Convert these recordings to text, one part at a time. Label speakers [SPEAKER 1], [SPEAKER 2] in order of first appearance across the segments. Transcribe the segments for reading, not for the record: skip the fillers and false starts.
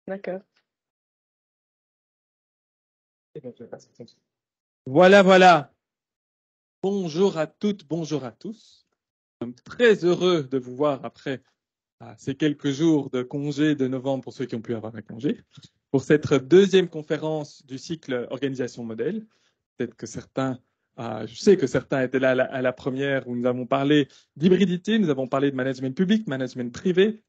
[SPEAKER 1] D'accord.
[SPEAKER 2] Voilà, voilà. Bonjour à toutes, bonjour à tous. Nous sommes très heureux de vous voir après ces quelques jours de congé de novembre pour ceux qui ont pu avoir un congé, pour cette deuxième conférence du cycle Organisation Modèle. Peut-être que certains, je sais que certains étaient là à la première où nous avons parlé d'hybridité, nous avons parlé de management public, management privé.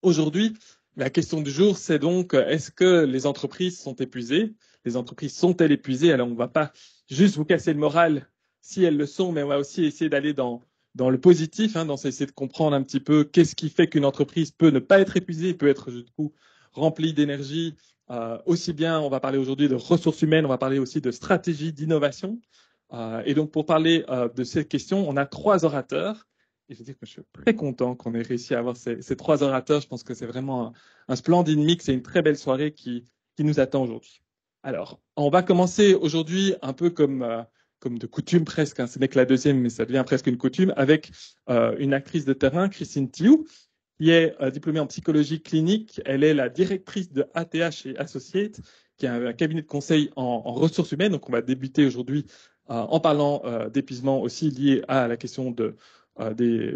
[SPEAKER 2] Aujourd'hui, la question du jour, c'est donc, est-ce que les entreprises sont épuisées? Les entreprises sont-elles épuisées? Alors, on ne va pas juste vous casser le moral si elles le sont, mais on va aussi essayer d'aller dans le positif, dans essayer de comprendre un petit peu qu'est-ce qui fait qu'une entreprise peut ne pas être épuisée, peut être du coup remplie d'énergie. Aussi bien, on va parler aujourd'hui de ressources humaines, on va parler aussi de stratégie, d'innovation. Et donc, pour parler de cette question, on a 3 orateurs. Et je veux dire que je suis très content qu'on ait réussi à avoir ces 3 orateurs. Je pense que c'est vraiment un splendide mix et une très belle soirée qui nous attend aujourd'hui. Alors, on va commencer aujourd'hui un peu comme de coutume presque, ce n'est que la deuxième, mais ça devient presque une coutume, avec une actrice de terrain, Christine Thiou, qui est diplômée en psychologie clinique. Elle est la directrice de ATH et Associates, qui est un cabinet de conseil en ressources humaines. Donc, on va débuter aujourd'hui en parlant d'épuisement aussi lié à la question des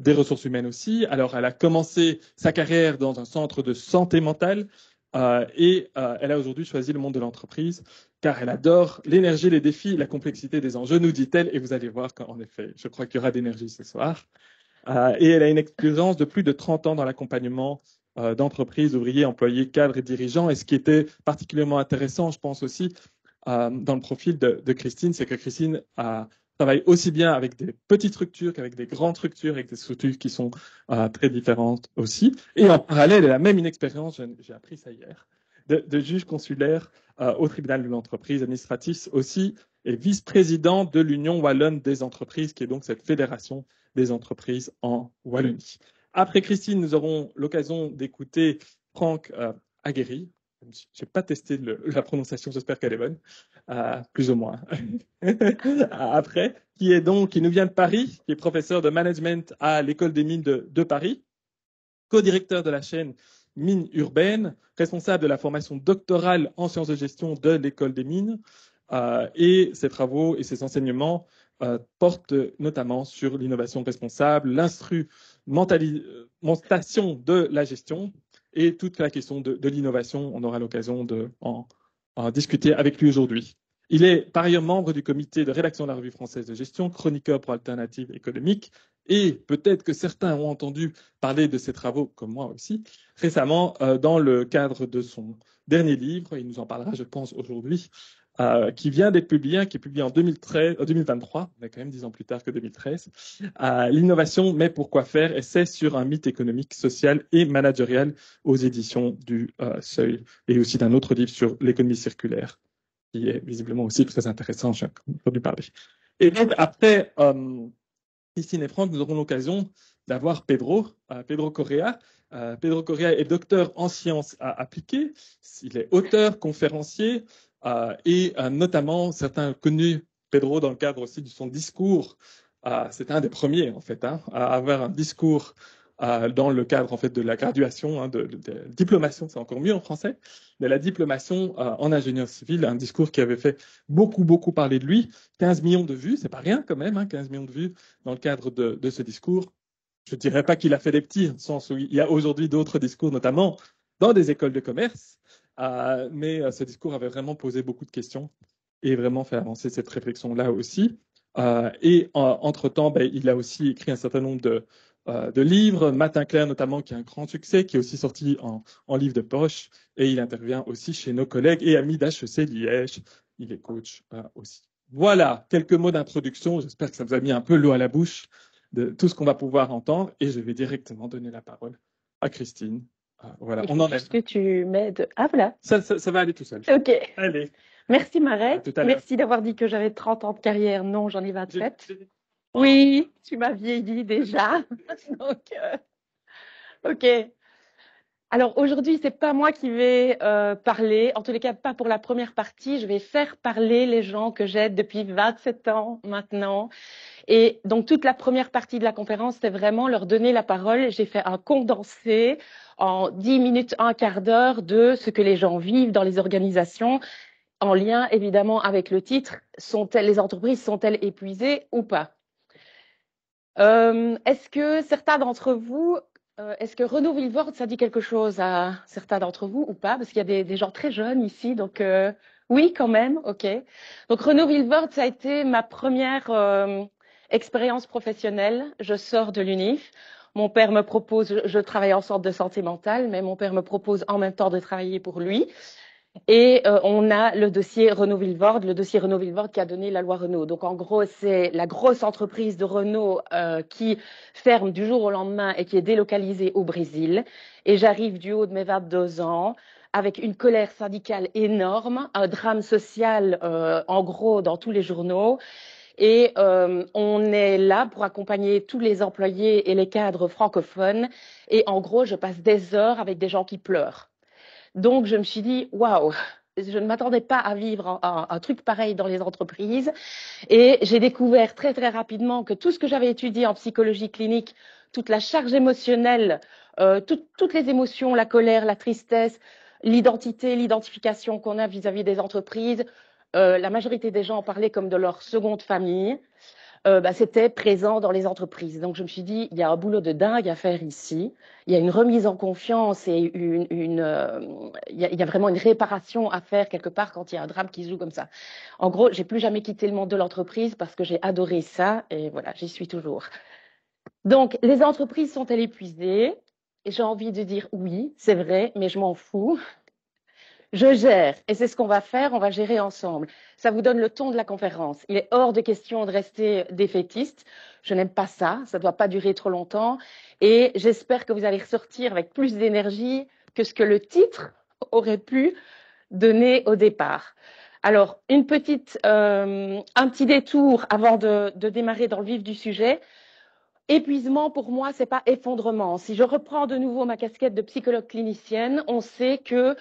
[SPEAKER 2] ressources humaines aussi. Alors, elle a commencé sa carrière dans un centre de santé mentale et elle a aujourd'hui choisi le monde de l'entreprise car elle adore l'énergie, les défis, la complexité des enjeux, nous dit-elle. Et vous allez voir qu'en effet, je crois qu'il y aura d'énergie ce soir. Et elle a une expérience de plus de 30 ans dans l'accompagnement d'entreprises, ouvriers, employés, cadres et dirigeants. Et ce qui était particulièrement intéressant, je pense aussi, dans le profil de Christine, c'est que Christine travaille aussi bien avec des petites structures qu'avec des grandes structures, avec des structures qui sont très différentes aussi. Et en parallèle, elle a même une expérience, j'ai appris ça hier, de juge consulaire au tribunal de l'entreprise administratif aussi, et vice-président de l'Union wallonne des entreprises, qui est donc cette fédération des entreprises en Wallonie. Après Christine, nous aurons l'occasion d'écouter Franck Aguerri. Je n'ai pas testé la prononciation, j'espère qu'elle est bonne, plus ou moins. Après, qui nous vient de Paris, qui est professeur de management à l'École des mines de Paris, co-directeur de la chaîne Mines Urbaines, responsable de la formation doctorale en sciences de gestion de l'École des mines, et ses travaux et ses enseignements portent notamment sur l'innovation responsable, l'instrumentation de la gestion et toute la question de l'innovation. On aura l'occasion d'en discuter avec lui aujourd'hui. Il est par ailleurs membre du comité de rédaction de la Revue française de gestion, chroniqueur pour Alternatives économiques, et peut-être que certains ont entendu parler de ses travaux, comme moi aussi, récemment dans le cadre de son dernier livre, il nous en parlera, je pense, aujourd'hui, qui vient d'être publié, qui est publié en 2023, on est quand même 10 ans plus tard que 2013, L'innovation, mais pourquoi faire? Essai sur un mythe économique, social et managérial aux éditions du Seuil, et aussi d'un autre livre sur l'économie circulaire, qui est visiblement aussi très intéressant, j'ai entendu parler. Et donc, après Christine et Franck, nous aurons l'occasion d'avoir Pedro Correa. Pedro Correa est docteur en sciences appliquées. Il est auteur, conférencier et notamment certains connus Pedro dans le cadre aussi de son discours. C'est un des premiers en fait à avoir un discours dans le cadre en fait de la graduation, de diplomation, c'est encore mieux en français, de la diplomation en ingénieur civil, un discours qui avait fait beaucoup parler de lui. 15 millions de vues, c'est pas rien quand même, 15 millions de vues dans le cadre de ce discours. Je ne dirais pas qu'il a fait des petits, dans le sens où il y a aujourd'hui d'autres discours, notamment dans des écoles de commerce, mais ce discours avait vraiment posé beaucoup de questions et vraiment fait avancer cette réflexion-là aussi. Et entre-temps, il a aussi écrit un certain nombre de livres, Matin clair notamment, qui est un grand succès, qui est aussi sorti en livre de poche, et il intervient aussi chez nos collègues et amis d'HEC Liège. Il est coach aussi. Voilà, quelques mots d'introduction. J'espère que ça vous a mis un peu l'eau à la bouche de tout ce qu'on va pouvoir entendre, et je vais directement donner la parole à Christine. Voilà,
[SPEAKER 1] on en est. Est-ce que tu m'aides? Ah voilà.
[SPEAKER 2] Ça va aller tout seul.
[SPEAKER 1] Ok.
[SPEAKER 2] Allez.
[SPEAKER 1] Merci Marek. Merci d'avoir dit que j'avais 30 ans de carrière. Non, j'en ai 27. Oui, tu m'as vieilli déjà. Donc, ok. Alors aujourd'hui, c'est pas moi qui vais parler, en tous les cas pas pour la première partie. Je vais faire parler les gens que j'aide depuis 27 ans maintenant. Et donc, toute la première partie de la conférence, c'était vraiment leur donner la parole. J'ai fait un condensé en 10 minutes, un quart d'heure de ce que les gens vivent dans les organisations, en lien évidemment avec le titre, les entreprises sont-elles épuisées ou pas? Est-ce que certains d'entre vous, est-ce que Renaud Villevorde, ça dit quelque chose à certains d'entre vous ou pas? Parce qu'il y a des gens très jeunes ici, donc oui, quand même, ok. Donc Renaud Villevorde, ça a été ma première expérience professionnelle. Je sors de l'UNIF. Mon père me propose, je travaille en centre de santé mentale, mais mon père me propose en même temps de travailler pour lui. Et on a le dossier Renaud Villevorde, qui a donné la loi Renault. Donc en gros, c'est la grosse entreprise de Renault qui ferme du jour au lendemain et qui est délocalisée au Brésil. Et j'arrive du haut de mes 22 ans avec une colère syndicale énorme, un drame social en gros dans tous les journaux. Et on est là pour accompagner tous les employés et les cadres francophones. Et en gros, je passe des heures avec des gens qui pleurent. Donc, je me suis dit, waouh, je ne m'attendais pas à vivre un truc pareil dans les entreprises. Et j'ai découvert très, très rapidement que tout ce que j'avais étudié en psychologie clinique, toute la charge émotionnelle, toutes les émotions, la colère, la tristesse, l'identification qu'on a vis-à-vis des entreprises, la majorité des gens en parlaient comme de leur seconde famille. C'était présent dans les entreprises. Donc, je me suis dit, il y a un boulot de dingue à faire ici. Il y a une remise en confiance et il y a vraiment une réparation à faire quelque part quand il y a un drame qui se joue comme ça. En gros, j'ai plus jamais quitté le monde de l'entreprise parce que j'ai adoré ça et voilà, j'y suis toujours. Donc, les entreprises sont-elles épuisées? J'ai envie de dire oui, c'est vrai, mais je m'en fous. Je gère, et c'est ce qu'on va faire, on va gérer ensemble. Ça vous donne le ton de la conférence. Il est hors de question de rester défaitiste. Je n'aime pas ça, ça ne doit pas durer trop longtemps. Et j'espère que vous allez ressortir avec plus d'énergie que ce que le titre aurait pu donner au départ. Alors, un petit détour avant de démarrer dans le vif du sujet. Épuisement, pour moi, c'est pas effondrement. Si je reprends de nouveau ma casquette de psychologue clinicienne, on sait que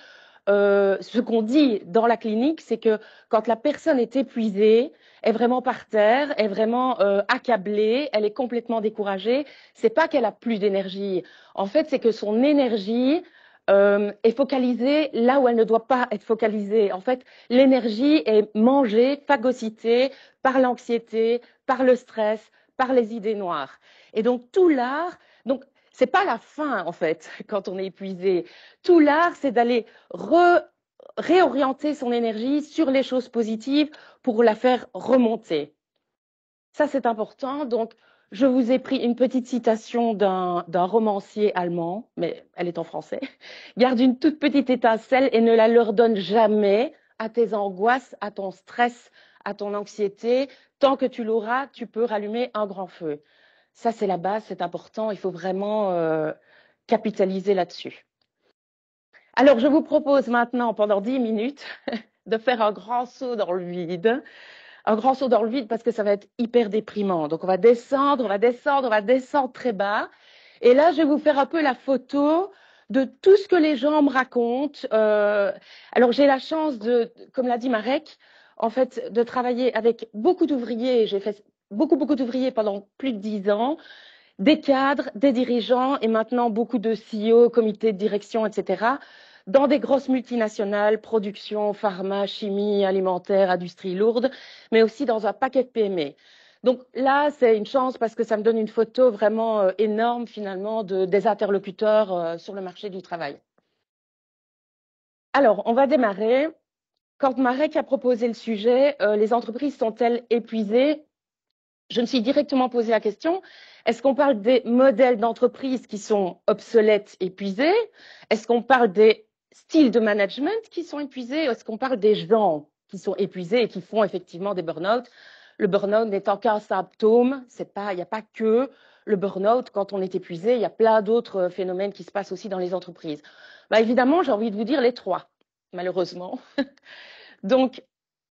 [SPEAKER 1] ce qu'on dit dans la clinique, c'est que quand la personne est épuisée, est vraiment par terre, est vraiment accablée, elle est complètement découragée, c'est pas qu'elle a plus d'énergie. En fait, c'est que son énergie est focalisée là où elle ne doit pas être focalisée. En fait, l'énergie est mangée, phagocytée par l'anxiété, par le stress, par les idées noires. Et donc tout l'art, donc c'est pas la fin en fait quand on est épuisé. Tout l'art, c'est d'aller réorienter son énergie sur les choses positives pour la faire remonter. Ça, c'est important. Donc, je vous ai pris une petite citation d'un romancier allemand, mais elle est en français. Garde une toute petite étincelle et ne la leur donne jamais à tes angoisses, à ton stress, à ton anxiété. Tant que tu l'auras, tu peux rallumer un grand feu. Ça, c'est la base, c'est important. Il faut vraiment capitaliser là-dessus. Alors, je vous propose maintenant, pendant 10 minutes, de faire un grand saut dans le vide. Un grand saut dans le vide parce que ça va être hyper déprimant. Donc, on va descendre, on va descendre, on va descendre très bas. Et là, je vais vous faire un peu la photo de tout ce que les gens me racontent. Alors, j'ai la chance de, comme l'a dit Marek, en fait, de travailler avec beaucoup d'ouvriers. J'ai fait beaucoup d'ouvriers pendant plus de 10 ans. Des cadres, des dirigeants et maintenant beaucoup de CEO, comités de direction, etc., dans des grosses multinationales, production, pharma, chimie, alimentaire, industrie lourde, mais aussi dans un paquet de PME. Donc là, c'est une chance parce que ça me donne une photo vraiment énorme finalement des interlocuteurs sur le marché du travail. Alors, on va démarrer. Quand Marek a proposé le sujet, les entreprises sont-elles épuisées? Je me suis directement posé la question, est-ce qu'on parle des modèles d'entreprise qui sont obsolètes, épuisés? Est-ce qu'on parle des styles de management qui sont épuisés? Est-ce qu'on parle des gens qui sont épuisés et qui font effectivement des burn-out? Le burn-out n'étant qu'un symptôme, il n'y a pas que le burn-out. Quand on est épuisé, il y a plein d'autres phénomènes qui se passent aussi dans les entreprises. Évidemment, j'ai envie de vous dire les trois, malheureusement. Donc,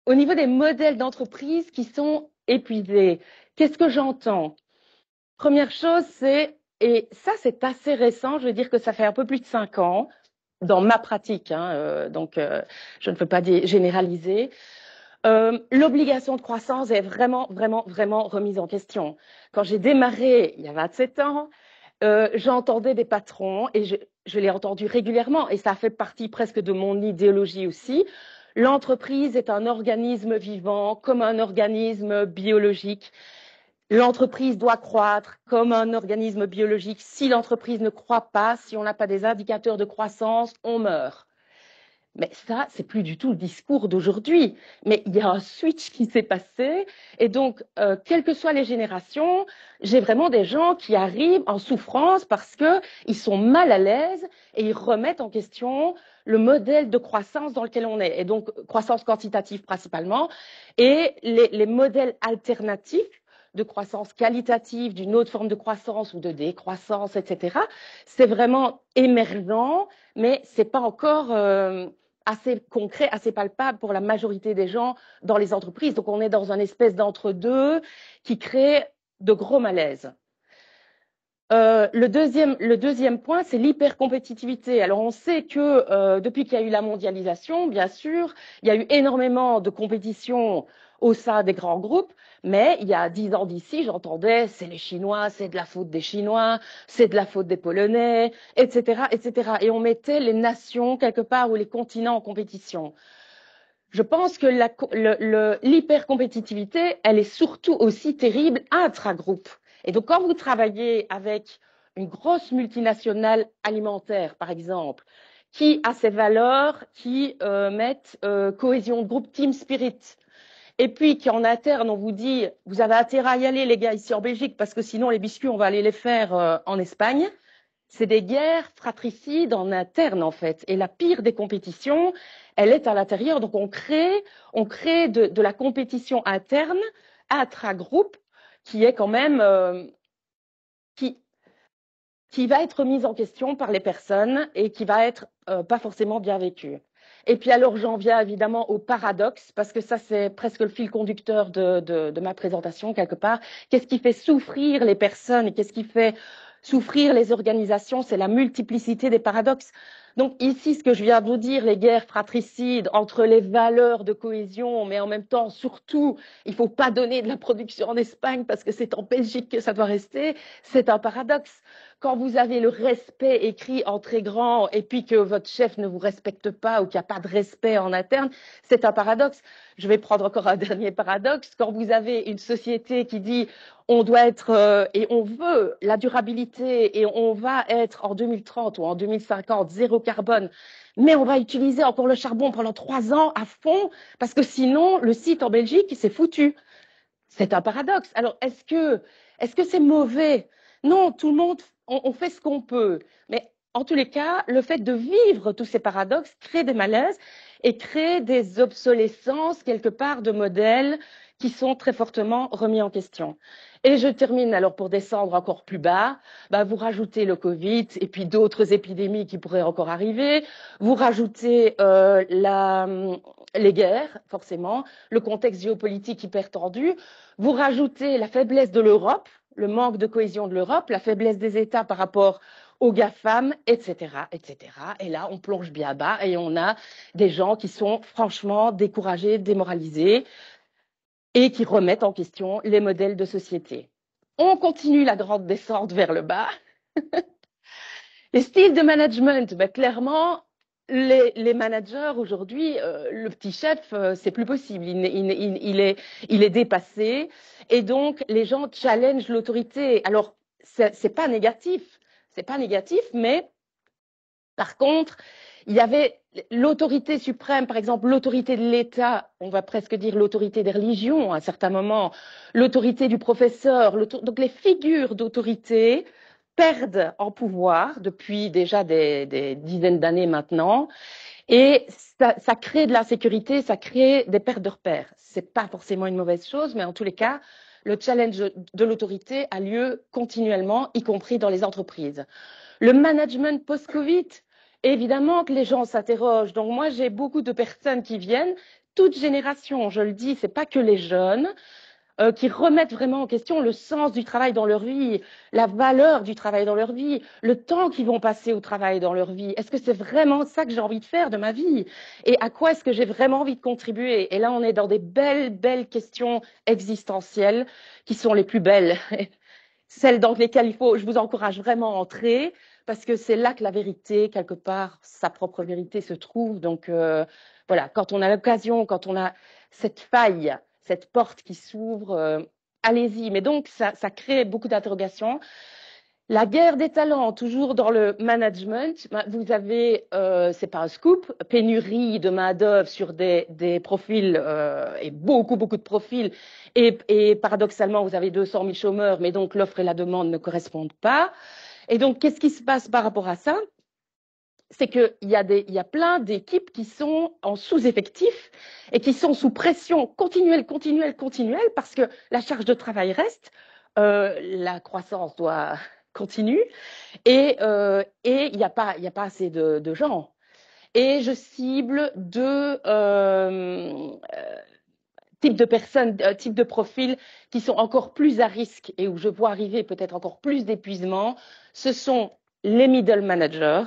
[SPEAKER 1] au niveau des modèles d'entreprise qui sont épuisés, qu'est-ce que j'entends? Première chose, et ça c'est assez récent, je veux dire que ça fait un peu plus de 5 ans, dans ma pratique, donc je ne peux pas généraliser, L'obligation de croissance est vraiment remise en question. Quand j'ai démarré il y a 27 ans, j'entendais des patrons, et je l'ai entendu régulièrement, et ça fait partie presque de mon idéologie aussi. L'entreprise est un organisme vivant, comme un organisme biologique. L'entreprise doit croître comme un organisme biologique. Si l'entreprise ne croît pas, si on n'a pas des indicateurs de croissance, on meurt. Mais ça, c'est plus du tout le discours d'aujourd'hui. Mais il y a un switch qui s'est passé. Et donc, quelles que soient les générations, j'ai vraiment des gens qui arrivent en souffrance parce qu'ils sont mal à l'aise et ils remettent en question le modèle de croissance dans lequel on est. Et donc, croissance quantitative principalement. Et les modèles alternatifs de croissance qualitative, d'une autre forme de croissance ou de décroissance, etc. C'est vraiment émergent, mais c'est pas encore assez concret, assez palpable pour la majorité des gens dans les entreprises. Donc, on est dans une espèce d'entre-deux qui crée de gros malaises. Le deuxième point, c'est l'hypercompétitivité. Alors, on sait que depuis qu'il y a eu la mondialisation, bien sûr, il y a eu énormément de compétition au sein des grands groupes, mais il y a 10 ans d'ici, j'entendais c'est les Chinois, c'est de la faute des Chinois, c'est de la faute des Polonais, etc., etc. Et on mettait les nations quelque part ou les continents en compétition. Je pense que l'hypercompétitivité, elle est surtout aussi terrible intra-groupe. Et donc, quand vous travaillez avec une grosse multinationale alimentaire, par exemple, qui a ses valeurs, qui mettent cohésion de groupe, team spirit, et puis qu'en interne, on vous dit, vous avez intérêt à y aller, les gars, ici en Belgique, parce que sinon, les biscuits, on va aller les faire en Espagne. C'est des guerres fratricides en interne, en fait. Et la pire des compétitions, elle est à l'intérieur. Donc, on crée de la compétition interne, intra-groupe, qui est quand même, qui va être mise en question par les personnes et qui va être pas forcément bien vécue. Et puis alors, j'en viens évidemment au paradoxe, parce que ça, c'est presque le fil conducteur de ma présentation, quelque part. Qu'est-ce qui fait souffrir les personnes et qu'est-ce qui fait souffrir les organisations? C'est la multiplicité des paradoxes. Donc ici, ce que je viens de vous dire, les guerres fratricides entre les valeurs de cohésion, mais en même temps, surtout, il ne faut pas donner de la production en Espagne parce que c'est en Belgique que ça doit rester, c'est un paradoxe. Quand vous avez le respect écrit en très grand et puis que votre chef ne vous respecte pas ou qu'il n'y a pas de respect en interne, c'est un paradoxe. Je vais prendre encore un dernier paradoxe. Quand vous avez une société qui dit on doit être et on veut la durabilité et on va être en 2030 ou en 2050 zéro carbone, mais on va utiliser encore le charbon pendant 3 ans à fond parce que sinon le site en Belgique c'est foutu. C'est un paradoxe. Alors est-ce que c'est mauvais? Non, tout le monde, on fait ce qu'on peut. Mais en tous les cas, le fait de vivre tous ces paradoxes crée des malaises et crée des obsolescences quelque part de modèles qui sont très fortement remis en question. Et je termine alors pour descendre encore plus bas, vous rajoutez le Covid et puis d'autres épidémies qui pourraient encore arriver, vous rajoutez les guerres, forcément, le contexte géopolitique hyper tendu, vous rajoutez la faiblesse de l'Europe, le manque de cohésion de l'Europe, la faiblesse des États par rapport aux GAFAM, etc., etc. Et là, on plonge bien bas et on a des gens qui sont franchement découragés, démoralisés et qui remettent en question les modèles de société. On continue la grande descente vers le bas. Les styles de management, clairement, les managers aujourd'hui, le petit chef, c'est plus possible. Il est dépassé, et donc les gens challengent l'autorité. Alors, c'est pas négatif, mais par contre, il y avait l'autorité suprême, par exemple, l'autorité de l'État, on va presque dire l'autorité des religions à un certain moment, l'autorité du professeur, donc les figures d'autorité perdent en pouvoir depuis déjà des dizaines d'années maintenant, et ça crée de l'insécurité, ça crée des pertes de repères. C'est pas forcément une mauvaise chose, mais en tous les cas, le challenge de l'autorité a lieu continuellement, y compris dans les entreprises. Le management post-Covid, évidemment que les gens s'interrogent. Donc moi, j'ai beaucoup de personnes qui viennent, toute génération, je le dis, c'est pas que les jeunes, qui remettent vraiment en question le sens du travail dans leur vie, la valeur du travail dans leur vie, le temps qu'ils vont passer au travail dans leur vie. Est-ce que c'est vraiment ça que j'ai envie de faire de ma vie? Et à quoi est-ce que j'ai vraiment envie de contribuer? Et là, on est dans des belles, belles questions existentielles qui sont les plus belles. Celles dans lesquelles je vous encourage vraiment à entrer, parce que c'est là que la vérité, quelque part, sa propre vérité se trouve. Donc, voilà, quand on a l'occasion, quand on a cette faille, cette porte qui s'ouvre, allez-y. Mais donc, ça crée beaucoup d'interrogations. La guerre des talents, toujours dans le management, vous avez, c'est pas un scoop, pénurie de main-d'œuvre sur des profils et beaucoup de profils. Et paradoxalement, vous avez 200 000 chômeurs, mais donc l'offre et la demande ne correspondent pas. Et donc, qu'est-ce qui se passe par rapport à ça? C'est qu'il y a plein d'équipes qui sont en sous-effectif et qui sont sous pression continuelle, parce que la charge de travail reste, la croissance doit continuer et il n'y a pas assez de gens. Et je cible deux types de personnes, types de profils qui sont encore plus à risque et où je vois arriver peut-être encore plus d'épuisement. Ce sont les middle managers.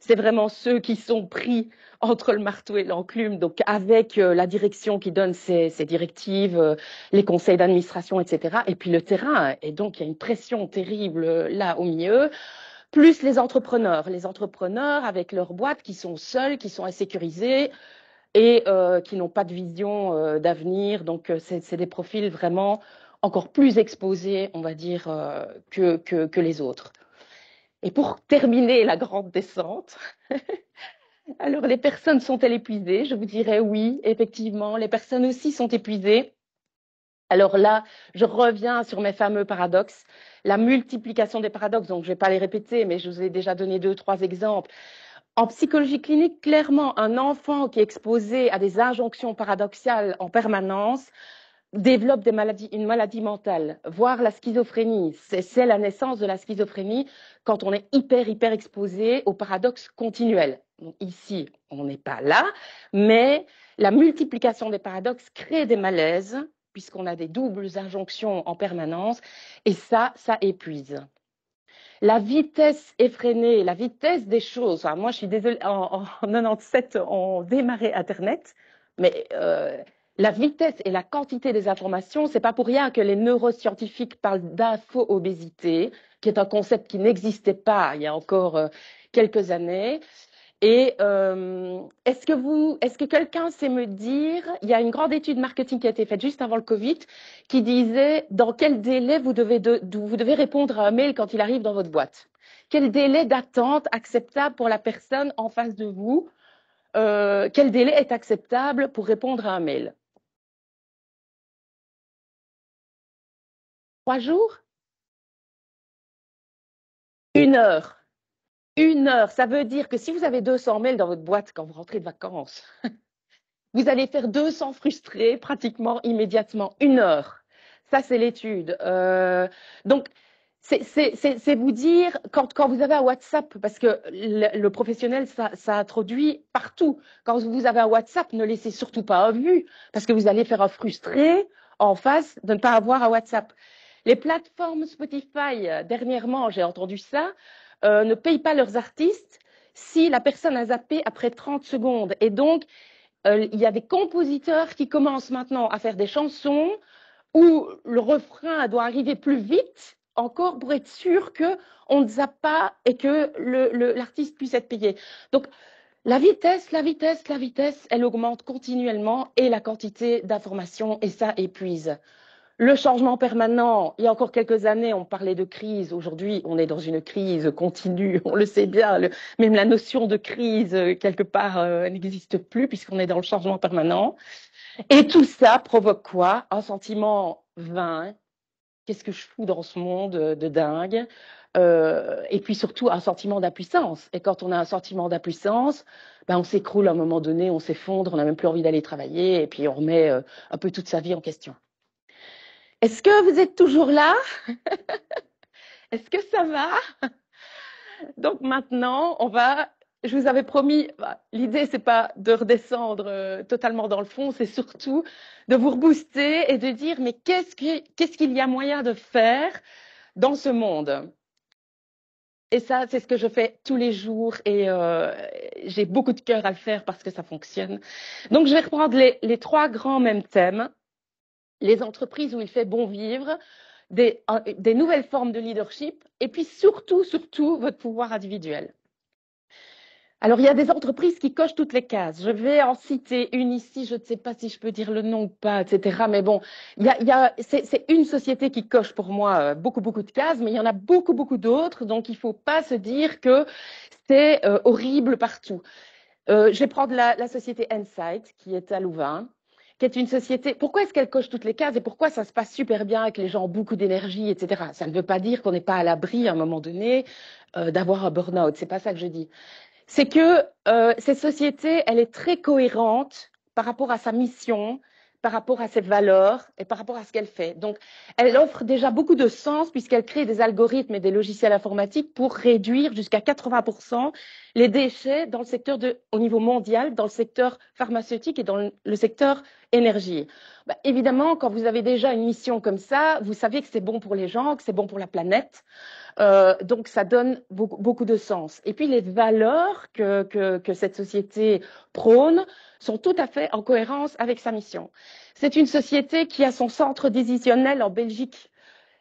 [SPEAKER 1] C'est vraiment ceux qui sont pris entre le marteau et l'enclume, donc avec la direction qui donne ses directives, les conseils d'administration, etc. Et puis le terrain. Et donc, il y a une pression terrible là au milieu. Plus les entrepreneurs avec leurs boîtes qui sont seuls, qui sont insécurisés et qui n'ont pas de vision d'avenir. Donc, c'est des profils vraiment encore plus exposés, on va dire, que les autres. Et pour terminer la grande descente, alors les personnes sont-elles épuisées? Je vous dirais oui, effectivement, les personnes aussi sont épuisées. Alors là, je reviens sur mes fameux paradoxes, la multiplication des paradoxes, donc je ne vais pas les répéter, mais je vous ai déjà donné 2, 3 exemples. En psychologie clinique, clairement, un enfant qui est exposé à des injonctions paradoxales en permanence développe une maladie mentale, voire la schizophrénie. C'est la naissance de la schizophrénie quand on est hyper exposé au paradoxe continuel. Donc ici, on n'est pas là, mais la multiplication des paradoxes crée des malaises, puisqu'on a des doubles injonctions en permanence, et ça épuise. La vitesse effrénée, la vitesse des choses. Enfin, moi, je suis désolée, en 97, on démarrait Internet, mais la vitesse et la quantité des informations, c'est pas pour rien que les neuroscientifiques parlent d'info-obésité, qui est un concept qui n'existait pas il y a encore quelques années. Et est-ce que quelqu'un sait me dire, il y a une grande étude marketing qui a été faite juste avant le Covid, qui disait dans quel délai vous devez répondre à un mail quand il arrive dans votre boîte? Quel délai d'attente acceptable pour la personne en face de vous? Quel délai est acceptable pour répondre à un mail? 3 jours? 1 heure. 1 heure, ça veut dire que si vous avez 200 mails dans votre boîte quand vous rentrez de vacances, vous allez faire 200 frustrés pratiquement immédiatement. 1 heure. Ça, c'est l'étude. Donc, c'est vous dire, quand vous avez un WhatsApp, parce que le professionnel, ça introduit partout. Quand vous avez un WhatsApp, ne laissez surtout pas un vu, parce que vous allez faire un frustré en face de ne pas avoir un WhatsApp. Les plateformes Spotify, dernièrement, j'ai entendu ça, ne payent pas leurs artistes si la personne a zappé après 30 secondes. Et donc, il y a des compositeurs qui commencent maintenant à faire des chansons où le refrain doit arriver plus vite encore pour être sûr qu'on ne zappe pas et que l'artiste puisse être payé. Donc, la vitesse, elle augmente continuellement et la quantité d'informations et ça épuise. Le changement permanent, il y a encore quelques années, on parlait de crise. Aujourd'hui, on est dans une crise continue, on le sait bien. Même la notion de crise, quelque part, n'existe plus puisqu'on est dans le changement permanent. Et tout ça provoque quoi? Un sentiment vain. Qu'est-ce que je fous dans ce monde de dingue? Et puis surtout, un sentiment d'impuissance. Et quand on a un sentiment d'impuissance, ben on s'écroule à un moment donné, on s'effondre, on n'a même plus envie d'aller travailler et puis on remet un peu toute sa vie en question. Est-ce que vous êtes toujours là? Est-ce que ça va? Donc maintenant, on va je vous avais promis, l'idée, c'est pas de redescendre totalement dans le fond, c'est surtout de vous rebooster et de dire, mais qu'est-ce qu'il y a moyen de faire dans ce monde? Et ça, c'est ce que je fais tous les jours et j'ai beaucoup de cœur à le faire parce que ça fonctionne. Donc, je vais reprendre les trois grands mêmes thèmes. Les entreprises où il fait bon vivre, des nouvelles formes de leadership et puis surtout, votre pouvoir individuel. Alors, il y a des entreprises qui cochent toutes les cases. Je vais en citer une ici, je ne sais pas si je peux dire le nom ou pas, etc. Mais bon, c'est une société qui coche pour moi beaucoup, beaucoup de cases, mais il y en a beaucoup, beaucoup d'autres. Donc, il ne faut pas se dire que c'est horrible partout. Je vais prendre la société Insight, qui est à Louvain, qui est une société. Pourquoi est-ce qu'elle coche toutes les cases et pourquoi ça se passe super bien avec les gens ont beaucoup d'énergie, etc. Ça ne veut pas dire qu'on n'est pas à l'abri à un moment donné d'avoir un burn-out. C'est pas ça que je dis. C'est que cette société, elle est très cohérente par rapport à sa mission, par rapport à ses valeurs et par rapport à ce qu'elle fait. Donc, elle offre déjà beaucoup de sens puisqu'elle crée des algorithmes et des logiciels informatiques pour réduire jusqu'à 80% les déchets dans le secteur au niveau mondial, dans le secteur pharmaceutique et dans le secteur énergie. Évidemment, quand vous avez déjà une mission comme ça, vous savez que c'est bon pour les gens, que c'est bon pour la planète. Donc, ça donne beaucoup, beaucoup de sens. Et puis, les valeurs que cette société prône sont tout à fait en cohérence avec sa mission. C'est une société qui a son centre décisionnel en Belgique.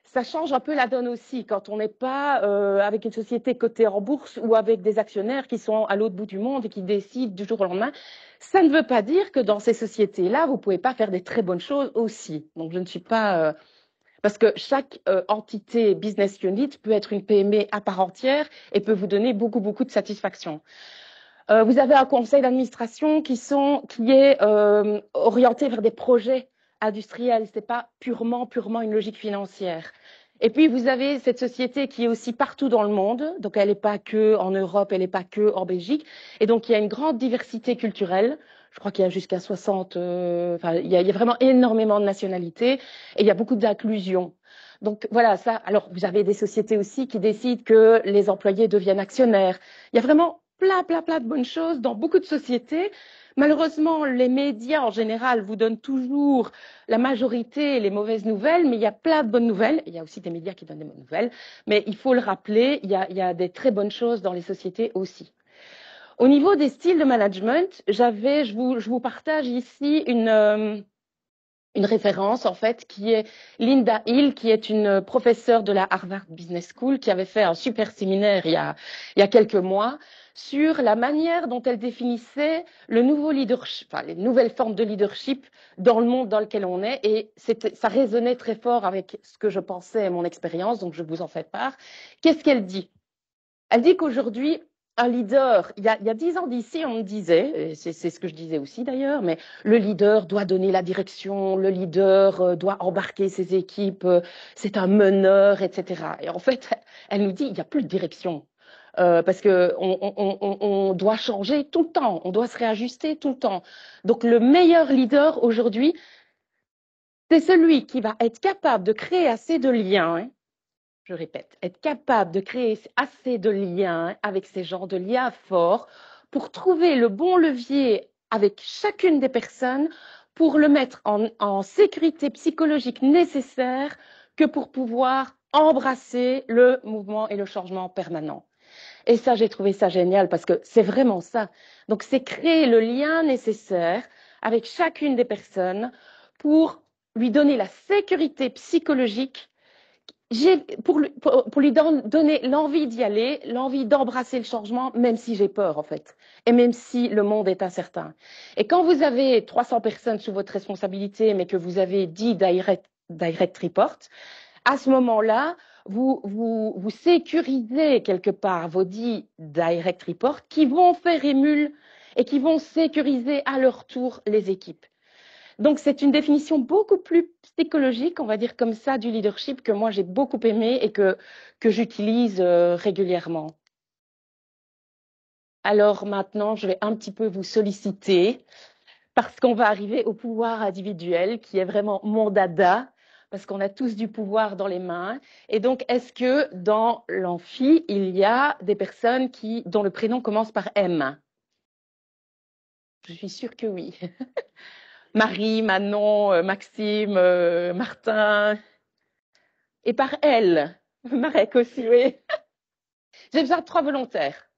[SPEAKER 1] Ça change un peu la donne aussi quand on n'est pas avec une société cotée en bourse ou avec des actionnaires qui sont à l'autre bout du monde et qui décident du jour au lendemain. Ça ne veut pas dire que dans ces sociétés-là, vous ne pouvez pas faire des très bonnes choses aussi. Donc, je ne suis pas... Parce que chaque entité business unit peut être une PME à part entière et peut vous donner beaucoup, beaucoup de satisfaction. Vous avez un conseil d'administration qui est orienté vers des projets industriels. Ce n'est pas purement une logique financière. Et puis, vous avez cette société qui est aussi partout dans le monde. Donc, elle n'est pas que en Europe, elle n'est pas que en Belgique. Et donc, il y a une grande diversité culturelle. Je crois qu'il y a jusqu'à 60, il y a vraiment énormément de nationalités et il y a beaucoup d'inclusion. Donc, voilà, ça. Alors, vous avez des sociétés aussi qui décident que les employés deviennent actionnaires. Il y a vraiment plein de bonnes choses dans beaucoup de sociétés. Malheureusement, les médias en général vous donnent toujours la majorité les mauvaises nouvelles, mais il y a plein de bonnes nouvelles. Il y a aussi des médias qui donnent des bonnes nouvelles, mais il faut le rappeler, il y a des très bonnes choses dans les sociétés aussi. Au niveau des styles de management, je vous partage ici une référence en fait qui est Linda Hill, qui est une professeure de la Harvard Business School, qui avait fait un super séminaire il y a quelques mois sur la manière dont elle définissait le nouveau leadership, les nouvelles formes de leadership dans le monde dans lequel on est. Et ça résonnait très fort avec ce que je pensais et mon expérience, donc je vous en fais part. Qu'est-ce qu'elle dit? Elle dit qu'aujourd'hui, un leader, il y a 10 ans d'ici, on me disait, et c'est ce que je disais aussi d'ailleurs, mais le leader doit donner la direction, le leader doit embarquer ses équipes, c'est un meneur, etc. Et en fait, elle nous dit, il n'y a plus de direction. Parce qu'on doit changer tout le temps, on doit se réajuster tout le temps. Donc le meilleur leader aujourd'hui, c'est celui qui va être capable de créer assez de liens, hein, je répète, être capable de créer assez de liens avec ces gens, de liens forts, pour trouver le bon levier avec chacune des personnes pour le mettre en sécurité psychologique nécessaire que pour pouvoir embrasser le mouvement et le changement permanent. Et ça, j'ai trouvé ça génial parce que c'est vraiment ça. Donc, c'est créer le lien nécessaire avec chacune des personnes pour lui donner la sécurité psychologique pour lui donner l'envie d'y aller, l'envie d'embrasser le changement, même si j'ai peur, en fait, et même si le monde est incertain. Et quand vous avez 300 personnes sous votre responsabilité, mais que vous avez 10 direct reports, à ce moment-là, vous sécurisez quelque part vos 10 direct reports qui vont faire émule et qui vont sécuriser à leur tour les équipes. Donc, c'est une définition beaucoup plus psychologique, on va dire comme ça, du leadership que moi j'ai beaucoup aimé et que j'utilise régulièrement. Alors maintenant, je vais un petit peu vous solliciter parce qu'on va arriver au pouvoir individuel qui est vraiment mon dada, parce qu'on a tous du pouvoir dans les mains. Et donc, est-ce que dans l'amphi, il y a des personnes dont le prénom commence par M? Je suis sûre que oui. Marie, Manon, Maxime, Martin. Et par L, Marek aussi, oui. J'ai besoin de 3 volontaires.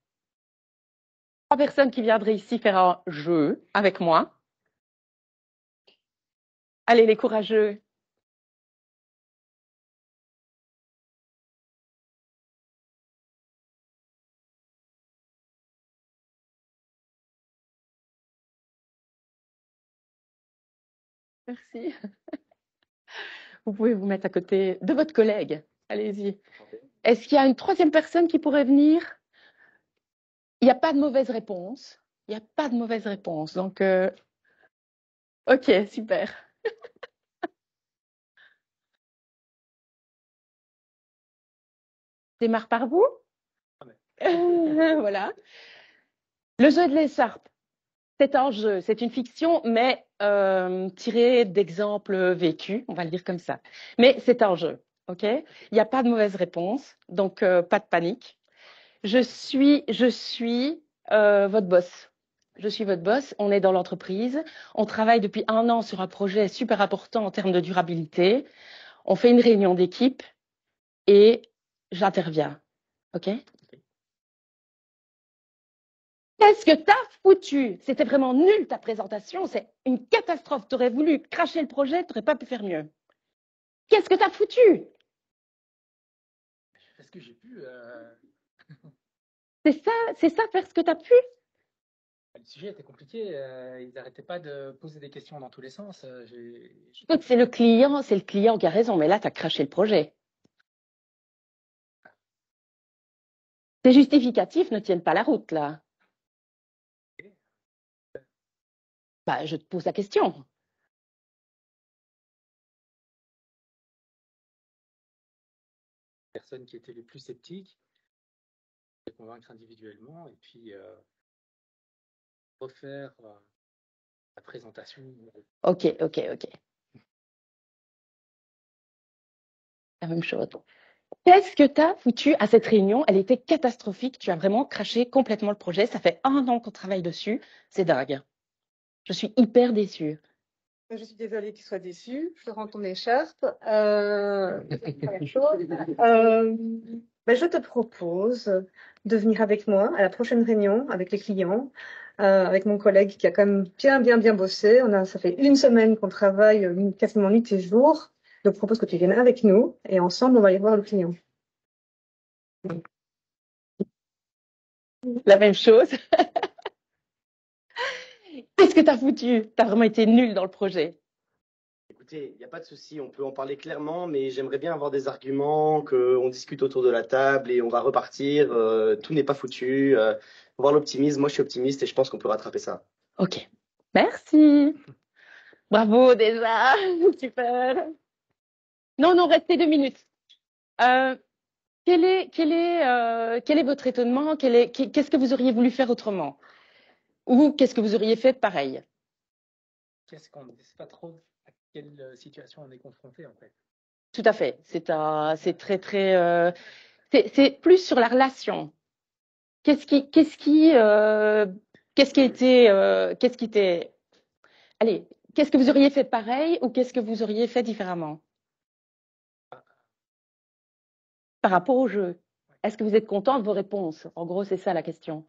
[SPEAKER 1] 3 personnes qui viendraient ici faire un jeu avec moi. Allez, les courageux. Merci. Vous pouvez vous mettre à côté de votre collègue. Allez-y. Est-ce qu'il y a une 3e personne qui pourrait venir? Il n'y a pas de mauvaise réponse. Il n'y a pas de mauvaise réponse. Donc, ok, super. Démarre par vous. Voilà. Le jeu de l'écharpe. C'est un jeu, c'est une fiction, mais tirée d'exemples vécus, on va le dire comme ça. Mais c'est un jeu, ok? Il n'y a pas de mauvaise réponse, donc pas de panique. Je suis votre boss. Je suis votre boss, on est dans l'entreprise, on travaille depuis 1 an sur un projet super important en termes de durabilité, on fait une réunion d'équipe et j'interviens, ok? Qu'est-ce que t'as foutu? C'était vraiment nul ta présentation, c'est une catastrophe. T'aurais voulu cracher le projet, t'aurais pas pu faire mieux. Qu'est-ce que t'as foutu?
[SPEAKER 3] Je fais ce que j'ai pu.
[SPEAKER 1] C'est ça faire ce que t'as pu?
[SPEAKER 3] Le sujet était compliqué, ils n'arrêtaient pas de poser des questions dans tous les sens.
[SPEAKER 1] Écoute, c'est le client qui a raison, mais là t'as craché le projet. Tes justificatifs ne tiennent pas la route là. Bah, je te pose la question.
[SPEAKER 3] Les personnes qui étaient les plus sceptiques, les convaincre individuellement et puis refaire la présentation.
[SPEAKER 1] Ok. La même chose. Qu'est-ce que t'as foutu à cette réunion? Elle était catastrophique. Tu as vraiment craché complètement le projet. Ça fait 1 an qu'on travaille dessus. C'est dingue. Je suis hyper déçue.
[SPEAKER 4] Je suis désolée que tu sois déçu. Je te rends ton écharpe. Première chose. Je te propose de venir avec moi à la prochaine réunion avec les clients, avec mon collègue qui a quand même bien bossé. Ça fait 1 semaine qu'on travaille quasiment nuit et jour. Donc, je propose que tu viennes avec nous et ensemble, on va aller voir le client.
[SPEAKER 1] La même chose. Qu'est-ce que t'as foutu? T'as vraiment été nul dans le projet.
[SPEAKER 5] Écoutez, il n'y a pas de souci, on peut en parler clairement, mais j'aimerais bien avoir des arguments, qu'on discute autour de la table et on va repartir. Tout n'est pas foutu. Faut voir l'optimisme. Moi, je suis optimiste et je pense qu'on peut rattraper ça.
[SPEAKER 1] Ok. Merci. Bravo déjà. Super. Non, restez 2 minutes. Quel est votre étonnement? Qu'est-ce que vous auriez voulu faire autrement? Ou qu'est-ce que vous auriez fait de pareil?
[SPEAKER 3] Qu'est-ce qu'on ne sait pas trop à quelle situation on est confronté en fait.
[SPEAKER 1] Tout à fait. C'est très c'est plus sur la relation. Qu'est-ce que vous auriez fait pareil ou qu'est-ce que vous auriez fait différemment par rapport au jeu? Est-ce que vous êtes content de vos réponses? En gros, c'est ça la question.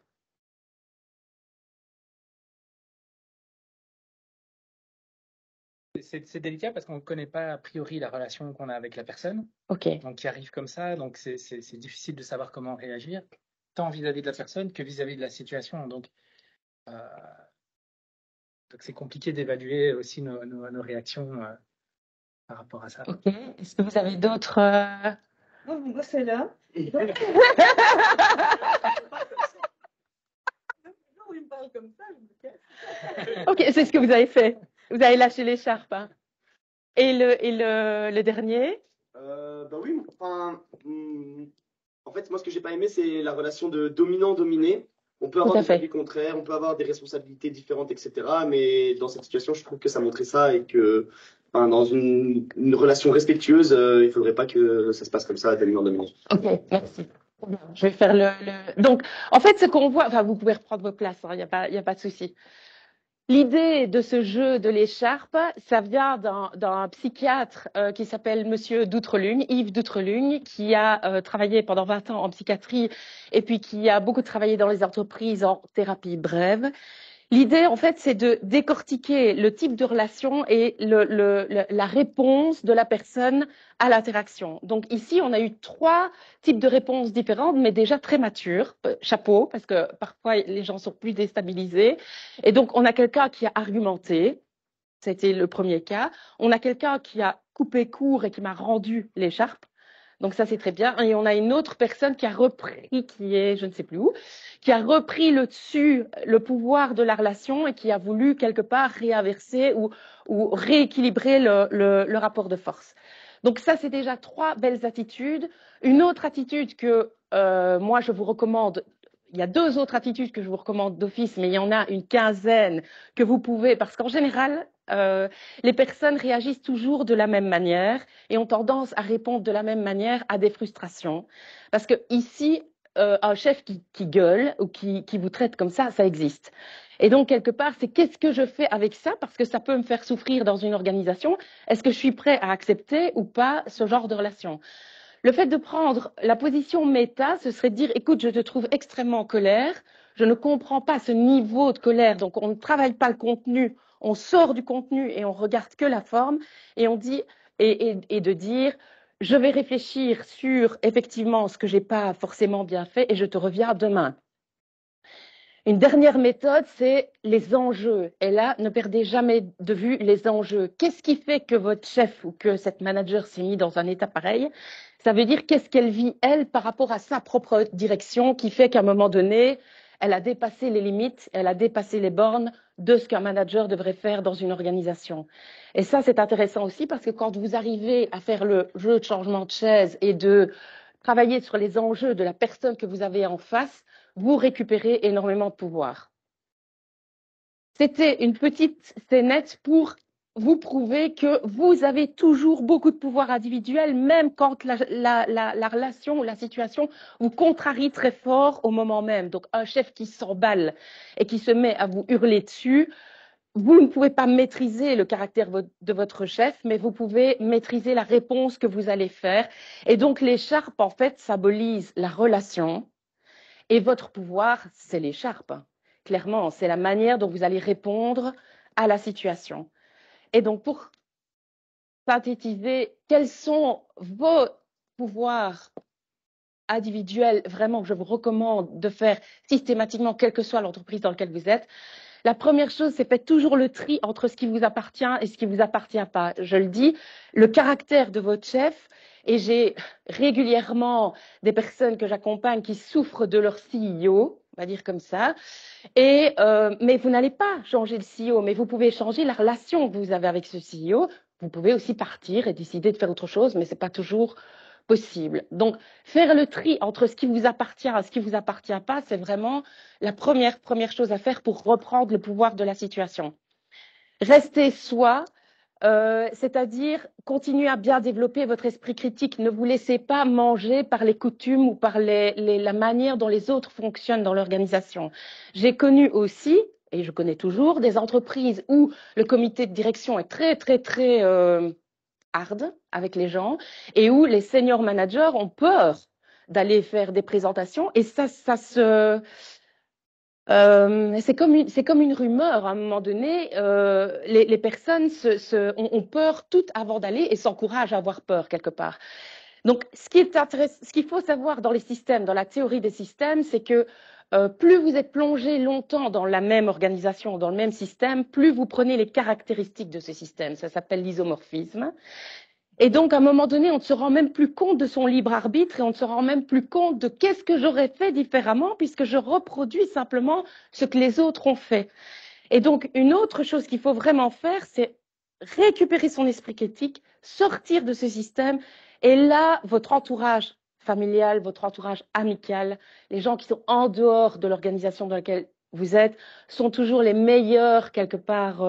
[SPEAKER 3] C'est délicat parce qu'on ne connaît pas a priori la relation qu'on a avec la personne.
[SPEAKER 1] Ok.
[SPEAKER 3] Donc, qui arrive comme ça, donc c'est difficile de savoir comment réagir, tant vis-à-vis de la personne que vis-à-vis de la situation. Donc c'est compliqué d'évaluer aussi nos réactions par rapport à ça.
[SPEAKER 1] Ok. Est-ce que vous avez d'autres
[SPEAKER 4] Moi, c'est là.
[SPEAKER 1] Ok, c'est ce que vous avez fait. Vous avez lâché l'écharpe. Hein. Et le dernier?
[SPEAKER 5] Oui, enfin, en fait, moi, ce que j'ai pas aimé, c'est la relation de dominant-dominé. On peut avoir des avis contraires, on peut avoir des responsabilités différentes, etc. Mais dans cette situation, je trouve que ça montrait ça et que enfin, dans une relation respectueuse, il ne faudrait pas que ça se passe comme ça d'année en année.
[SPEAKER 1] Ok, merci. Je vais faire Donc, en fait, ce qu'on voit, enfin, vous pouvez reprendre vos places, il n'y a pas de souci. L'idée de ce jeu de l'écharpe, ça vient d'un psychiatre qui s'appelle Monsieur D'Outrelung, Yves D'Outrelung, qui a travaillé pendant 20 ans en psychiatrie et puis qui a beaucoup travaillé dans les entreprises en thérapie brève. L'idée, en fait, c'est de décortiquer le type de relation et la réponse de la personne à l'interaction. Donc ici, on a eu 3 types de réponses différentes, mais déjà très matures. Chapeau, parce que parfois, les gens sont plus déstabilisés. Et donc, on a quelqu'un qui a argumenté. C'était le premier cas. On a quelqu'un qui a coupé court et qui m'a rendu l'écharpe. Donc ça, c'est très bien. Et on a une autre personne qui a repris, qui est, je ne sais plus où, qui a repris le dessus, le pouvoir de la relation et qui a voulu quelque part réinverser ou rééquilibrer le rapport de force. Donc ça, c'est déjà 3 belles attitudes. Une autre attitude que moi, je vous recommande, il y a 2 autres attitudes que je vous recommande d'office, mais il y en a une quinzaine que vous pouvez, parce qu'en général, les personnes réagissent toujours de la même manière et ont tendance à répondre de la même manière à des frustrations. Parce que ici, un chef qui gueule ou qui vous traite comme ça existe. Et donc, quelque part, c'est qu'est-ce que je fais avec ça? Parce que ça peut me faire souffrir dans une organisation. Est-ce que je suis prêt à accepter ou pas ce genre de relation? Le fait de prendre la position méta, ce serait de dire, écoute, je te trouve extrêmement en colère, je ne comprends pas ce niveau de colère, donc on ne travaille pas le contenu, on sort du contenu et on regarde que la forme, et on dit, et de dire, je vais réfléchir sur effectivement ce que j'ai pas forcément bien fait et je te reviens demain. Une dernière méthode, c'est les enjeux. Et là, ne perdez jamais de vue les enjeux. Qu'est-ce qui fait que votre chef ou que cette manager s'est mis dans un état pareil? Ça veut dire qu'est-ce qu'elle vit, elle, par rapport à sa propre direction, qui fait qu'à un moment donné, elle a dépassé les limites, elle a dépassé les bornes de ce qu'un manager devrait faire dans une organisation. Et ça, c'est intéressant aussi parce que quand vous arrivez à faire le jeu de changement de chaise et de travailler sur les enjeux de la personne que vous avez en face, vous récupérez énormément de pouvoir. C'était une petite scénette pour vous prouver que vous avez toujours beaucoup de pouvoir individuel, même quand la relation ou la situation vous contrarie très fort au moment même. Donc, un chef qui s'emballe et qui se met à vous hurler dessus, vous ne pouvez pas maîtriser le caractère de votre chef, mais vous pouvez maîtriser la réponse que vous allez faire. Et donc, l'écharpe, en fait, symbolise la relation. Et votre pouvoir, c'est l'écharpe. Clairement, c'est la manière dont vous allez répondre à la situation. Et donc, pour synthétiser, quels sont vos pouvoirs individuels, vraiment, que je vous recommande de faire systématiquement, quelle que soit l'entreprise dans laquelle vous êtes? La première chose, c'est faites toujours le tri entre ce qui vous appartient et ce qui ne vous appartient pas. Je le dis, le caractère de votre chef, et j'ai régulièrement des personnes que j'accompagne qui souffrent de leur CEO, on va dire comme ça, mais vous n'allez pas changer le CEO, mais vous pouvez changer la relation que vous avez avec ce CEO. Vous pouvez aussi partir et décider de faire autre chose, mais ce n'est pas toujours possible. Donc, faire le tri entre ce qui vous appartient et ce qui ne vous appartient pas, c'est vraiment la première chose à faire pour reprendre le pouvoir de la situation. Restez soi, c'est-à-dire continuez à bien développer votre esprit critique. Ne vous laissez pas manger par les coutumes ou par la manière dont les autres fonctionnent dans l'organisation. J'ai connu aussi, et je connais toujours, des entreprises où le comité de direction est très, très, très hard avec les gens et où les senior managers ont peur d'aller faire des présentations et c'est comme une rumeur à un moment donné. Les personnes ont peur toutes avant d'aller et s'encouragent à avoir peur quelque part. Donc, ce qu'il faut savoir dans les systèmes, dans la théorie des systèmes, c'est que plus vous êtes plongé longtemps dans la même organisation, dans le même système, plus vous prenez les caractéristiques de ce système. Ça s'appelle l'isomorphisme. Et donc, à un moment donné, on ne se rend même plus compte de son libre arbitre et on ne se rend même plus compte de qu'est-ce que j'aurais fait différemment puisque je reproduis simplement ce que les autres ont fait. Et donc, une autre chose qu'il faut vraiment faire, c'est récupérer son esprit critique, sortir de ce système. Et là, votre entourage familial, votre entourage amical, les gens qui sont en dehors de l'organisation dans laquelle vous êtes, sont toujours les meilleurs, quelque part,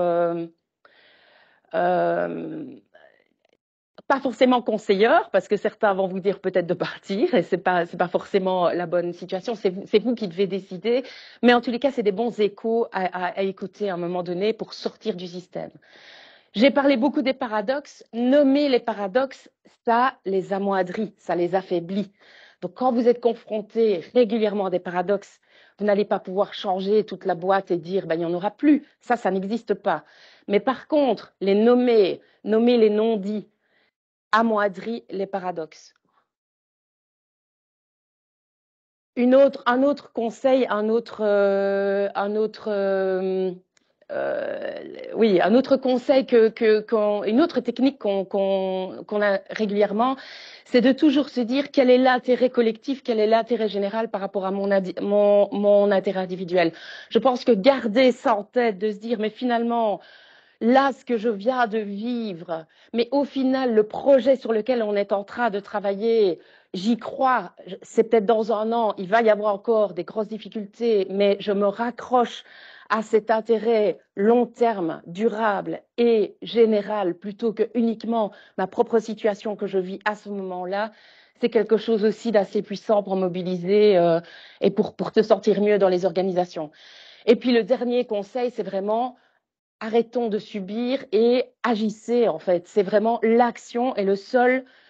[SPEAKER 1] Pas forcément conseilleurs, parce que certains vont vous dire peut-être de partir, et c'est pas forcément la bonne situation. C'est vous qui devez décider. Mais en tous les cas, c'est des bons échos à écouter à un moment donné pour sortir du système. J'ai parlé beaucoup des paradoxes. Nommer les paradoxes, ça les amoindrit, ça les affaiblit. Donc, quand vous êtes confronté régulièrement à des paradoxes, vous n'allez pas pouvoir changer toute la boîte et dire, ben, il n'y en aura plus. Ça n'existe pas. Mais par contre, les nommer les non-dits, amoindrit les paradoxes. Un autre conseil, un autre conseil une autre technique qu'on a régulièrement, c'est de toujours se dire quel est l'intérêt collectif, quel est l'intérêt général par rapport à mon intérêt individuel. Je pense que garder ça en tête, de se dire mais finalement, là, ce que je viens de vivre, mais au final, le projet sur lequel on est en train de travailler, j'y crois, c'est peut-être dans un an, il va y avoir encore des grosses difficultés, mais je me raccroche à cet intérêt long terme, durable et général, plutôt que uniquement ma propre situation que je vis à ce moment-là. C'est quelque chose aussi d'assez puissant pour mobiliser et pour te sentir mieux dans les organisations. Et puis le dernier conseil, c'est vraiment arrêtons de subir et agissez en fait. C'est vraiment l'action est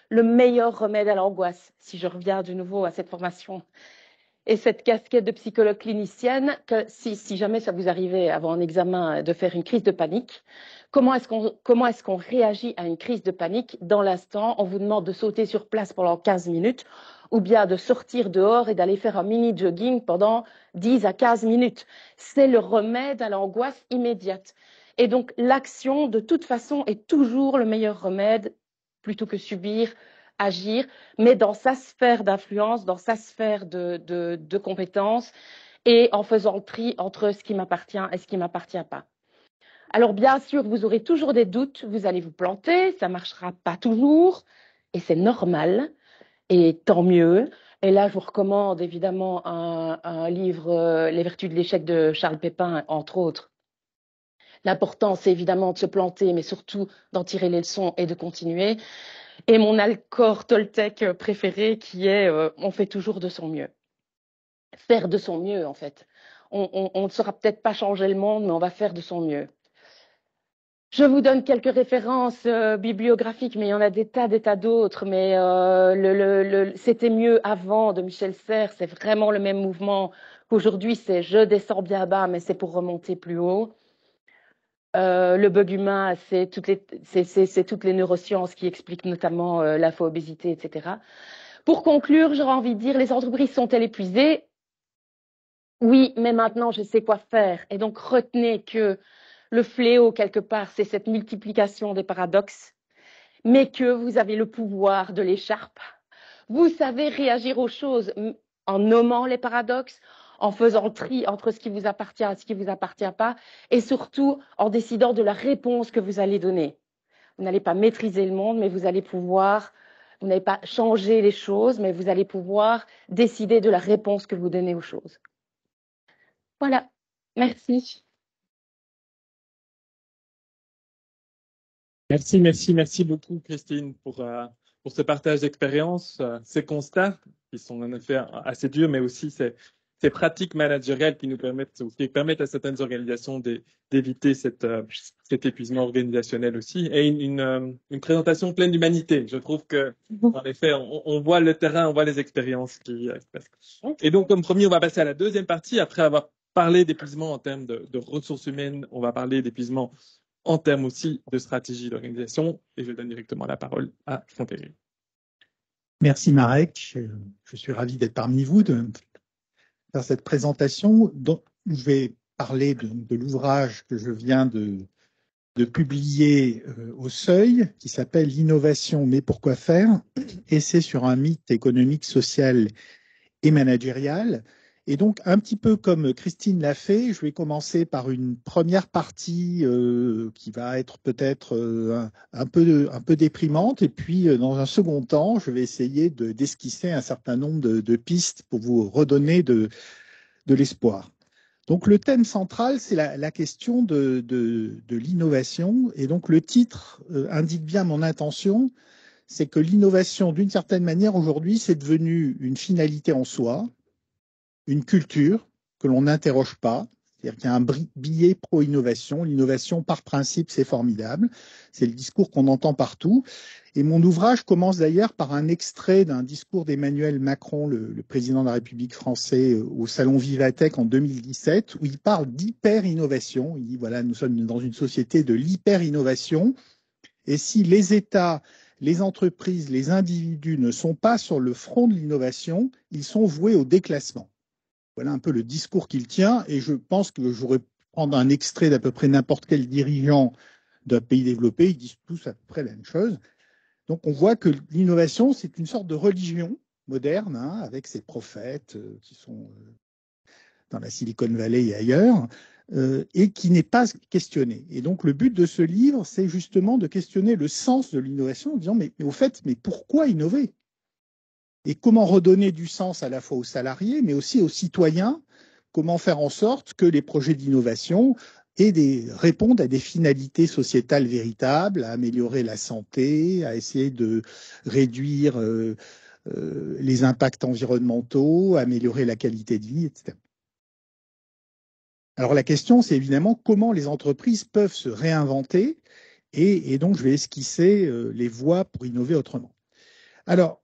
[SPEAKER 1] le meilleur remède à l'angoisse. Si je reviens de nouveau à cette formation et cette casquette de psychologue clinicienne, que si jamais ça vous arrivait avant un examen de faire une crise de panique, comment est-ce qu'on réagit à une crise de panique dans l'instant? On vous demande de sauter sur place pendant 15 minutes ou bien de sortir dehors et d'aller faire un mini jogging pendant 10 à 15 minutes. C'est le remède à l'angoisse immédiate. Et donc, l'action, de toute façon, est toujours le meilleur remède, plutôt que subir, agir, mais dans sa sphère d'influence, dans sa sphère de compétences, et en faisant le tri entre ce qui m'appartient et ce qui ne m'appartient pas. Alors, bien sûr, vous aurez toujours des doutes, vous allez vous planter, ça ne marchera pas toujours, et c'est normal, et tant mieux. Et là, je vous recommande évidemment un livre, Les Vertus de l'échec de Charles Pépin, entre autres. L'important, c'est évidemment de se planter, mais surtout d'en tirer les leçons et de continuer. Et mon Alcor Toltec préféré qui est on fait toujours de son mieux. Faire de son mieux, en fait. On ne saura peut-être pas changer le monde, mais on va faire de son mieux. Je vous donne quelques références bibliographiques, mais il y en a des tas d'autres. Mais C'était mieux avant de Michel Serres, c'est vraiment le même mouvement qu'aujourd'hui. C'est je descends bien bas, mais c'est pour remonter plus haut. Le bug humain, c'est toutes les neurosciences qui expliquent notamment l'info-obésité, etc. Pour conclure, j'aurais envie de dire, les entreprises sont-elles épuisées? Oui, mais maintenant, je sais quoi faire. Et donc, retenez que le fléau, quelque part, c'est cette multiplication des paradoxes, mais que vous avez le pouvoir de l'écharpe. Vous savez réagir aux choses en nommant les paradoxes, en faisant le tri entre ce qui vous appartient et ce qui ne vous appartient pas, et surtout en décidant de la réponse que vous allez donner. Vous n'allez pas maîtriser le monde, mais vous n'allez pas changer les choses, mais vous allez pouvoir décider de la réponse que vous donnez aux choses. Voilà, merci.
[SPEAKER 2] Merci beaucoup, Christine, pour ce partage d'expérience, ces constats qui sont en effet assez durs, mais aussi ces pratiques managériales qui permettent à certaines organisations d'éviter cet épuisement organisationnel aussi, et une présentation pleine d'humanité. Je trouve que, en effet, on voit le terrain, on voit les expériences qui se passent. Et donc, comme promis, on va passer à la deuxième partie. Après avoir parlé d'épuisement en termes de ressources humaines, on va parler d'épuisement en termes aussi de stratégie d'organisation, et je donne directement la parole à Frédéric.
[SPEAKER 6] Merci Marek, je suis ravi d'être parmi vous, de faire cette présentation. Donc, je vais parler de l'ouvrage que je viens de publier au Seuil, qui s'appelle « L'innovation, mais pourquoi faire ?» Essai sur un mythe économique, social et managérial. Et donc, un petit peu comme Christine l'a fait, je vais commencer par une première partie qui va être peut-être un peu déprimante. Et puis, dans un second temps, je vais essayer d'esquisser un certain nombre de pistes pour vous redonner de l'espoir. Donc le thème central, c'est la question de l'innovation. Et donc le titre indique bien mon intention, c'est que l'innovation, d'une certaine manière, aujourd'hui, c'est devenu une finalité en soi, une culture que l'on n'interroge pas. C'est-à-dire qu'il y a un billet pro-innovation. L'innovation, par principe, c'est formidable. C'est le discours qu'on entend partout. Et mon ouvrage commence d'ailleurs par un extrait d'un discours d'Emmanuel Macron, le président de la République française, au Salon Vivatech en 2017, où il parle d'hyper-innovation. Il dit, voilà, nous sommes dans une société de l'hyper-innovation. Et si les États, les entreprises, les individus ne sont pas sur le front de l'innovation, ils sont voués au déclassement. Voilà un peu le discours qu'il tient, et je pense que j'aurais pu prendre un extrait d'à peu près n'importe quel dirigeant d'un pays développé, ils disent tous à peu près la même chose. Donc on voit que l'innovation, c'est une sorte de religion moderne, hein, avec ses prophètes qui sont dans la Silicon Valley et ailleurs, et qui n'est pas questionnée. Et donc le but de ce livre, c'est justement de questionner le sens de l'innovation en disant mais au fait, mais pourquoi innover? Et comment redonner du sens à la fois aux salariés, mais aussi aux citoyens? Comment faire en sorte que les projets d'innovation répondent à des finalités sociétales véritables, à améliorer la santé, à essayer de réduire les impacts environnementaux, à améliorer la qualité de vie, etc. Alors la question, c'est évidemment comment les entreprises peuvent se réinventer, et donc je vais esquisser les voies pour innover autrement. Alors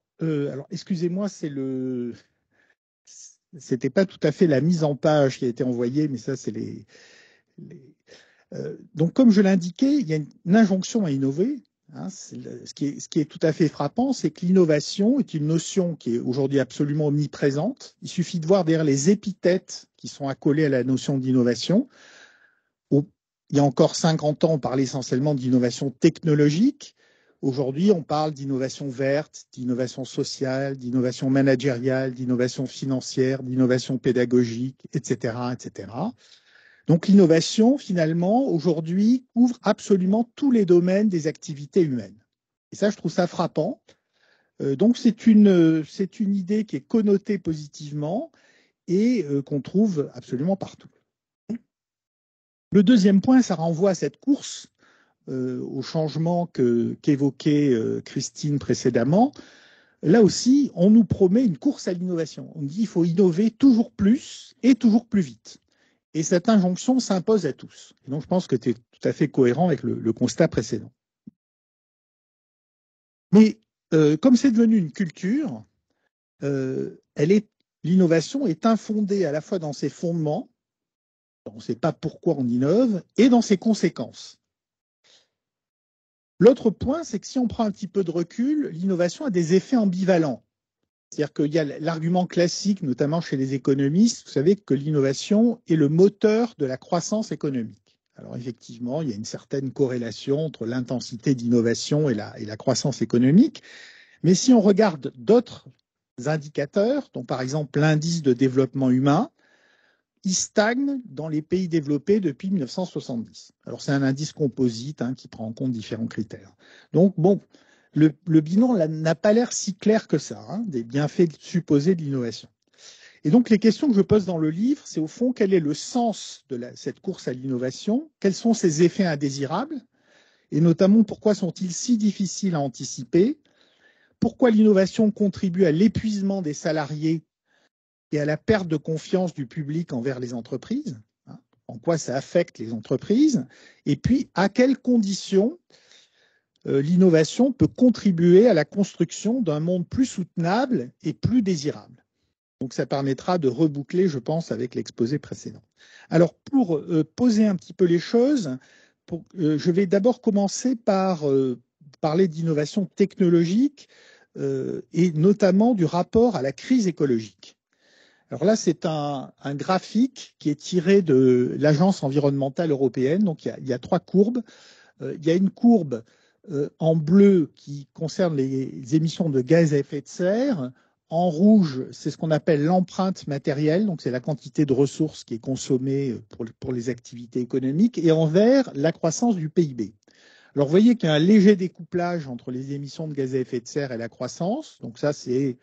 [SPEAKER 6] excusez-moi, c'était pas tout à fait la mise en page qui a été envoyée, mais ça c'est donc comme je l'indiquais, il y a une injonction à innover. Hein, ce qui est tout à fait frappant, c'est que l'innovation est une notion qui est aujourd'hui absolument omniprésente. Il suffit de voir derrière les épithètes qui sont accolés à la notion d'innovation. Il y a encore 50 ans, on parlait essentiellement d'innovation technologique. Aujourd'hui, on parle d'innovation verte, d'innovation sociale, d'innovation managériale, d'innovation financière, d'innovation pédagogique, etc., etc. Donc l'innovation, finalement, aujourd'hui, couvre absolument tous les domaines des activités humaines. Et ça, je trouve ça frappant. Donc c'est une idée qui est connotée positivement et qu'on trouve absolument partout. Le deuxième point, ça renvoie à cette course au changement qu'évoquait Christine précédemment. Là aussi, on nous promet une course à l'innovation. On dit qu'il faut innover toujours plus et toujours plus vite. Et cette injonction s'impose à tous. Et donc, je pense que tu es tout à fait cohérent avec le constat précédent. Mais comme c'est devenu une culture, l'innovation est infondée à la fois dans ses fondements, on ne sait pas pourquoi on innove, et dans ses conséquences. L'autre point, c'est que si on prend un petit peu de recul, l'innovation a des effets ambivalents. C'est-à-dire qu'il y a l'argument classique, notamment chez les économistes, vous savez que l'innovation est le moteur de la croissance économique. Alors effectivement, il y a une certaine corrélation entre l'intensité d'innovation et la croissance économique. Mais si on regarde d'autres indicateurs, dont par exemple l'indice de développement humain, il stagne dans les pays développés depuis 1970. Alors c'est un indice composite qui prend en compte différents critères. Donc bon, le bilan n'a pas l'air si clair que ça, des bienfaits supposés de l'innovation. Et donc les questions que je pose dans le livre, c'est au fond quel est le sens de cette course à l'innovation, quels sont ses effets indésirables, et notamment pourquoi sont-ils si difficiles à anticiper, pourquoi l'innovation contribue à l'épuisement des salariés et à la perte de confiance du public envers les entreprises, en quoi ça affecte les entreprises, et puis à quelles conditions l'innovation peut contribuer à la construction d'un monde plus soutenable et plus désirable. Donc ça permettra de reboucler, je pense, avec l'exposé précédent. Alors pour poser un petit peu les choses, je vais d'abord commencer par parler d'innovation technologique et notamment du rapport à la crise écologique. Alors là, c'est un graphique qui est tiré de l'Agence environnementale européenne. Donc il y a trois courbes. Il y a une courbe en bleu qui concerne les émissions de gaz à effet de serre. En rouge, c'est ce qu'on appelle l'empreinte matérielle, donc c'est la quantité de ressources qui est consommée pour les activités économiques. Et en vert, la croissance du PIB. Alors vous voyez qu'il y a un léger découplage entre les émissions de gaz à effet de serre et la croissance. Donc ça, c'est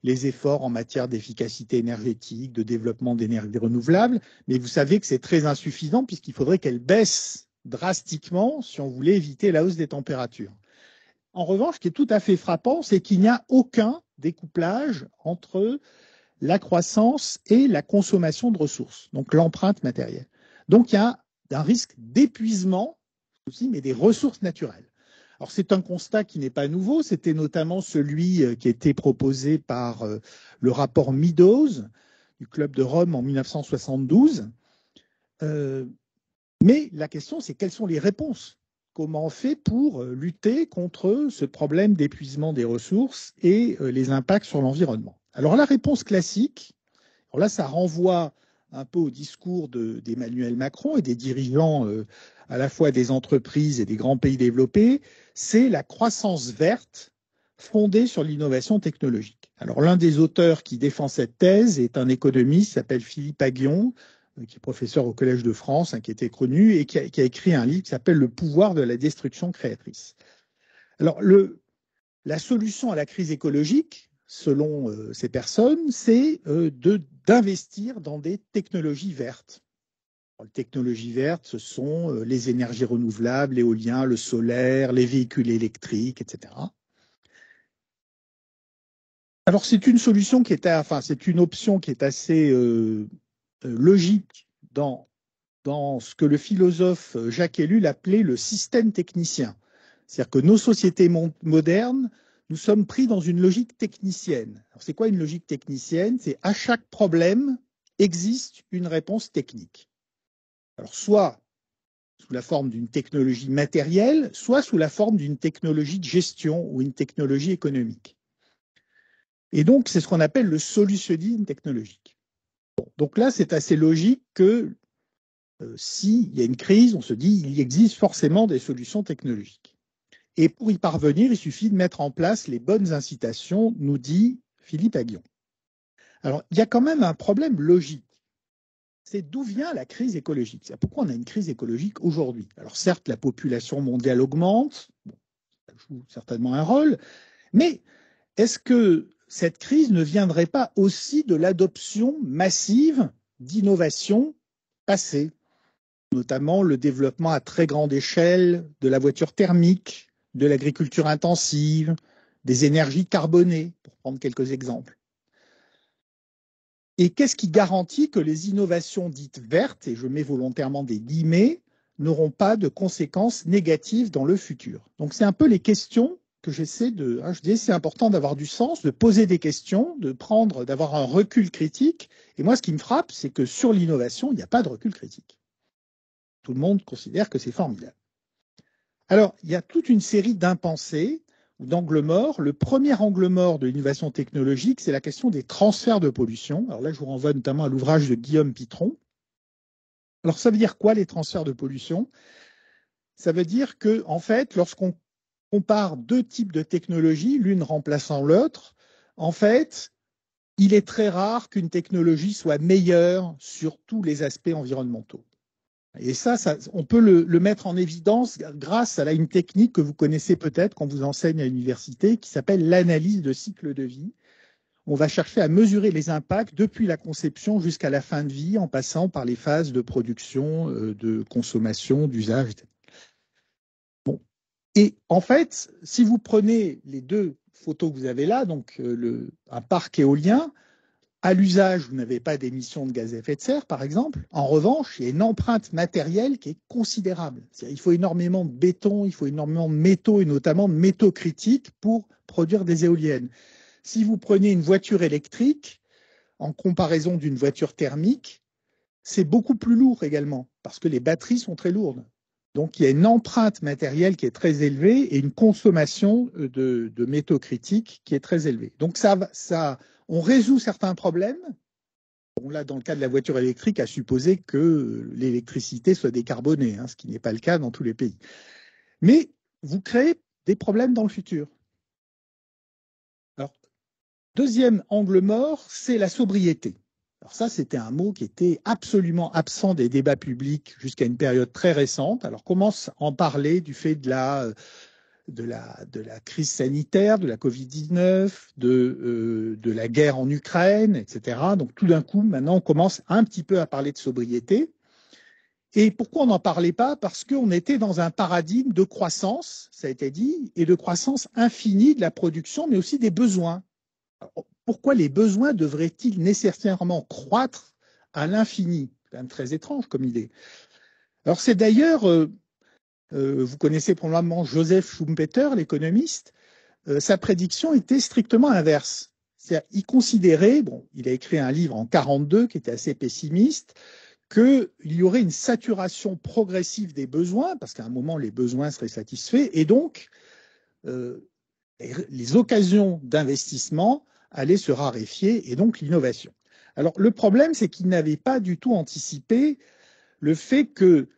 [SPEAKER 6] les efforts en matière d'efficacité énergétique, de développement d'énergie renouvelable, mais vous savez que c'est très insuffisant puisqu'il faudrait qu'elle baisse drastiquement si on voulait éviter la hausse des températures. En revanche, ce qui est tout à fait frappant, c'est qu'il n'y a aucun découplage entre la croissance et la consommation de ressources, donc l'empreinte matérielle. Donc il y a un risque d'épuisement aussi, mais des ressources naturelles. Alors c'est un constat qui n'est pas nouveau, c'était notamment celui qui a été proposé par le rapport Meadows du Club de Rome en 1972. Mais la question, c'est quelles sont les réponses? Comment on fait pour lutter contre ce problème d'épuisement des ressources et les impacts sur l'environnement? Alors la réponse classique, alors là ça renvoie un peu au discours d'Emmanuel Macron et des dirigeants à la fois des entreprises et des grands pays développés, c'est la croissance verte fondée sur l'innovation technologique. Alors l'un des auteurs qui défend cette thèse est un économiste qui s'appelle Philippe Aghion, qui est professeur au Collège de France, qui était connu et qui a écrit un livre qui s'appelle Le pouvoir de la destruction créatrice. Alors la solution à la crise écologique, selon ces personnes, c'est d'investir dans des technologies vertes. Alors, les technologies vertes, ce sont les énergies renouvelables, l'éolien, le solaire, les véhicules électriques, etc. Alors c'est une solution qui est, c'est une option qui est assez logique dans ce que le philosophe Jacques Ellul appelait le système technicien. C'est-à-dire que nos sociétés modernes, nous sommes pris dans une logique technicienne. C'est quoi une logique technicienne? C'est à chaque problème existe une réponse technique. Alors soit sous la forme d'une technologie matérielle, soit sous la forme d'une technologie de gestion ou une technologie économique. Et donc, c'est ce qu'on appelle le solutionnisme technologique. Bon, donc là, c'est assez logique que s'il y a une crise, on se dit il existe forcément des solutions technologiques. Et pour y parvenir, il suffit de mettre en place les bonnes incitations, nous dit Philippe Aghion. Alors, il y a quand même un problème logique. C'est d'où vient la crise écologique? C'est pourquoi on a une crise écologique aujourd'hui? Alors certes, la population mondiale augmente, bon, ça joue certainement un rôle, mais est-ce que cette crise ne viendrait pas aussi de l'adoption massive d'innovations passées, notamment le développement à très grande échelle de la voiture thermique, de l'agriculture intensive, des énergies carbonées, pour prendre quelques exemples? Et qu'est-ce qui garantit que les innovations dites vertes, et je mets volontairement des guillemets, n'auront pas de conséquences négatives dans le futur? Donc c'est un peu les questions que j'essaie de... je dis c'est important d'avoir du sens, de poser des questions, d'avoir un recul critique. Et moi, ce qui me frappe, c'est que sur l'innovation, il n'y a pas de recul critique. Tout le monde considère que c'est formidable. Alors, il y a toute une série d'impensés ou d'angles morts. Le premier angle mort de l'innovation technologique, c'est la question des transferts de pollution. Alors là, je vous renvoie notamment à l'ouvrage de Guillaume Pitron. Alors, ça veut dire quoi, les transferts de pollution? Ça veut dire que, en fait, lorsqu'on compare deux types de technologies, l'une remplaçant l'autre, en fait, il est très rare qu'une technologie soit meilleure sur tous les aspects environnementaux. Et ça on peut le mettre en évidence grâce à une technique que vous connaissez peut-être qu'on vous enseigne à l'université, qui s'appelle l'analyse de cycle de vie. On va chercher à mesurer les impacts depuis la conception jusqu'à la fin de vie, en passant par les phases de production, de consommation, d'usage, etc. Bon. Et en fait, si vous prenez les deux photos que vous avez là, donc un parc éolien, à l'usage, vous n'avez pas d'émissions de gaz à effet de serre, par exemple. En revanche, il y a une empreinte matérielle qui est considérable. Il faut énormément de béton, il faut énormément de métaux, et notamment de métaux critiques pour produire des éoliennes. Si vous prenez une voiture électrique, en comparaison d'une voiture thermique, c'est beaucoup plus lourd également, parce que les batteries sont très lourdes. Donc, il y a une empreinte matérielle qui est très élevée et une consommation de métaux critiques qui est très élevée. Donc, on résout certains problèmes. Bon, là, dans le cas de la voiture électrique, à supposer que l'électricité soit décarbonée, ce qui n'est pas le cas dans tous les pays. Mais vous créez des problèmes dans le futur. Alors, deuxième angle mort, c'est la sobriété. Alors ça, c'était un mot qui était absolument absent des débats publics jusqu'à une période très récente. Alors, on commence à en parler du fait de la crise sanitaire, de la Covid-19, de la guerre en Ukraine, etc. Donc tout d'un coup, maintenant, on commence un petit peu à parler de sobriété. Et pourquoi on n'en parlait pas? Parce qu'on était dans un paradigme de croissance, ça a été dit, et de croissance infinie de la production, mais aussi des besoins. Alors, pourquoi les besoins devraient-ils nécessairement croître à l'infini? C'est quand même très étrange comme idée. Alors c'est d'ailleurs, vous connaissez probablement Joseph Schumpeter, l'économiste, sa prédiction était strictement inverse. C'est-à-dire, il considérait, bon, il a écrit un livre en 1942 qui était assez pessimiste, qu'il y aurait une saturation progressive des besoins, parce qu'à un moment, les besoins seraient satisfaits, et donc les occasions d'investissement allaient se raréfier, et donc l'innovation. Alors, le problème, c'est qu'il n'avait pas du tout anticipé le fait que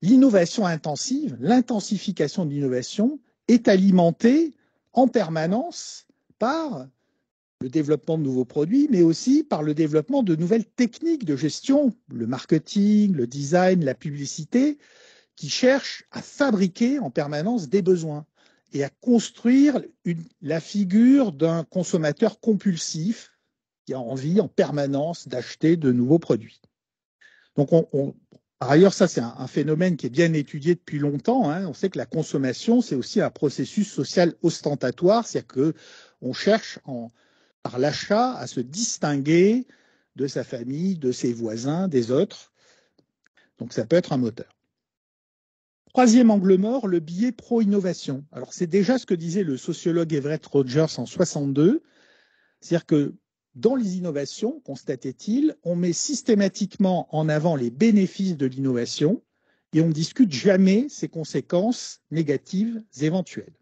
[SPEAKER 6] l'innovation intensive, l'intensification de l'innovation, est alimentée en permanence par le développement de nouveaux produits, mais aussi par le développement de nouvelles techniques de gestion, le marketing, le design, la publicité, qui cherchent à fabriquer en permanence des besoins et à construire la figure d'un consommateur compulsif qui a envie en permanence d'acheter de nouveaux produits. Donc, par ailleurs, ça, c'est un phénomène qui est bien étudié depuis longtemps. Hein. On sait que la consommation, c'est aussi un processus social ostentatoire, c'est-à-dire qu'on cherche par l'achat à se distinguer de sa famille, de ses voisins, des autres. Donc ça peut être un moteur. Troisième angle mort, le biais pro-innovation. Alors c'est déjà ce que disait le sociologue Everett Rogers en 1962, c'est-à-dire que dans les innovations, constatait-il, on met systématiquement en avant les bénéfices de l'innovation et on ne discute jamais ses conséquences négatives éventuelles.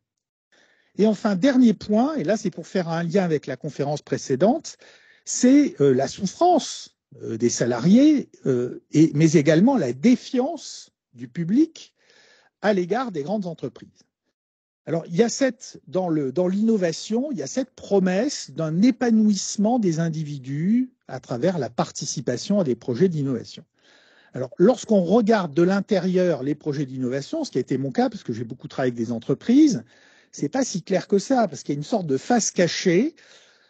[SPEAKER 6] Et enfin, dernier point, et là c'est pour faire un lien avec la conférence précédente, c'est la souffrance des salariés, mais également la défiance du public à l'égard des grandes entreprises. Alors, il y a dans l'innovation, il y a cette promesse d'un épanouissement des individus à travers la participation à des projets d'innovation. Alors, lorsqu'on regarde de l'intérieur les projets d'innovation, ce qui a été mon cas, parce que j'ai beaucoup travaillé avec des entreprises, c'est pas si clair que ça, parce qu'il y a une sorte de face cachée,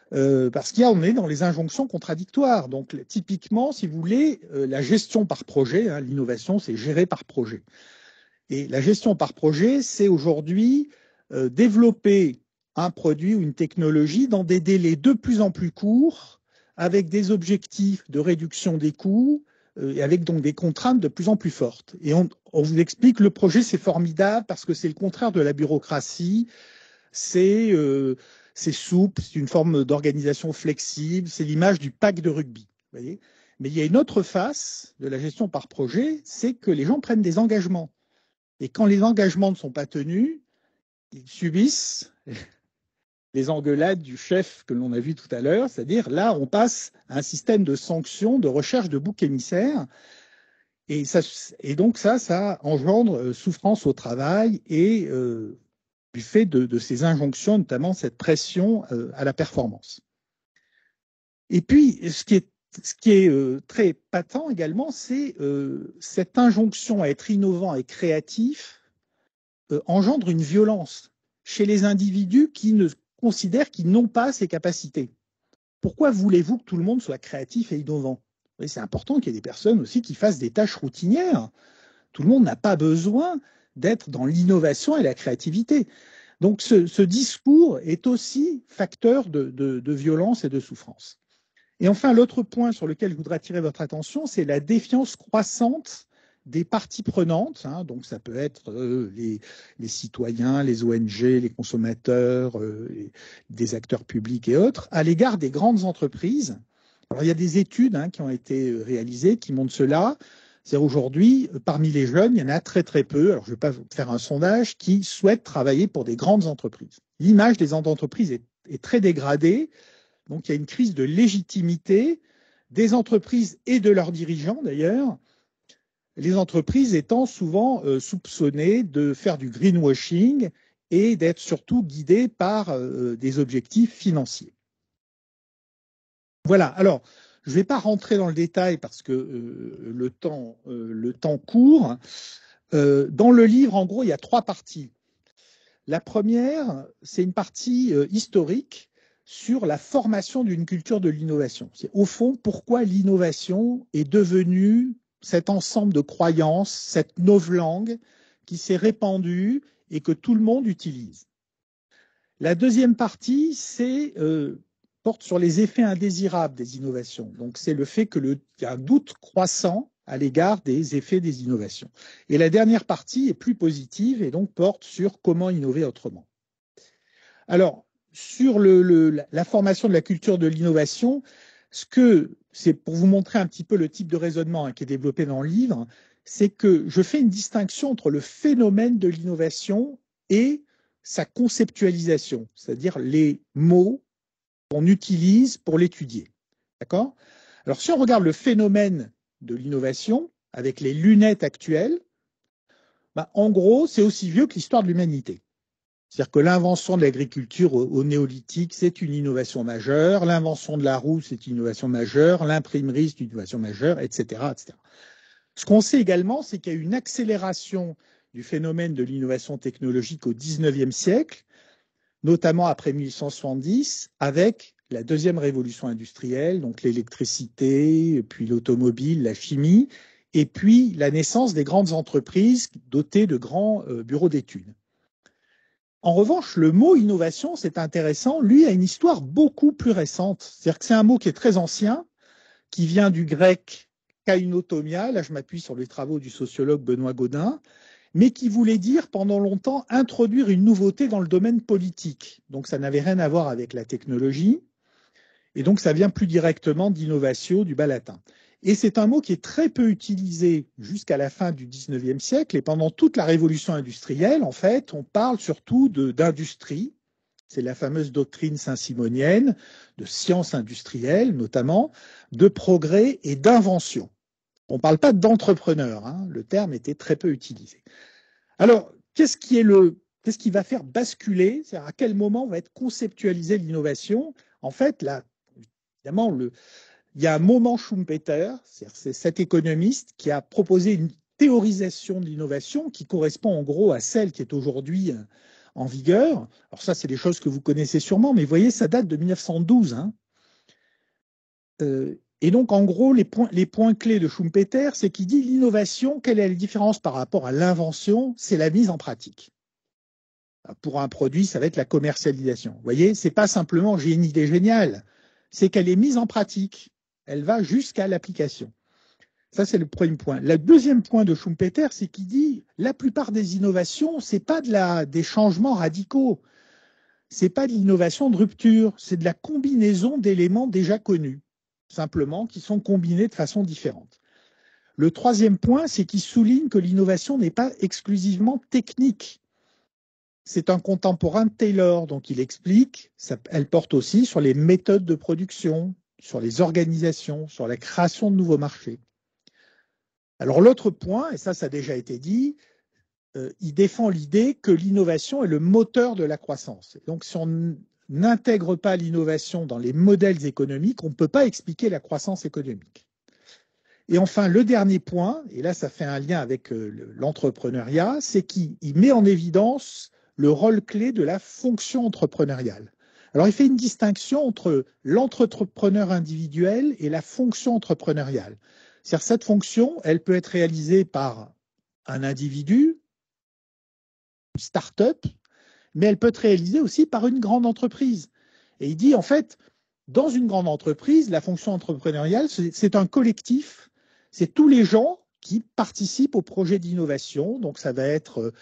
[SPEAKER 6] parce qu'on est dans les injonctions contradictoires. Donc, typiquement, si vous voulez, la gestion par projet, hein, l'innovation, c'est gérer par projet. Et la gestion par projet, c'est aujourd'hui développer un produit ou une technologie dans des délais de plus en plus courts, avec des objectifs de réduction des coûts, et avec donc des contraintes de plus en plus fortes. Et on vous explique, le projet, c'est formidable parce que c'est le contraire de la bureaucratie, c'est souple, c'est une forme d'organisation flexible, c'est l'image du pack de rugby. Vous voyez. Mais il y a une autre face de la gestion par projet, c'est que les gens prennent des engagements. Et quand les engagements ne sont pas tenus, ils subissent les engueulades du chef que l'on a vu tout à l'heure, c'est-à-dire là, on passe à un système de sanctions, de recherche de boucs émissaires, et donc ça engendre souffrance au travail et du fait de ces injonctions, notamment cette pression à la performance. Et puis, ce qui est très patent également, c'est cette injonction à être innovant et créatif engendre une violence chez les individus qui ne considèrent qu'ils n'ont pas ces capacités. Pourquoi voulez-vous que tout le monde soit créatif et innovant? C'est important qu'il y ait des personnes aussi qui fassent des tâches routinières. Tout le monde n'a pas besoin d'être dans l'innovation et la créativité. Donc ce discours est aussi facteur de violence et de souffrance. Et enfin, l'autre point sur lequel je voudrais attirer votre attention, c'est la défiance croissante des parties prenantes, hein, donc ça peut être les citoyens, les ONG, les consommateurs, des acteurs publics et autres, à l'égard des grandes entreprises. Alors il y a des études qui ont été réalisées qui montrent cela. C'est-à-dire aujourd'hui, parmi les jeunes, il y en a très très peu, alors je ne vais pas faire un sondage, qui souhaitent travailler pour des grandes entreprises. L'image des entreprises est très dégradée, donc il y a une crise de légitimité des entreprises et de leurs dirigeants d'ailleurs, les entreprises étant souvent soupçonnées de faire du greenwashing et d'être surtout guidées par des objectifs financiers. Voilà, alors je ne vais pas rentrer dans le détail parce que le temps court. Dans le livre, en gros, il y a 3 parties. La première, c'est une partie historique sur la formation d'une culture de l'innovation. C'est au fond pourquoi l'innovation est devenue cet ensemble de croyances, cette novlangue qui s'est répandue et que tout le monde utilise. La deuxième partie, porte sur les effets indésirables des innovations. Donc, c'est le fait qu'il y a un doute croissant à l'égard des effets des innovations. Et la dernière partie est plus positive et donc porte sur comment innover autrement. Alors, sur la formation de la culture de l'innovation, c'est pour vous montrer un petit peu le type de raisonnement qui est développé dans le livre, c'est que je fais une distinction entre le phénomène de l'innovation et sa conceptualisation, c'est-à-dire les mots qu'on utilise pour l'étudier. D'accord ? Alors, si on regarde le phénomène de l'innovation avec les lunettes actuelles, en gros, c'est aussi vieux que l'histoire de l'humanité. C'est-à-dire que l'invention de l'agriculture au néolithique, c'est une innovation majeure, l'invention de la roue, c'est une innovation majeure, l'imprimerie, c'est une innovation majeure, etc., etc. Ce qu'on sait également, c'est qu'il y a eu une accélération du phénomène de l'innovation technologique au XIXe siècle, notamment après 1870, avec la deuxième révolution industrielle, donc l'électricité, puis l'automobile, la chimie, et puis la naissance des grandes entreprises dotées de grands bureaux d'études. En revanche, le mot innovation, c'est intéressant, lui a une histoire beaucoup plus récente. C'est-à-dire que c'est un mot qui est très ancien, qui vient du grec kainotomia, là je m'appuie sur les travaux du sociologue Benoît Gaudin, mais qui voulait dire pendant longtemps introduire une nouveauté dans le domaine politique. Donc ça n'avait rien à voir avec la technologie, et donc ça vient plus directement d'innovation du bas latin. Et c'est un mot qui est très peu utilisé jusqu'à la fin du XIXe siècle, et pendant toute la révolution industrielle, en fait, on parle surtout d'industrie. C'est la fameuse doctrine saint-simonienne, de science industrielle notamment, de progrès et d'invention. On ne parle pas d'entrepreneur, hein, le terme était très peu utilisé. Alors, qu'est-ce qui va faire basculer, c'est-à-dire à quel moment va être conceptualisée l'innovation? En fait, là, évidemment, il y a un moment Schumpeter, c'est cet économiste qui a proposé une théorisation de l'innovation qui correspond en gros à celle qui est aujourd'hui en vigueur. Alors ça, c'est des choses que vous connaissez sûrement, mais vous voyez, ça date de 1912. Hein. Et donc, en gros, les points clés de Schumpeter, c'est qu'il dit l'innovation, quelle est la différence par rapport à l'invention? C'est la mise en pratique. Pour un produit, ça va être la commercialisation. Vous voyez, c'est pas simplement j'ai une idée géniale, c'est qu'elle est mise en pratique. Elle va jusqu'à l'application. Ça, c'est le premier point. Le deuxième point de Schumpeter, c'est qu'il dit la plupart des innovations, c'est pas des changements radicaux. C'est pas de l'innovation de rupture, c'est de la combinaison d'éléments déjà connus, simplement qui sont combinés de façon différente. Le troisième point, c'est qu'il souligne que l'innovation n'est pas exclusivement technique. C'est un contemporain de Taylor, donc il explique, elle porte aussi sur les méthodes de production, sur les organisations, sur la création de nouveaux marchés. Alors l'autre point, et ça a déjà été dit, il défend l'idée que l'innovation est le moteur de la croissance. Donc si on n'intègre pas l'innovation dans les modèles économiques, on ne peut pas expliquer la croissance économique. Et enfin, le dernier point, et là ça fait un lien avec l'entrepreneuriat, c'est qu'il met en évidence le rôle clé de la fonction entrepreneuriale. Alors, il fait une distinction entre l'entrepreneur individuel et la fonction entrepreneuriale. C'est-à-dire cette fonction, elle peut être réalisée par un individu, une start-up, mais elle peut être réalisée aussi par une grande entreprise. Et il dit, en fait, dans une grande entreprise, la fonction entrepreneuriale, c'est un collectif, c'est tous les gens qui participent au projet d'innovation. Donc, ça va être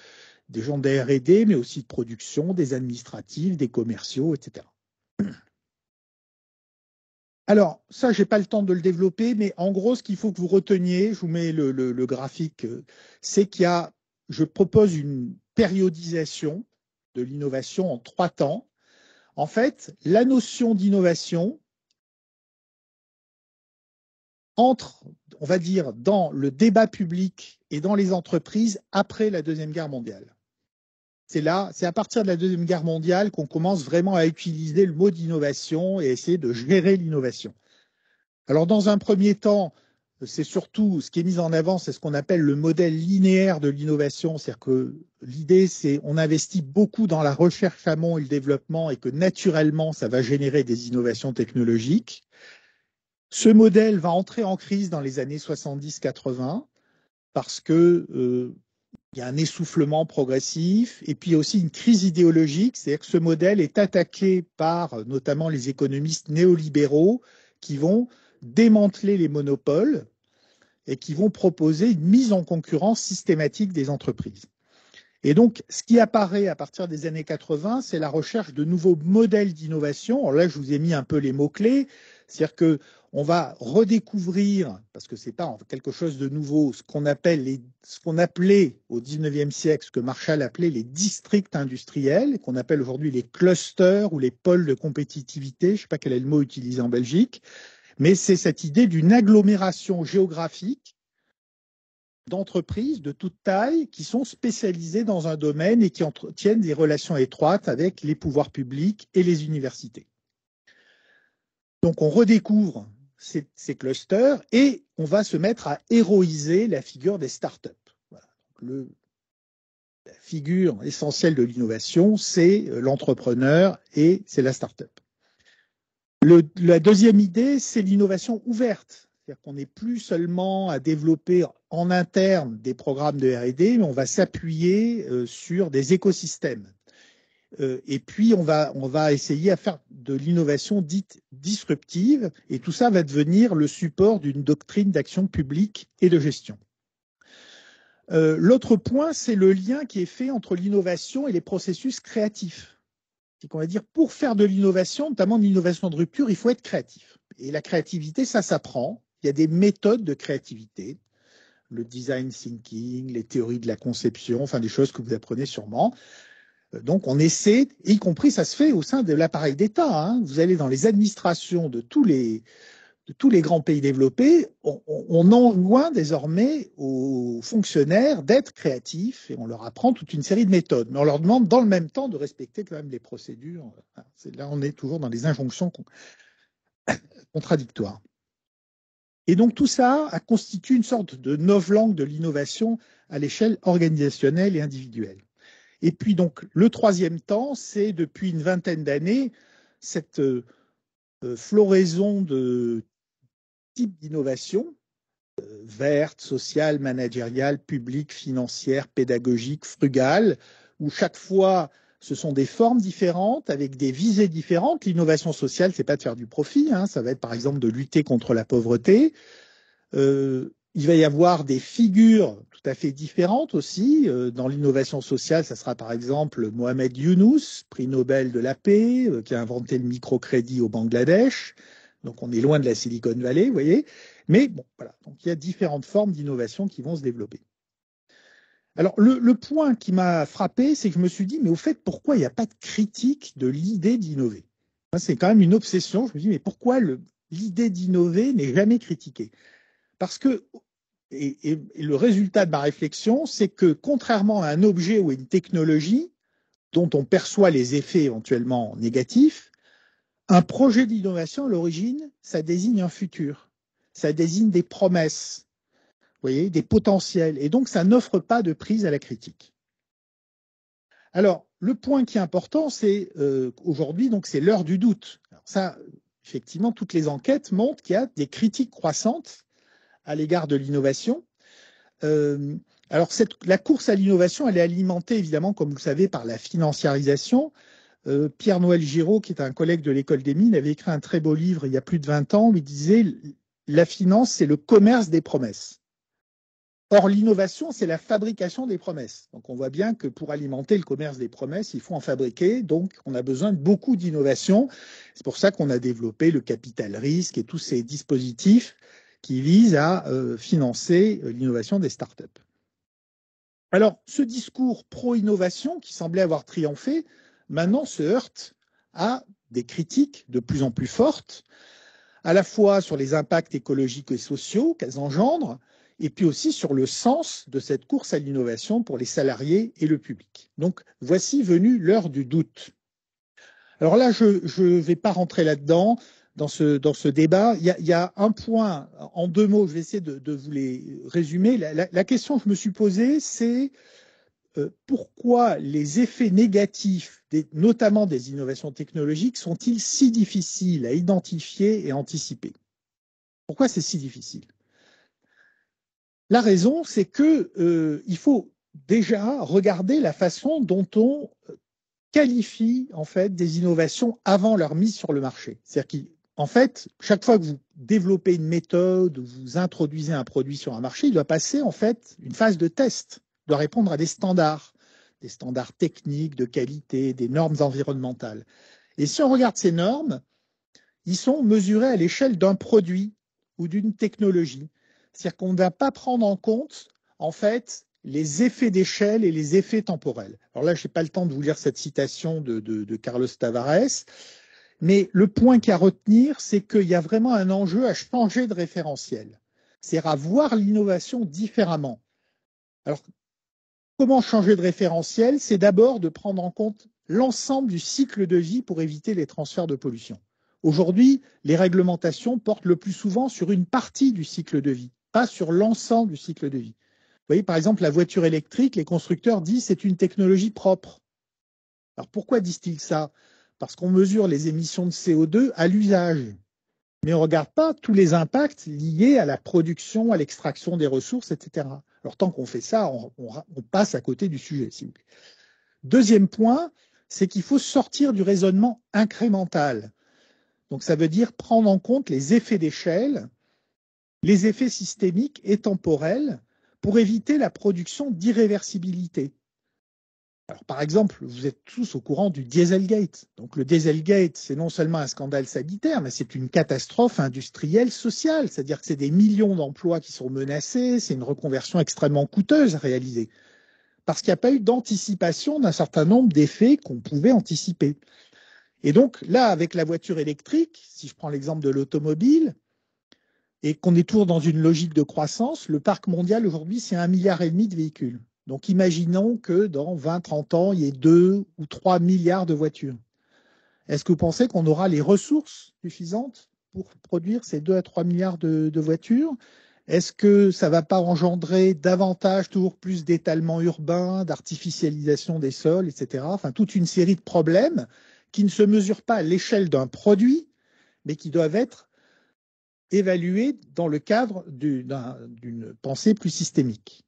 [SPEAKER 6] des gens de R&D, mais aussi de production, des administratifs, des commerciaux, etc. Alors, ça, je n'ai pas le temps de le développer, mais en gros, ce qu'il faut que vous reteniez, je vous mets le graphique, c'est je propose une périodisation de l'innovation en 3 temps. En fait, la notion d'innovation entre, on va dire, dans le débat public et dans les entreprises après la Deuxième Guerre mondiale. C'est à partir de la Deuxième Guerre mondiale qu'on commence vraiment à utiliser le mot d'innovation et essayer de gérer l'innovation. Alors, dans un premier temps, c'est surtout ce qui est mis en avant, c'est ce qu'on appelle le modèle linéaire de l'innovation. C'est-à-dire que l'idée, c'est on investit beaucoup dans la recherche amont et le développement et que naturellement, ça va générer des innovations technologiques. Ce modèle va entrer en crise dans les années 70-80 parce que il y a un essoufflement progressif et puis aussi une crise idéologique. C'est-à-dire que ce modèle est attaqué par notamment les économistes néolibéraux qui vont démanteler les monopoles et qui vont proposer une mise en concurrence systématique des entreprises. Et donc, ce qui apparaît à partir des années 80, c'est la recherche de nouveaux modèles d'innovation. Alors là, je vous ai mis un peu les mots-clés. C'est-à-dire que on va redécouvrir, parce que c'est pas quelque chose de nouveau, ce qu'on appelait au 19e siècle, ce que Marshall appelait les districts industriels, qu'on appelle aujourd'hui les clusters ou les pôles de compétitivité. Je ne sais pas quel est le mot utilisé en Belgique, mais c'est cette idée d'une agglomération géographique d'entreprises de toute taille qui sont spécialisées dans un domaine et qui entretiennent des relations étroites avec les pouvoirs publics et les universités. Donc on redécouvre ces clusters et on va se mettre à héroïser la figure des startups. Voilà. La figure essentielle de l'innovation, c'est l'entrepreneur et c'est la startup. La deuxième idée, c'est l'innovation ouverte. C'est-à-dire qu'on n'est plus seulement à développer en interne des programmes de R&D, mais on va s'appuyer sur des écosystèmes. Et puis, on va essayer à faire de l'innovation dite disruptive, et tout ça va devenir le support d'une doctrine d'action publique et de gestion. L'autre point, c'est le lien qui est fait entre l'innovation et les processus créatifs. C'est qu'on va dire, pour faire de l'innovation, notamment de l'innovation de rupture, il faut être créatif. Et la créativité, ça s'apprend. Il y a des méthodes de créativité, le design thinking, les théories de la conception, enfin des choses que vous apprenez sûrement. Donc on essaie, y compris ça se fait au sein de l'appareil d'État. Hein. Vous allez dans les administrations de tous les grands pays développés, on enjoint désormais aux fonctionnaires d'être créatifs et on leur apprend toute une série de méthodes. Mais on leur demande dans le même temps de respecter quand même les procédures. Là, on est toujours dans les injonctions contradictoires. Et donc tout ça a constitué une sorte de novlangue de l'innovation à l'échelle organisationnelle et individuelle. Et puis donc le troisième temps, c'est depuis une vingtaine d'années cette floraison de types d'innovation verte, sociale, managériale, publique, financière, pédagogique, frugale, où chaque fois ce sont des formes différentes avec des visées différentes. L'innovation sociale, c'est pas de faire du profit, hein, ça va être par exemple de lutter contre la pauvreté. Il va y avoir des figures tout à fait différentes aussi. Dans l'innovation sociale, ça sera par exemple Mohamed Younous, prix Nobel de la paix, qui a inventé le microcrédit au Bangladesh. Donc on est loin de la Silicon Valley, vous voyez. Mais bon, voilà. Donc il y a différentes formes d'innovation qui vont se développer. Alors le point qui m'a frappé, c'est que je me suis dit, mais au fait, pourquoi il n'y a pas de critique de l'idée d'innover? C'est quand même une obsession. Je me dis, mais pourquoi l'idée d'innover n'est jamais critiquée? Parce que, et le résultat de ma réflexion, c'est que contrairement à un objet ou à une technologie dont on perçoit les effets éventuellement négatifs, un projet d'innovation, à l'origine, ça désigne un futur, ça désigne des promesses, vous voyez, des potentiels, et donc ça n'offre pas de prise à la critique. Alors, le point qui est important, c'est aujourd'hui, donc c'est l'heure du doute. Alors ça, effectivement, toutes les enquêtes montrent qu'il y a des critiques croissantes à l'égard de l'innovation. Alors, la course à l'innovation, elle est alimentée, évidemment, comme vous le savez, par la financiarisation. Pierre-Noël Giraud, qui est un collègue de l'École des Mines, avait écrit un très beau livre il y a plus de 20 ans où il disait « La finance, c'est le commerce des promesses ». Or, l'innovation, c'est la fabrication des promesses. Donc, on voit bien que pour alimenter le commerce des promesses, il faut en fabriquer. Donc, on a besoin de beaucoup d'innovation. C'est pour ça qu'on a développé le capital risque et tous ces dispositifs qui visent à financer l'innovation des startups. Alors, ce discours pro-innovation qui semblait avoir triomphé, maintenant se heurte à des critiques de plus en plus fortes, à la fois sur les impacts écologiques et sociaux qu'elles engendrent, et puis aussi sur le sens de cette course à l'innovation pour les salariés et le public. Donc, voici venue l'heure du doute. Alors là, je ne vais pas rentrer là-dedans. dans ce débat. Il y a un point, en 2 mots, je vais essayer de vous les résumer. La question que je me suis posée, c'est pourquoi les effets négatifs, notamment des innovations technologiques, sont-ils si difficiles à identifier et anticiper? Pourquoi c'est si difficile? La raison, c'est que il faut déjà regarder la façon dont on qualifie en fait des innovations avant leur mise sur le marché. C'est-à-dire qu'en fait, chaque fois que vous développez une méthode ou vous introduisez un produit sur un marché, il doit passer en fait une phase de test, il doit répondre à des standards techniques, de qualité, des normes environnementales. Et si on regarde ces normes, ils sont mesurés à l'échelle d'un produit ou d'une technologie. C'est-à-dire qu'on ne va pas prendre en compte, en fait, les effets d'échelle et les effets temporels. Alors là, je n'ai pas le temps de vous lire cette citation de Carlos Tavares, mais le point qu'il y a à retenir, c'est qu'il y a vraiment un enjeu à changer de référentiel. C'est-à-dire à voir l'innovation différemment. Alors, comment changer de référentiel? C'est d'abord de prendre en compte l'ensemble du cycle de vie pour éviter les transferts de pollution. Aujourd'hui, les réglementations portent le plus souvent sur une partie du cycle de vie, pas sur l'ensemble du cycle de vie. Vous voyez, par exemple, la voiture électrique, les constructeurs disent que c'est une technologie propre. Alors pourquoi disent-ils ça? Parce qu'on mesure les émissions de CO2 à l'usage, mais on ne regarde pas tous les impacts liés à la production, à l'extraction des ressources, etc. Alors tant qu'on fait ça, on passe à côté du sujet, s'il vous plaît. Deuxième point, c'est qu'il faut sortir du raisonnement incrémental. Donc ça veut dire prendre en compte les effets d'échelle, les effets systémiques et temporels pour éviter la production d'irréversibilité. Alors, par exemple, vous êtes tous au courant du Dieselgate. Donc le Dieselgate, c'est non seulement un scandale sanitaire, mais c'est une catastrophe industrielle sociale. C'est-à-dire que c'est des millions d'emplois qui sont menacés, c'est une reconversion extrêmement coûteuse à réaliser. Parce qu'il n'y a pas eu d'anticipation d'un certain nombre d'effets qu'on pouvait anticiper. Et donc là, avec la voiture électrique, si je prends l'exemple de l'automobile, et qu'on est toujours dans une logique de croissance, le parc mondial aujourd'hui, c'est 1,5 milliard de véhicules. Donc imaginons que dans 20-30 ans, il y ait 2 ou 3 milliards de voitures. Est-ce que vous pensez qu'on aura les ressources suffisantes pour produire ces 2 à 3 milliards de voitures? Est-ce que ça ne va pas engendrer davantage, toujours plus d'étalement urbain, d'artificialisation des sols, etc. Enfin, toute une série de problèmes qui ne se mesurent pas à l'échelle d'un produit, mais qui doivent être évalués dans le cadre d'une pensée plus systémique.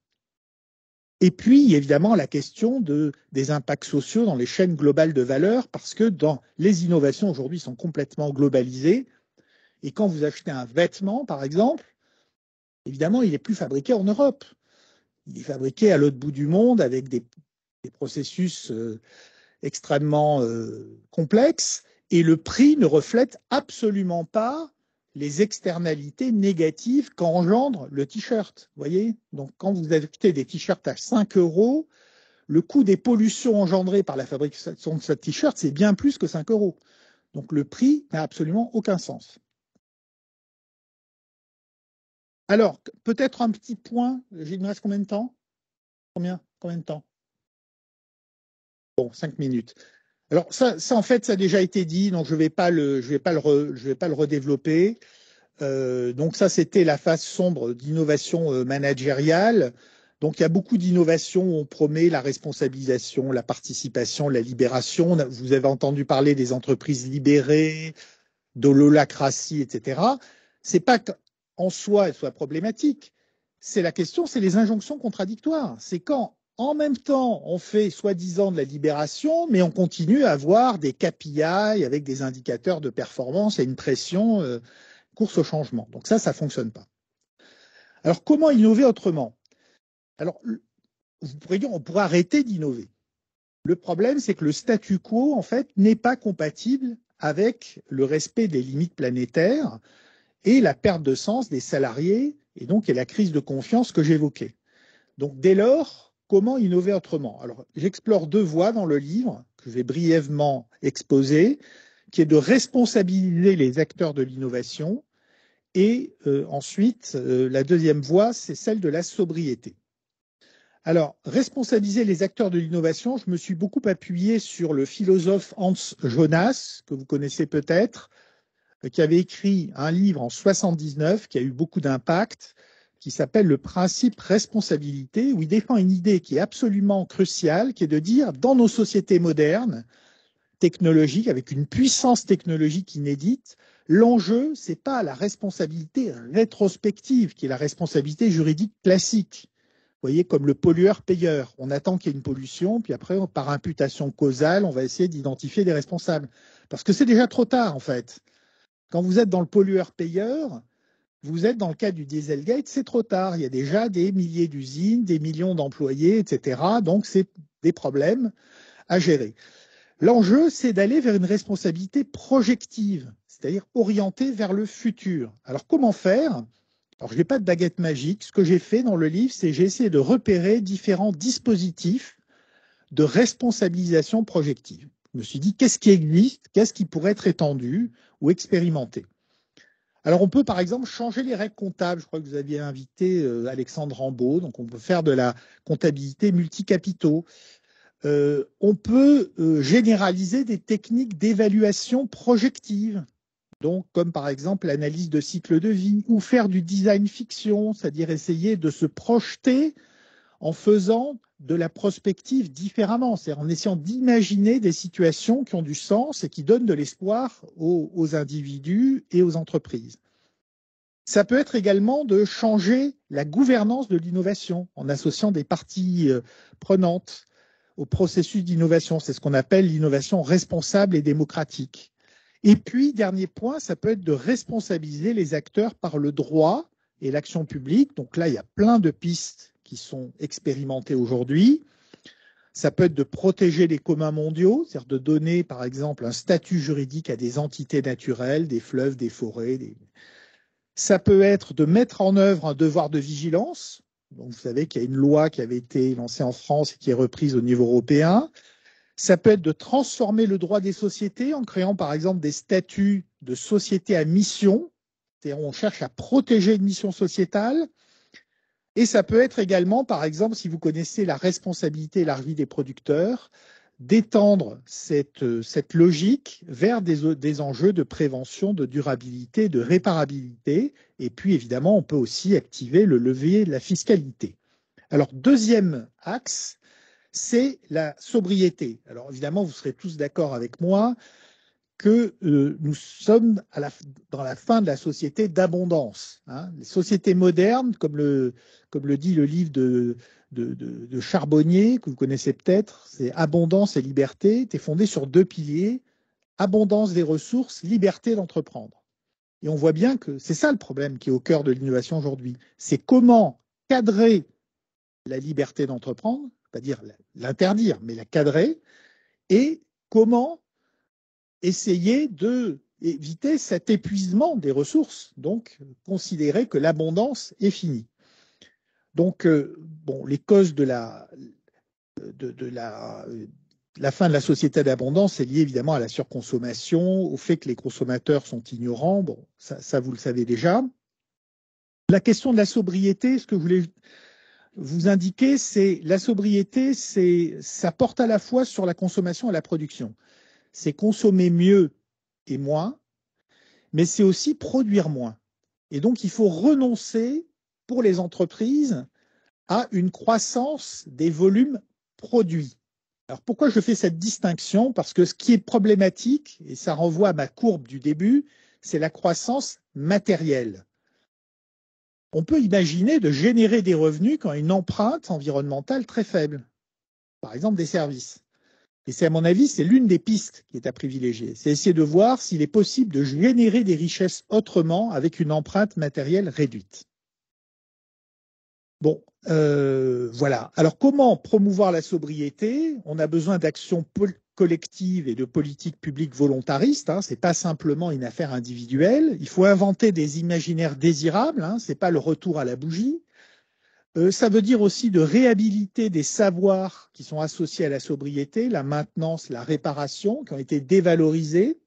[SPEAKER 6] Et puis, évidemment, la question des impacts sociaux dans les chaînes globales de valeur, parce que les innovations aujourd'hui sont complètement globalisées. Et quand vous achetez un vêtement, par exemple, évidemment, il n'est plus fabriqué en Europe. Il est fabriqué à l'autre bout du monde avec des processus extrêmement complexes. Et le prix ne reflète absolument pas les externalités négatives qu'engendre le t-shirt. Voyez, donc quand vous achetez des t-shirts à 5 €, le coût des pollutions engendrées par la fabrication de ce t-shirt, c'est bien plus que 5 €. Donc le prix n'a absolument aucun sens. Alors, peut-être un petit point, il me reste combien de temps? Combien de temps? Bon, 5 minutes. Alors ça, en fait, ça a déjà été dit, donc je vais pas le redévelopper. Donc ça, c'était la phase sombre d'innovation managériale. Donc il y a beaucoup d'innovations où on promet la responsabilisation, la participation, la libération. Vous avez entendu parler des entreprises libérées, de l'holacratie, etc. C'est pas qu'en soi elles soient problématiques. C'est la question, c'est les injonctions contradictoires. C'est quand en même temps, on fait soi-disant de la libération, mais on continue à avoir des KPI avec des indicateurs de performance et une pression course au changement. Donc ça ne fonctionne pas. Alors, comment innover autrement? Alors, vous pourriez dire, on pourrait arrêter d'innover. Le problème, c'est que le statu quo, en fait, n'est pas compatible avec le respect des limites planétaires et la perte de sens des salariés, et donc la crise de confiance que j'évoquais. Donc, dès lors, comment innover autrement? Alors, j'explore 2 voies dans le livre, que je vais brièvement exposer, qui est de responsabiliser les acteurs de l'innovation, et ensuite, la deuxième voie, c'est celle de la sobriété. Alors, responsabiliser les acteurs de l'innovation, je me suis beaucoup appuyé sur le philosophe Hans Jonas, que vous connaissez peut-être, qui avait écrit un livre en 79 qui a eu beaucoup d'impact, qui s'appelle Le principe responsabilité, où il défend une idée qui est absolument cruciale, qui est de dire, dans nos sociétés modernes, technologiques, avec une puissance technologique inédite, l'enjeu, c'est pas la responsabilité rétrospective, qui est la responsabilité juridique classique. Vous voyez, comme le pollueur-payeur. On attend qu'il y ait une pollution, puis après, par imputation causale, on va essayer d'identifier des responsables. Parce que c'est déjà trop tard, en fait. Quand vous êtes dans le pollueur-payeur, vous êtes dans le cas du Dieselgate, c'est trop tard. Il y a déjà des milliers d'usines, des millions d'employés, etc. Donc, c'est des problèmes à gérer. L'enjeu, c'est d'aller vers une responsabilité projective, c'est-à-dire orientée vers le futur. Alors, comment faire ? Alors, je n'ai pas de baguette magique. Ce que j'ai fait dans le livre, c'est j'ai essayé de repérer différents dispositifs de responsabilisation projective. Je me suis dit, qu'est-ce qui existe, qu'est-ce qui pourrait être étendu ou expérimenté. Alors, on peut, par exemple, changer les règles comptables. Je crois que vous aviez invité Alexandre Rambaud. Donc, on peut faire de la comptabilité multicapitaux. On peut généraliser des techniques d'évaluation projective. Donc, comme par exemple l'analyse de cycle de vie, ou faire du design fiction, c'est-à-dire essayer de se projeter en faisant de la prospective différemment, c'est-à-dire en essayant d'imaginer des situations qui ont du sens et qui donnent de l'espoir aux individus et aux entreprises. Ça peut être également de changer la gouvernance de l'innovation en associant des parties prenantes au processus d'innovation. C'est ce qu'on appelle l'innovation responsable et démocratique. Et puis, dernier point, ça peut être de responsabiliser les acteurs par le droit et l'action publique. Donc là, il y a plein de pistes qui sont expérimentées aujourd'hui. Ça peut être de protéger les communs mondiaux, c'est-à-dire de donner, par exemple, un statut juridique à des entités naturelles, des fleuves, des forêts. Ça peut être de mettre en œuvre un devoir de vigilance. Donc, vous savez qu'il y a une loi qui avait été lancée en France et qui est reprise au niveau européen. Ça peut être de transformer le droit des sociétés en créant, par exemple, des statuts de société à mission. C'est-à-dire, on cherche à protéger une mission sociétale. Et ça peut être également, par exemple, si vous connaissez la responsabilité élargie des producteurs, d'étendre cette logique vers des enjeux de prévention, de durabilité, de réparabilité. Et puis, évidemment, on peut aussi activer le levier de la fiscalité. Alors, deuxième axe, c'est la sobriété. Alors évidemment, vous serez tous d'accord avec moi que nous sommes dans la fin de la société d'abondance. Hein. Les sociétés modernes, comme le dit le livre de Charbonnier, que vous connaissez peut-être, c'est Abondance et liberté, est fondé sur deux piliers, abondance des ressources, liberté d'entreprendre. Et on voit bien que c'est ça le problème qui est au cœur de l'innovation aujourd'hui. C'est comment cadrer la liberté d'entreprendre, c'est-à-dire l'interdire, mais la cadrer, et comment essayer d'éviter cet épuisement des ressources, donc considérer que l'abondance est finie. Donc, les causes de la fin de la société d'abondance, c'est lié évidemment à la surconsommation, au fait que les consommateurs sont ignorants, bon, ça vous le savez déjà. La question de la sobriété, ce que je voulais vous indiquer, c'est la sobriété, ça porte à la fois sur la consommation et la production. C'est consommer mieux et moins, mais c'est aussi produire moins. Et donc, il faut renoncer pour les entreprises à une croissance des volumes produits. Alors, pourquoi je fais cette distinction? Parce que ce qui est problématique, et ça renvoie à ma courbe du début, c'est la croissance matérielle. On peut imaginer de générer des revenus quand une empreinte environnementale très faible, par exemple des services. Et c'est, à mon avis, c'est l'une des pistes qui est à privilégier. C'est essayer de voir s'il est possible de générer des richesses autrement avec une empreinte matérielle réduite. Bon, voilà. Alors, comment promouvoir la sobriété? On a besoin d'actions collectives et de politiques publiques volontaristes. Hein. Ce n'est pas simplement une affaire individuelle. Il faut inventer des imaginaires désirables. Hein. Ce n'est pas le retour à la bougie. Ça veut dire aussi de réhabiliter des savoirs qui sont associés à la sobriété, la maintenance, la réparation, qui ont été dévalorisés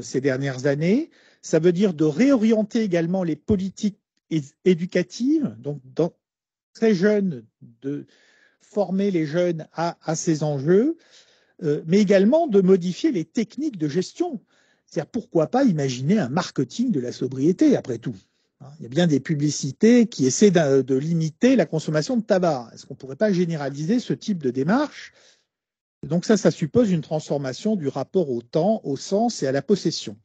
[SPEAKER 6] ces dernières années. Ça veut dire de réorienter également les politiques éducatives, donc très jeunes, de former les jeunes à ces enjeux, mais également de modifier les techniques de gestion. C'est-à-dire, pourquoi pas imaginer un marketing de la sobriété, après tout? Il y a bien des publicités qui essaient de limiter la consommation de tabac. Est-ce qu'on ne pourrait pas généraliser ce type de démarche? Donc ça suppose une transformation du rapport au temps, au sens et à la possession.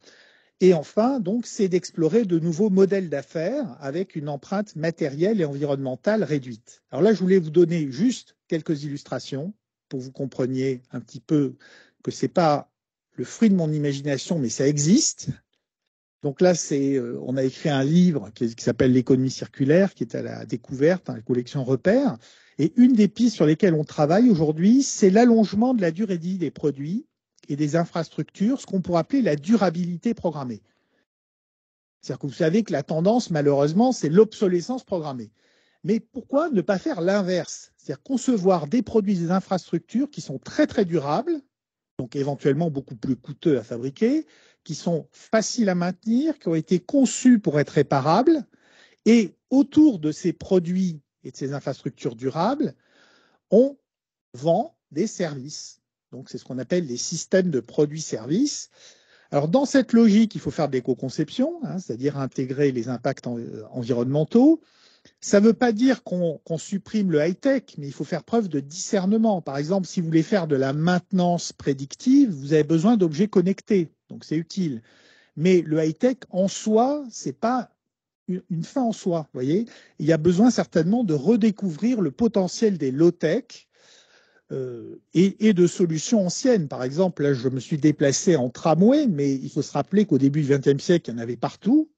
[SPEAKER 6] Et enfin, donc, c'est d'explorer de nouveaux modèles d'affaires avec une empreinte matérielle et environnementale réduite. Alors là, je voulais vous donner juste quelques illustrations pour que vous compreniez un petit peu que ce n'est pas le fruit de mon imagination, mais ça existe. Donc là, on a écrit un livre qui s'appelle L'économie circulaire, qui est à la découverte, la collection Repères. Et une des pistes sur lesquelles on travaille aujourd'hui, c'est l'allongement de la durée de vie des produits et des infrastructures, ce qu'on pourrait appeler la durabilité programmée. C'est-à-dire que vous savez que la tendance, malheureusement, c'est l'obsolescence programmée. Mais pourquoi ne pas faire l'inverse? C'est-à-dire concevoir des produits et des infrastructures qui sont très, très durables, donc éventuellement beaucoup plus coûteux à fabriquer, qui sont faciles à maintenir, qui ont été conçus pour être réparables. Et autour de ces produits et de ces infrastructures durables, on vend des services. Donc c'est ce qu'on appelle les systèmes de produits-services. Alors dans cette logique, il faut faire de l'éco-conception, c'est-à-dire intégrer les impacts environnementaux. Ça ne veut pas dire qu'on supprime le high-tech, mais il faut faire preuve de discernement. Par exemple, si vous voulez faire de la maintenance prédictive, vous avez besoin d'objets connectés, donc c'est utile. Mais le high-tech en soi, ce n'est pas une fin en soi. Vous voyez, il y a besoin certainement de redécouvrir le potentiel des low-tech et de solutions anciennes. Par exemple, là, je me suis déplacé en tramway, mais il faut se rappeler qu'au début du XXe siècle, il y en avait partout,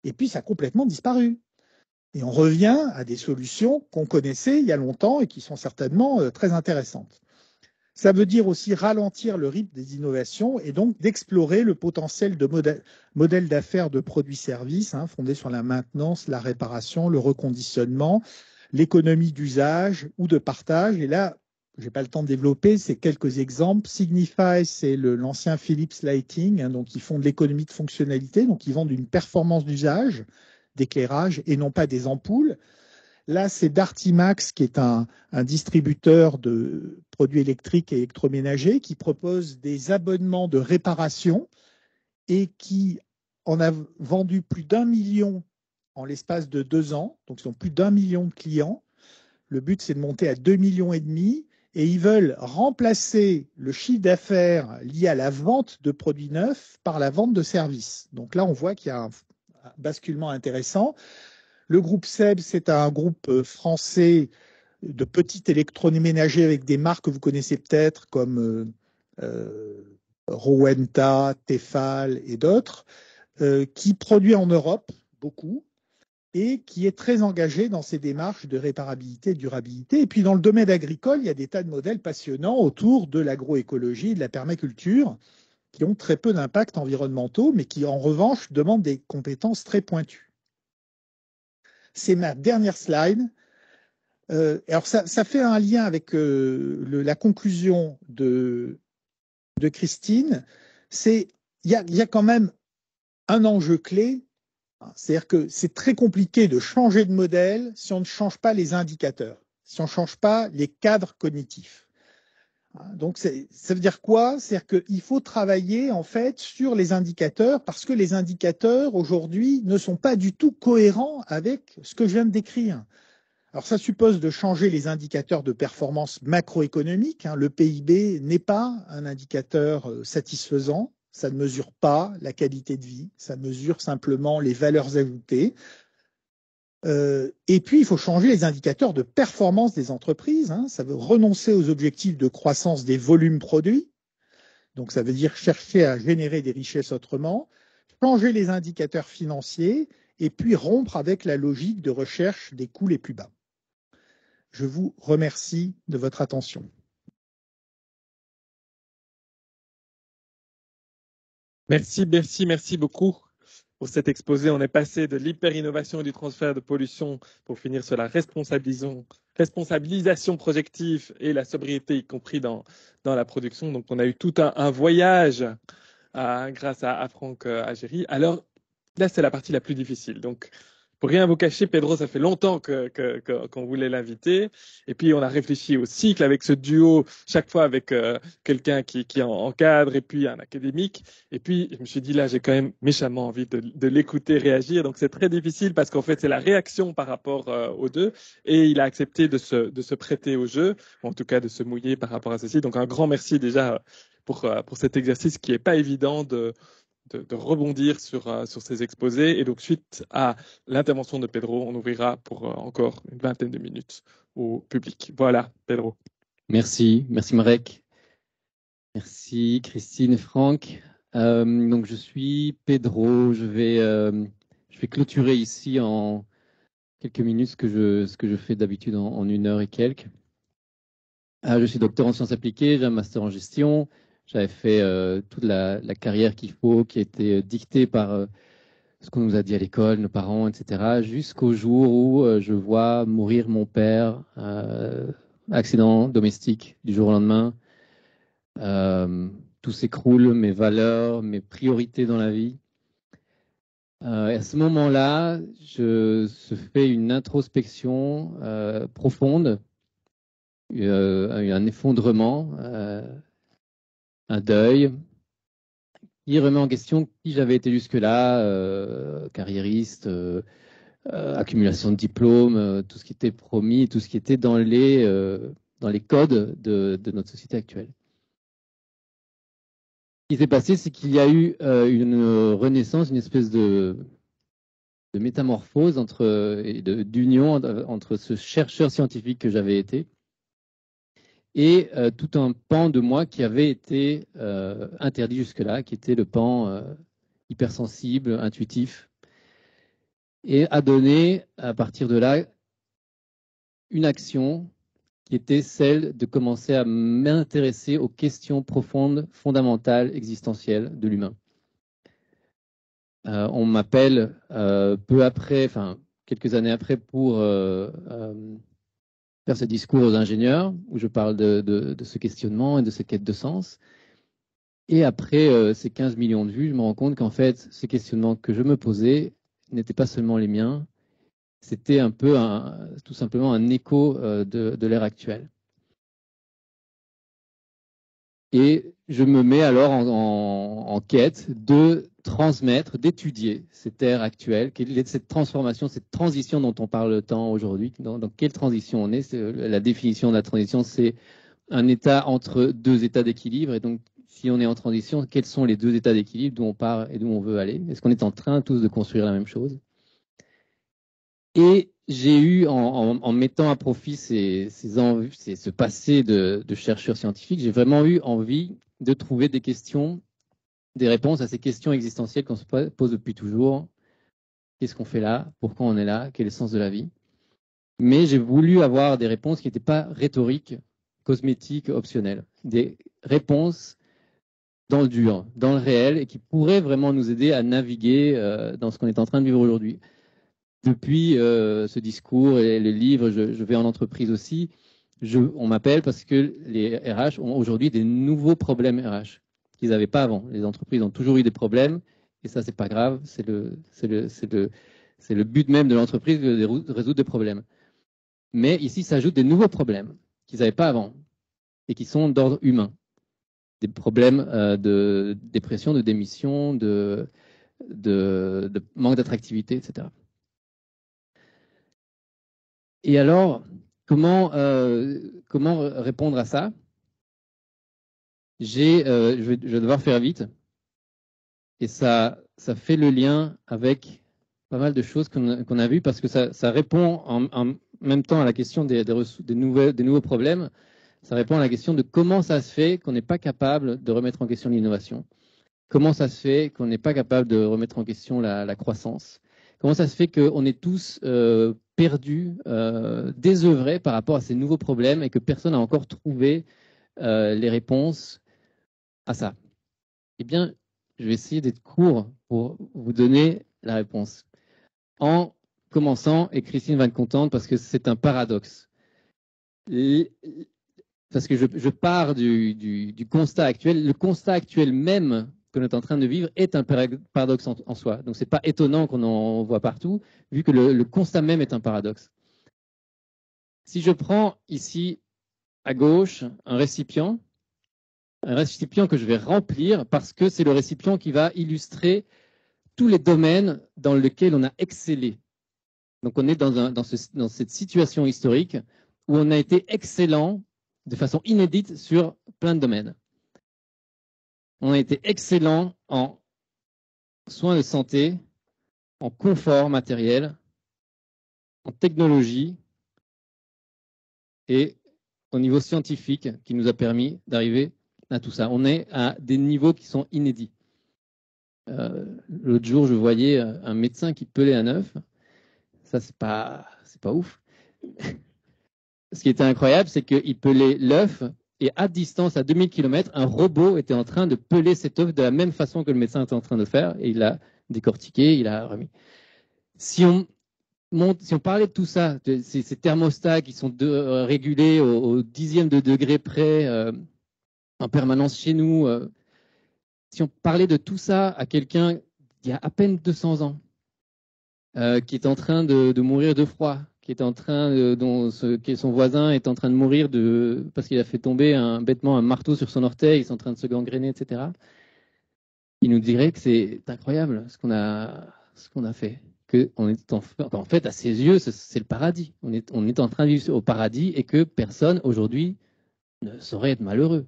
[SPEAKER 6] et puis ça a complètement disparu. Et on revient à des solutions qu'on connaissait il y a longtemps et qui sont certainement très intéressantes. Ça veut dire aussi ralentir le rythme des innovations et donc d'explorer le potentiel de modèles d'affaires de produits-services fondés sur la maintenance, la réparation, le reconditionnement, l'économie d'usage ou de partage. Et là, je n'ai pas le temps de développer, c'est quelques exemples. Signify, c'est l'ancien Philips Lighting, donc ils font de l'économie de fonctionnalité, donc ils vendent une performance d'usage, d'éclairage et non pas des ampoules. Là, c'est Dartimax qui est un distributeur de produits électriques et électroménagers qui propose des abonnements de réparation et qui en a vendu plus d'1 million en l'espace de 2 ans. Donc, ils ont plus d'1 million de clients. Le but, c'est de monter à 2,5 millions et ils veulent remplacer le chiffre d'affaires lié à la vente de produits neufs par la vente de services. Donc là, on voit qu'il y a un basculement intéressant. Le groupe SEB, c'est un groupe français de petits électroménagers avec des marques que vous connaissez peut-être comme Rowenta, Tefal et d'autres, qui produit en Europe beaucoup et qui est très engagé dans ces démarches de réparabilité et de durabilité. Et puis dans le domaine agricole, il y a des tas de modèles passionnants autour de l'agroécologie et de la permaculture qui ont très peu d'impact environnementaux, mais qui en revanche demandent des compétences très pointues. C'est ma dernière slide. Alors ça fait un lien avec la conclusion de Christine. Il y a quand même un enjeu clé, c'est-à-dire que c'est très compliqué de changer de modèle si on ne change pas les indicateurs, si on ne change pas les cadres cognitifs. Donc ça veut dire quoi? C'est-à-dire qu'il faut travailler en fait sur les indicateurs parce que les indicateurs aujourd'hui ne sont pas du tout cohérents avec ce que je viens de décrire. Alors ça suppose de changer les indicateurs de performance macroéconomique. Le PIB n'est pas un indicateur satisfaisant. Ça ne mesure pas la qualité de vie, ça mesure simplement les valeurs ajoutées. Et puis, il faut changer les indicateurs de performance des entreprises. Ça veut renoncer aux objectifs de croissance des volumes produits. Donc, ça veut dire chercher à générer des richesses autrement, changer les indicateurs financiers et puis rompre avec la logique de recherche des coûts les plus bas. Je vous remercie de votre attention.
[SPEAKER 2] Merci beaucoup pour cet exposé. On est passé de l'hyper-innovation et du transfert de pollution pour finir sur la responsabilisation projective et la sobriété, y compris dans la production. Donc, on a eu tout un voyage grâce à Franck Agéry. Alors, là, c'est la partie la plus difficile. Donc, Pour rien vous cacher, Pedro, ça fait longtemps qu'on voulait l'inviter. Et puis, on a réfléchi au cycle avec ce duo, chaque fois avec quelqu'un qui encadre et puis un académique. Et puis, je me suis dit, là, j'ai quand même méchamment envie de l'écouter réagir. Donc, c'est très difficile parce qu'en fait, c'est la réaction par rapport aux deux. Et il a accepté de se prêter au jeu, ou en tout cas de se mouiller par rapport à ceci. Donc, un grand merci déjà pour cet exercice qui n'est pas évident de rebondir sur ces exposés. Et donc, suite à l'intervention de Pedro, on ouvrira pour encore une vingtaine de minutes au public. Voilà, Pedro.
[SPEAKER 7] Merci Marek. Merci Christine et Franck. Donc, je suis Pedro. Je vais clôturer ici en quelques minutes ce que je fais d'habitude en 1 heure et quelques. Je suis docteur en sciences appliquées, j'ai un master en gestion. J'avais fait toute la carrière qu'il faut, qui a été dictée par ce qu'on nous a dit à l'école, nos parents, etc., jusqu'au jour où je vois mourir mon père, accident domestique du jour au lendemain. Tout s'écroule, mes valeurs, mes priorités dans la vie. Et à ce moment-là, se fait une introspection profonde, un effondrement, un deuil, qui remet en question qui j'avais été jusque-là, carriériste, accumulation de diplômes, tout ce qui était promis, tout ce qui était dans les codes de notre société actuelle. Ce qui s'est passé, c'est qu'il y a eu une renaissance, une espèce de métamorphose d'union entre ce chercheur scientifique que j'avais été et tout un pan de moi qui avait été interdit jusque-là, qui était le pan hypersensible, intuitif, et a donné, à partir de là, une action qui était celle de commencer à m'intéresser aux questions profondes, fondamentales, existentielles de l'humain. On m'appelle peu après, enfin quelques années après, pour faire ce discours aux ingénieurs, où je parle de ce questionnement et de cette quête de sens. Et après ces 15 millions de vues, je me rends compte qu'en fait, ces questionnements que je me posais n'étaient pas seulement les miens, c'était un peu tout simplement un écho de l'ère actuelle. Et je me mets alors en quête de transmettre, d'étudier cette ère actuelle, quelle est cette transformation, cette transition dont on parle tant aujourd'hui, dans quelle transition on est. La définition de la transition, c'est un état entre deux états d'équilibre. Et donc, si on est en transition, quels sont les deux états d'équilibre d'où on part et d'où on veut aller? Est-ce qu'on est en train tous de construire la même chose? Et j'ai eu, en mettant à profit ce passé de chercheur scientifique, j'ai vraiment eu envie de trouver des questions, des réponses à ces questions existentielles qu'on se pose depuis toujours. Qu'est-ce qu'on fait là? Pourquoi on est là? Quel est le sens de la vie? Mais j'ai voulu avoir des réponses qui n'étaient pas rhétoriques, cosmétiques, optionnelles. Des réponses dans le dur, dans le réel, et qui pourraient vraiment nous aider à naviguer dans ce qu'on est en train de vivre aujourd'hui. Depuis ce discours et les livres, je vais en entreprise aussi. On m'appelle parce que les RH ont aujourd'hui des nouveaux problèmes RH qu'ils n'avaient pas avant. Les entreprises ont toujours eu des problèmes et ça, c'est pas grave. C'est le but même de l'entreprise de résoudre des problèmes. Mais ici, s'ajoutent des nouveaux problèmes qu'ils n'avaient pas avant et qui sont d'ordre humain. Des problèmes de dépression, de démission, de manque d'attractivité, etc. Et alors, comment répondre à ça? Je vais devoir faire vite. Et ça fait le lien avec pas mal de choses qu'on a vues parce que ça répond en même temps à la question des nouveaux problèmes. Ça répond à la question de comment ça se fait qu'on n'est pas capable de remettre en question l'innovation. Comment ça se fait qu'on n'est pas capable de remettre en question la croissance? Comment ça se fait qu'on est tous perdus, désœuvrés par rapport à ces nouveaux problèmes et que personne n'a encore trouvé les réponses à ça? Eh bien, je vais essayer d'être court pour vous donner la réponse. En commençant, et Christine va être contente parce que c'est un paradoxe. Parce que je pars du constat actuel. Le constat actuel même qu'on est en train de vivre est un paradoxe en soi. Donc, c'est pas étonnant qu'on en voit partout, vu que le constat même est un paradoxe. Si je prends ici, à gauche, un récipient que je vais remplir parce que c'est le récipient qui va illustrer tous les domaines dans lesquels on a excellé. Donc, on est dans cette situation historique où on a été excellent de façon inédite sur plein de domaines. On a été excellent en soins de santé, en confort matériel, en technologie et au niveau scientifique qui nous a permis d'arriver à tout ça. On est à des niveaux qui sont inédits. L'autre jour, je voyais un médecin qui pelait un œuf. Ça, c'est pas ouf. Ce qui était incroyable, c'est qu'il pelait l'œuf et à distance, à 2000 km, un robot était en train de peler cet œuf de la même façon que le médecin était en train de faire et il l'a décortiqué, il l'a remis. Si on parlait de tout ça, de ces thermostats qui sont régulés au dixième de degré près en permanence chez nous, si on parlait de tout ça à quelqu'un il y a à peine 200 ans, qui est en train de mourir de froid, qui est en train dont son voisin est en train de mourir parce qu'il a fait tomber bêtement un marteau sur son orteil, ils sont en train de se gangréner, etc. Il nous dirait que c'est incroyable ce qu'on a fait. En fait, à ses yeux, c'est le paradis. On est en train de vivre au paradis et que personne aujourd'hui ne saurait être malheureux.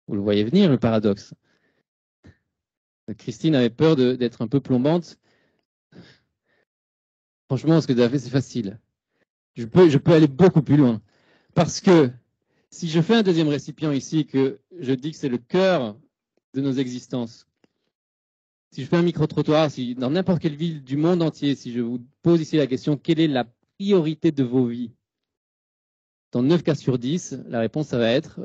[SPEAKER 7] Vous le voyez venir, le paradoxe. Christine avait peur d'être un peu plombante. Franchement, ce que tu as fait, c'est facile. Je peux aller beaucoup plus loin. Parce que si je fais un deuxième récipient ici, que je dis que c'est le cœur de nos existences, si je fais un micro-trottoir, si dans n'importe quelle ville du monde entier, si je vous pose ici la question, quelle est la priorité de vos vies? Dans 9 cas sur 10, la réponse, ça va être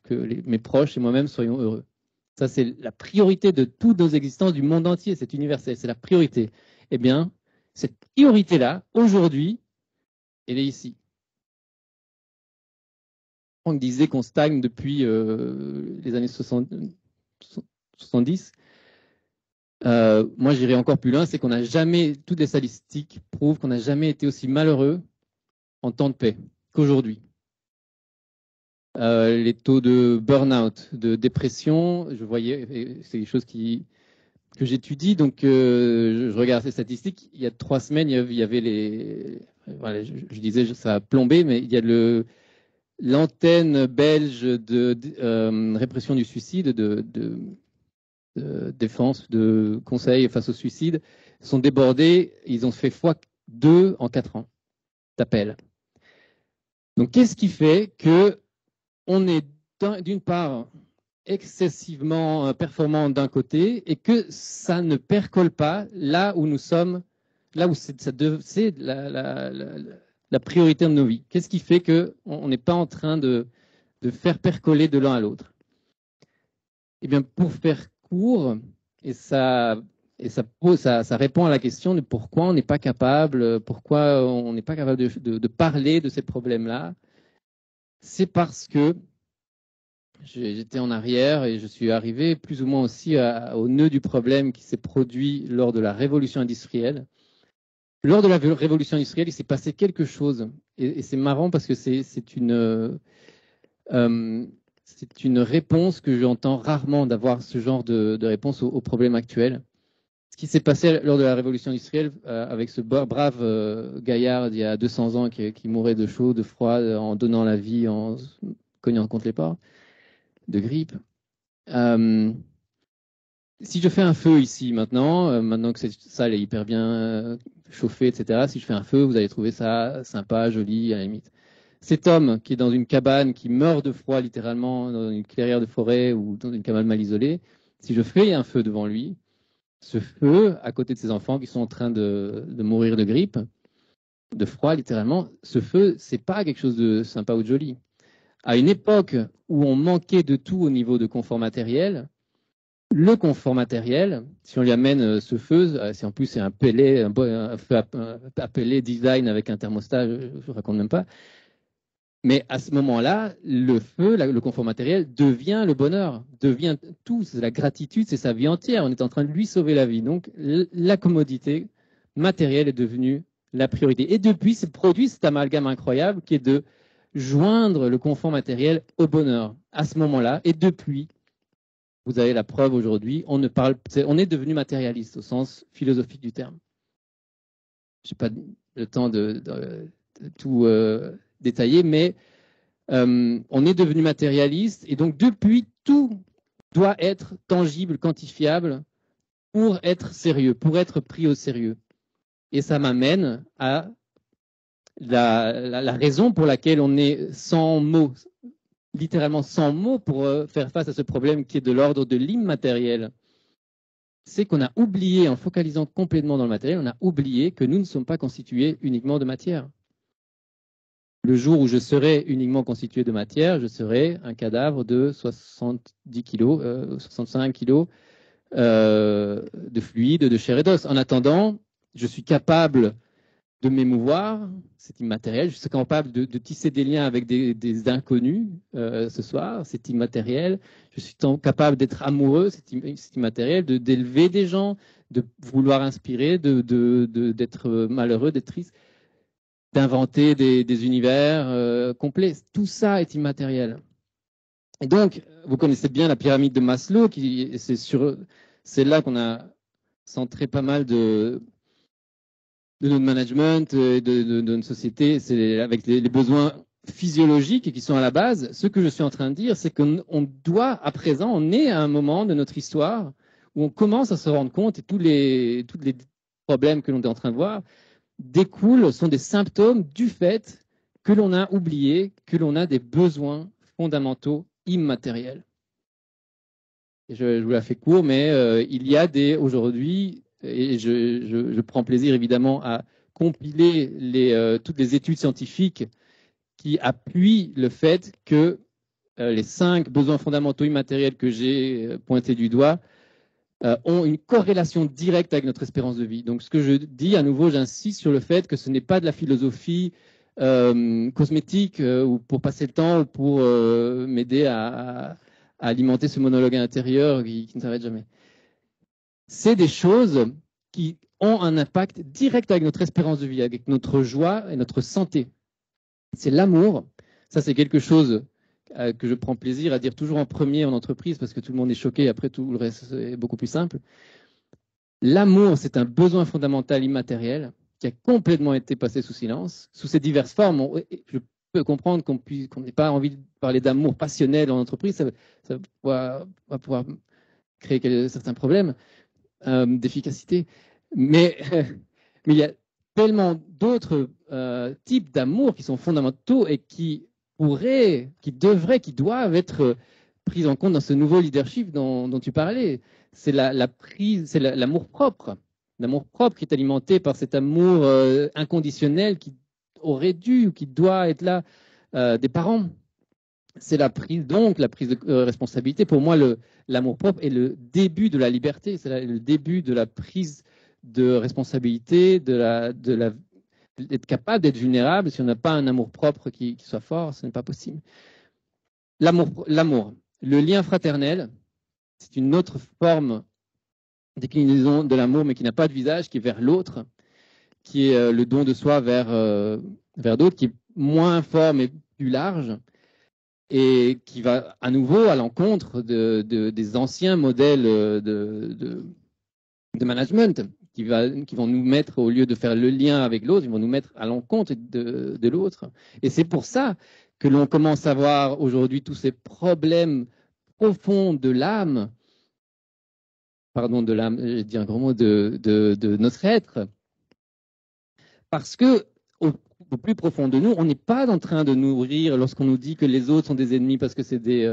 [SPEAKER 7] que mes proches et moi-même soyons heureux. Ça, c'est la priorité de toutes nos existences du monde entier. C'est universel, c'est la priorité. Eh bien, cette priorité-là, aujourd'hui, elle est ici. On disait qu'on stagne depuis les années 70. Moi, j'irai encore plus loin, c'est qu'on n'a jamais, toutes les statistiques prouvent qu'on n'a jamais été aussi malheureux en temps de paix qu'aujourd'hui. Les taux de burn-out, de dépression, je voyais, c'est des choses que j'étudie, donc je regarde ces statistiques. Il y a 3 semaines, il y avait voilà, je disais ça a plombé, mais il y a l'antenne belge de répression du suicide, de défense, de conseil face au suicide, sont débordés. Ils ont fait x2 en 4 ans d'appels. Donc, qu'est-ce qui fait que on est d'une part excessivement performant d'un côté et que ça ne percole pas là où nous sommes, là où c'est la priorité de nos vies? Qu'est-ce qui fait qu'on n'est pas en train de faire percoler de l'un à l'autre? Eh bien, pour faire court, et ça répond à la question de pourquoi on n'est pas capable, de parler de ces problèmes-là. C'est parce que j'étais en arrière et je suis arrivé plus ou moins aussi au nœud du problème qui s'est produit lors de la révolution industrielle. Lors de la révolution industrielle, il s'est passé quelque chose. Et c'est marrant parce que c'est une réponse que j'entends rarement, d'avoir ce genre de réponse aux problèmes actuels. Ce qui s'est passé lors de la révolution industrielle avec ce brave gaillard d'il y a 200 ans qui mourait de chaud, de froid, en donnant la vie, en cognant contre les portes, de grippe. Si je fais un feu ici maintenant que cette salle est hyper bien chauffée, etc., si je fais un feu, vous allez trouver ça sympa, joli, à la limite. Cet homme qui est dans une cabane, qui meurt de froid littéralement, dans une clairière de forêt ou dans une cabane mal isolée, si je fais un feu devant lui, ce feu, à côté de ses enfants qui sont en train de mourir de grippe, de froid littéralement, ce feu, c'est pas quelque chose de sympa ou de joli. À une époque où on manquait de tout au niveau de confort matériel, le confort matériel, si on lui amène ce feu, si en plus c'est un pellet, un feu à pellet design avec un thermostat, je raconte même pas, Mais à ce moment-là, le feu, le confort matériel devient le bonheur, devient tout. C'est la gratitude, c'est sa vie entière. On est en train de lui sauver la vie. Donc, la commodité matérielle est devenue la priorité. Et depuis, c'est produit cet amalgame incroyable qui est de joindre le confort matériel au bonheur à ce moment-là. Et depuis, vous avez la preuve aujourd'hui, on est devenu matérialiste au sens philosophique du terme. Je n'ai pas le temps de tout détailler, mais on est devenu matérialiste et donc depuis, tout doit être tangible, quantifiable pour être sérieux, pour être pris au sérieux. Et ça m'amène à la raison pour laquelle on est sans mots, littéralement sans mots pour faire face à ce problème qui est de l'ordre de l'immatériel. C'est qu'on a oublié, en focalisant complètement dans le matériel, on a oublié que nous ne sommes pas constitués uniquement de matière. Le jour où je serai uniquement constitué de matière, je serai un cadavre de 70 kilos, 65 kilos de fluide, de chair et d'os. En attendant, je suis capable de m'émouvoir, c'est immatériel. Je suis capable de tisser des liens avec des inconnus ce soir, c'est immatériel. Je suis capable d'être amoureux, c'est immatériel, d'élever des gens, de vouloir inspirer, d'être malheureux, d'être triste, d'inventer des univers complets. Tout ça est immatériel. Et donc, vous connaissez bien la pyramide de Maslow, c'est là qu'on a centré pas mal de notre management et de notre société, c'est avec les besoins physiologiques qui sont à la base. Ce que je suis en train de dire, c'est qu'on doit, à présent, on est à un moment de notre histoire où on commence à se rendre compte et tous les problèmes que l'on est en train de voir sont des symptômes du fait que l'on a oublié que l'on a des besoins fondamentaux immatériels. Et je vous la fais court, mais il y a aujourd'hui, et je prends plaisir évidemment à compiler toutes les études scientifiques qui appuient le fait que les 5 besoins fondamentaux immatériels que j'ai pointés du doigt ont une corrélation directe avec notre espérance de vie. Donc ce que je dis, à nouveau, j'insiste sur le fait que ce n'est pas de la philosophie cosmétique ou pour passer le temps ou pour m'aider à alimenter ce monologue intérieur qui ne s'arrête jamais. C'est des choses qui ont un impact direct avec notre espérance de vie, avec notre joie et notre santé. C'est l'amour. Ça, c'est quelque chose que je prends plaisir à dire toujours en premier en entreprise parce que tout le monde est choqué et après tout le reste est beaucoup plus simple. L'amour, c'est un besoin fondamental immatériel qui a complètement été passé sous silence, sous ses diverses formes. Je peux comprendre qu'on n'ait pas envie de parler d'amour passionnel en entreprise, ça va pouvoir créer certains problèmes d'efficacité. Mais il y a tellement d'autres types d'amour qui sont fondamentaux et qui doivent être pris en compte dans ce nouveau leadership dont tu parlais. C'est l'amour propre. L'amour propre qui est alimenté par cet amour inconditionnel qui aurait dû ou qui doit être là des parents. C'est la prise de responsabilité. Pour moi, l'amour propre est le début de la liberté. C'est le début de la prise de responsabilité, d'être capable d'être vulnérable. Si on n'a pas un amour propre qui soit fort, ce n'est pas possible. L'amour. Le lien fraternel, c'est une autre forme déclinaison de l'amour, mais qui n'a pas de visage, qui est vers l'autre, qui est le don de soi vers d'autres, qui est moins fort mais plus large, et qui va à nouveau à l'encontre des anciens modèles de management, qui vont nous mettre, au lieu de faire le lien avec l'autre, ils vont nous mettre à l'encontre de l'autre. Et c'est pour ça que l'on commence à voir aujourd'hui tous ces problèmes profonds de l'âme, j'ai dit un gros mot, de notre être, parce que au plus profond de nous, on n'est pas en train de nourrir, lorsqu'on nous dit que les autres sont des ennemis parce que c'est des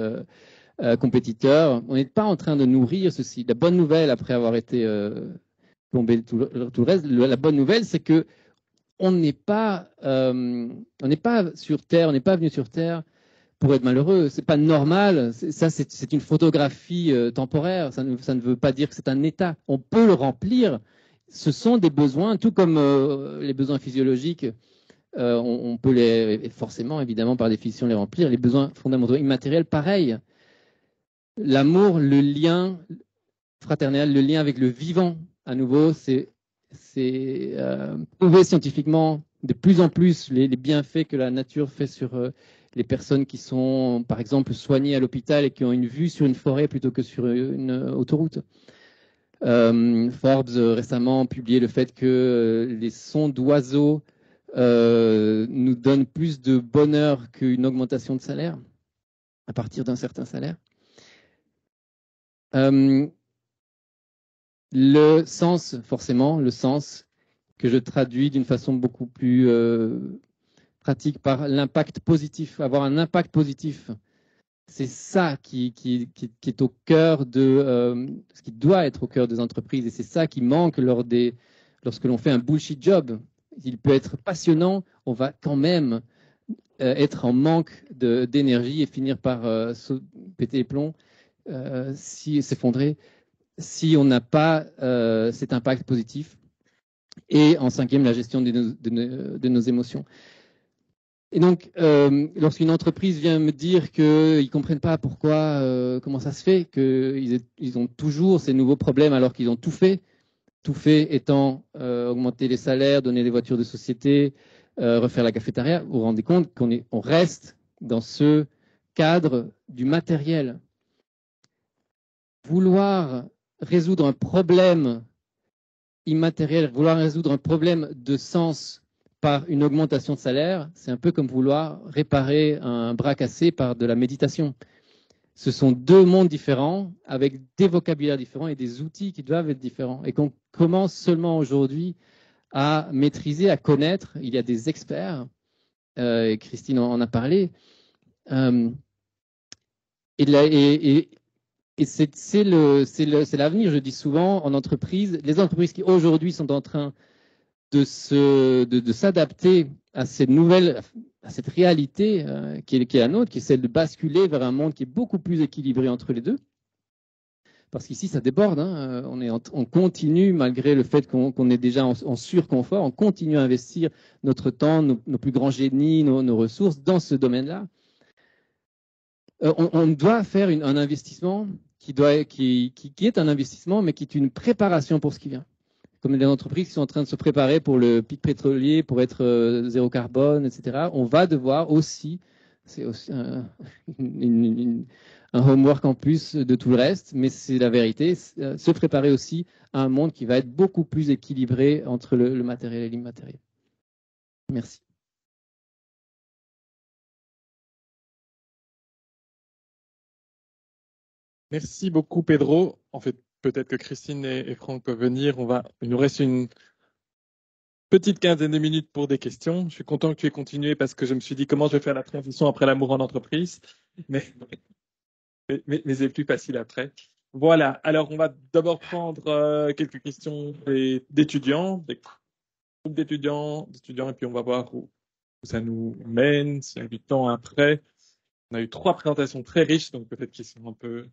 [SPEAKER 7] compétiteurs, on n'est pas en train de nourrir ceci. La bonne nouvelle, après avoir été plombé tout le reste, la bonne nouvelle, c'est que on n'est pas sur Terre, on n'est pas venu sur Terre pour être malheureux. C'est pas normal. Ça, c'est une photographie temporaire. Ça ne veut pas dire que c'est un état. On peut le remplir. Ce sont des besoins, tout comme les besoins physiologiques on peut forcément, évidemment, par définition, les remplir. Les besoins fondamentaux immatériels, pareil. L'amour, le lien fraternel, le lien avec le vivant, à nouveau, c'est prouvé scientifiquement de plus en plus les bienfaits que la nature fait sur les personnes qui sont, par exemple, soignées à l'hôpital et qui ont une vue sur une forêt plutôt que sur une autoroute. Forbes récemment publié le fait que les sons d'oiseaux nous donnent plus de bonheur qu'une augmentation de salaire à partir d'un certain salaire. Le sens, forcément, le sens que je traduis d'une façon beaucoup plus pratique par l'impact positif, avoir un impact positif. C'est ça qui est au cœur de ce qui doit être au cœur des entreprises, et c'est ça qui manque lorsque l'on fait un bullshit job. Il peut être passionnant, on va quand même être en manque d'énergie et finir par péter les plombs, s'effondrer, si on n'a pas cet impact positif. Et en cinquième, la gestion de nos émotions. Et donc, lorsqu'une entreprise vient me dire qu'ils ne comprennent pas pourquoi, comment ça se fait, qu'ils ont toujours ces nouveaux problèmes alors qu'ils ont tout fait étant augmenter les salaires, donner des voitures de société, refaire la cafétéria, vous vous rendez compte qu'on reste dans ce cadre du matériel. Vouloir résoudre un problème immatériel, vouloir résoudre un problème de sens par une augmentation de salaire, c'est un peu comme vouloir réparer un bras cassé par de la méditation. Ce sont deux mondes différents, avec des vocabulaires différents et des outils qui doivent être différents, et qu'on commence seulement aujourd'hui à maîtriser, à connaître. Il y a des experts, et Christine en a parlé, et c'est l'avenir, je dis souvent, en entreprise. Les entreprises qui aujourd'hui sont en train de s'adapter à cette réalité qui est la nôtre, qui est celle de basculer vers un monde qui est beaucoup plus équilibré entre les deux. Parce qu'ici, ça déborde. Hein. On continue, malgré le fait qu'on est déjà en surconfort, on continue à investir notre temps, nos plus grands génies, nos ressources dans ce domaine-là. On doit faire un investissement qui est un investissement, mais qui est une préparation pour ce qui vient. Comme les entreprises qui sont en train de se préparer pour le pic pétrolier, pour être zéro carbone, etc., on va devoir aussi, c'est aussi un homework en plus de tout le reste, mais c'est la vérité, se préparer aussi à un monde qui va être beaucoup plus équilibré entre le matériel et l'immatériel. Merci.
[SPEAKER 2] Merci beaucoup, Pedro. En fait, peut-être que Christine et Franck peuvent venir. Il nous reste une petite quinzaine de minutes pour des questions. Je suis content que tu aies continué parce que je me suis dit comment je vais faire la transition après l'amour en entreprise. Mais c'est plus facile après. Voilà. Alors, on va d'abord prendre quelques questions d'étudiants, des groupes d'étudiants, et puis on va voir où ça nous mène, s'il y a du temps après. On a eu 3 présentations très riches, donc peut-être qu'ils sont un peu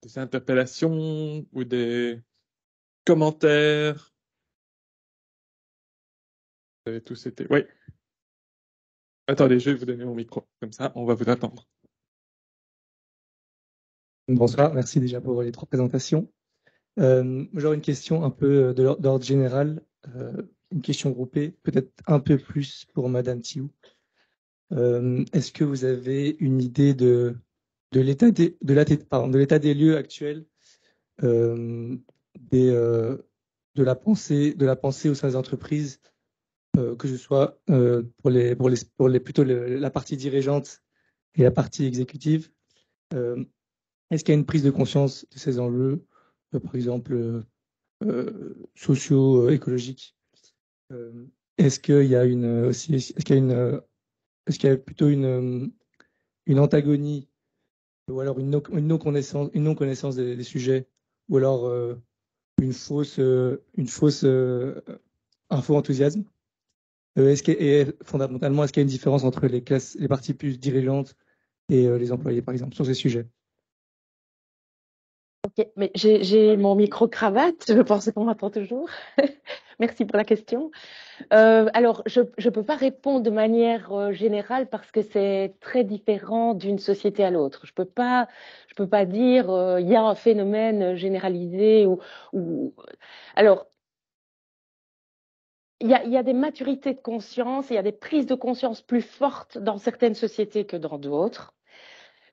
[SPEAKER 2] des interpellations ou des commentaires. Vous avez tous été... Oui. Attendez, je vais vous donner mon micro. Comme ça, on va vous attendre.
[SPEAKER 8] Bonsoir, merci déjà pour les 3 présentations. J'aurais une question un peu d'ordre général, une question groupée, peut-être un peu plus pour Madame Thiou. Est-ce que vous avez une idée de l'état des lieux actuel de la pensée au sein des entreprises, que ce soit plutôt la partie dirigeante et la partie exécutive? Est-ce qu'il y a une prise de conscience de ces enjeux, par exemple socio-écologiques? Est-ce qu'il y a plutôt une antagonie, ou alors une non-connaissance des sujets, ou alors une fausse info-enthousiasme? Fondamentalement, est-ce qu'il y a une différence entre les parties plus dirigeantes et les employés, par exemple, sur ces sujets?
[SPEAKER 1] Ok, mais j'ai mon micro-cravate, je pensais qu'on m'entend toujours. Merci pour la question. Alors, je ne peux pas répondre de manière générale parce que c'est très différent d'une société à l'autre. Je peux pas dire il y a un phénomène généralisé ou... Alors, il y a des maturités de conscience, il y a des prises de conscience plus fortes dans certaines sociétés que dans d'autres.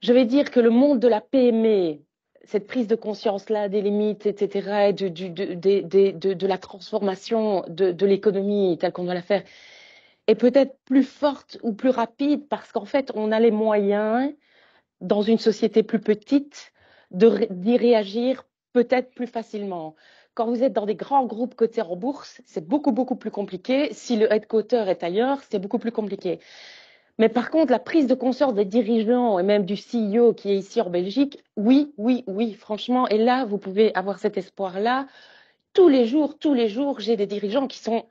[SPEAKER 1] Je vais dire que le monde de la PME, cette prise de conscience-là des limites, etc., et de la transformation de l'économie telle qu'on doit la faire, est peut-être plus forte ou plus rapide parce qu'en fait, on a les moyens, dans une société plus petite, d'y réagir peut-être plus facilement. Quand vous êtes dans des grands groupes cotés en bourse, c'est beaucoup, beaucoup plus compliqué. Si le headquarter est ailleurs, c'est beaucoup plus compliqué. Mais par contre, la prise de conscience des dirigeants et même du CEO qui est ici en Belgique, oui, franchement. Et là, vous pouvez avoir cet espoir-là. Tous les jours, j'ai des dirigeants qui sont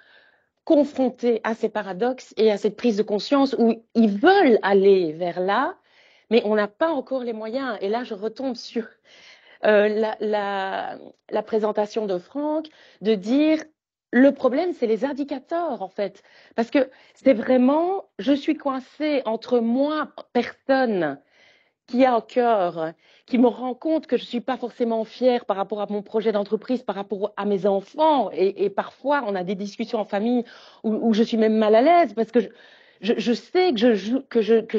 [SPEAKER 1] confrontés à ces paradoxes et à cette prise de conscience où ils veulent aller vers là, mais on n'a pas encore les moyens. Et là, je retombe sur la présentation de Franck, de dire le problème, c'est les indicateurs, en fait. Parce que c'est vraiment, je suis coincée entre moi, personne qui a un cœur, qui me rend compte que je ne suis pas forcément fière par rapport à mon projet d'entreprise, par rapport à mes enfants. Et parfois, on a des discussions en famille où je suis même mal à l'aise parce que je sais que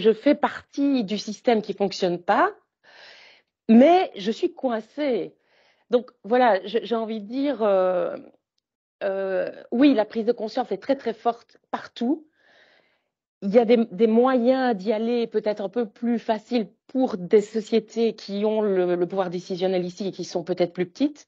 [SPEAKER 1] je fais partie du système qui ne fonctionne pas, mais je suis coincée. Donc voilà, j'ai envie de dire, oui, la prise de conscience est très très forte partout. Il y a des moyens d'y aller peut-être un peu plus faciles pour des sociétés qui ont le pouvoir décisionnel ici et qui sont peut-être plus petites.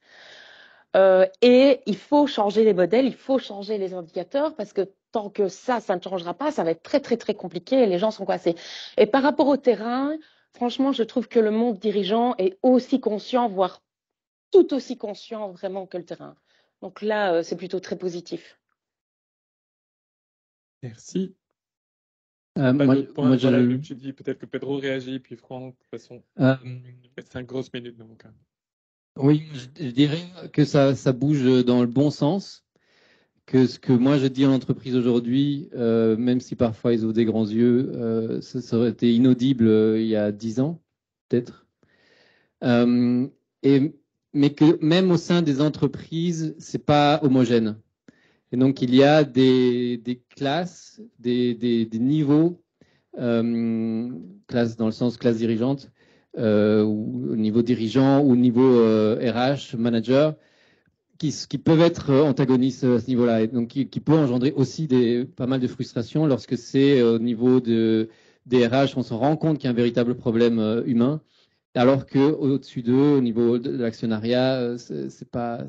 [SPEAKER 1] Et il faut changer les modèles, il faut changer les indicateurs parce que tant que ça ne changera pas, ça va être très très très compliqué et les gens sont coincés. Et par rapport au terrain, franchement, je trouve que le monde dirigeant est aussi conscient, voire tout aussi conscient vraiment que le terrain. Donc là, c'est plutôt très positif.
[SPEAKER 2] Merci. Je dis peut-être que Pedro réagit, puis Franck, de toute façon, 5 grosses minutes. Donc.
[SPEAKER 7] Oui, je dirais que ça bouge dans le bon sens, que ce que moi je dis en entreprise aujourd'hui, même si parfois ils ouvrent des grands yeux, ça aurait été inaudible il y a 10 ans, peut-être. Mais que même au sein des entreprises, c'est pas homogène. Et donc, il y a des classes, des niveaux, classe dans le sens classe dirigeante, ou au niveau dirigeant ou au niveau RH, manager, qui peuvent être antagonistes à ce niveau-là. Et donc, qui peut engendrer aussi pas mal de frustration lorsque c'est au niveau des RH, on se rend compte qu'il y a un véritable problème humain. Alors que au-dessus d'eux, au niveau de l'actionnariat, c'est pas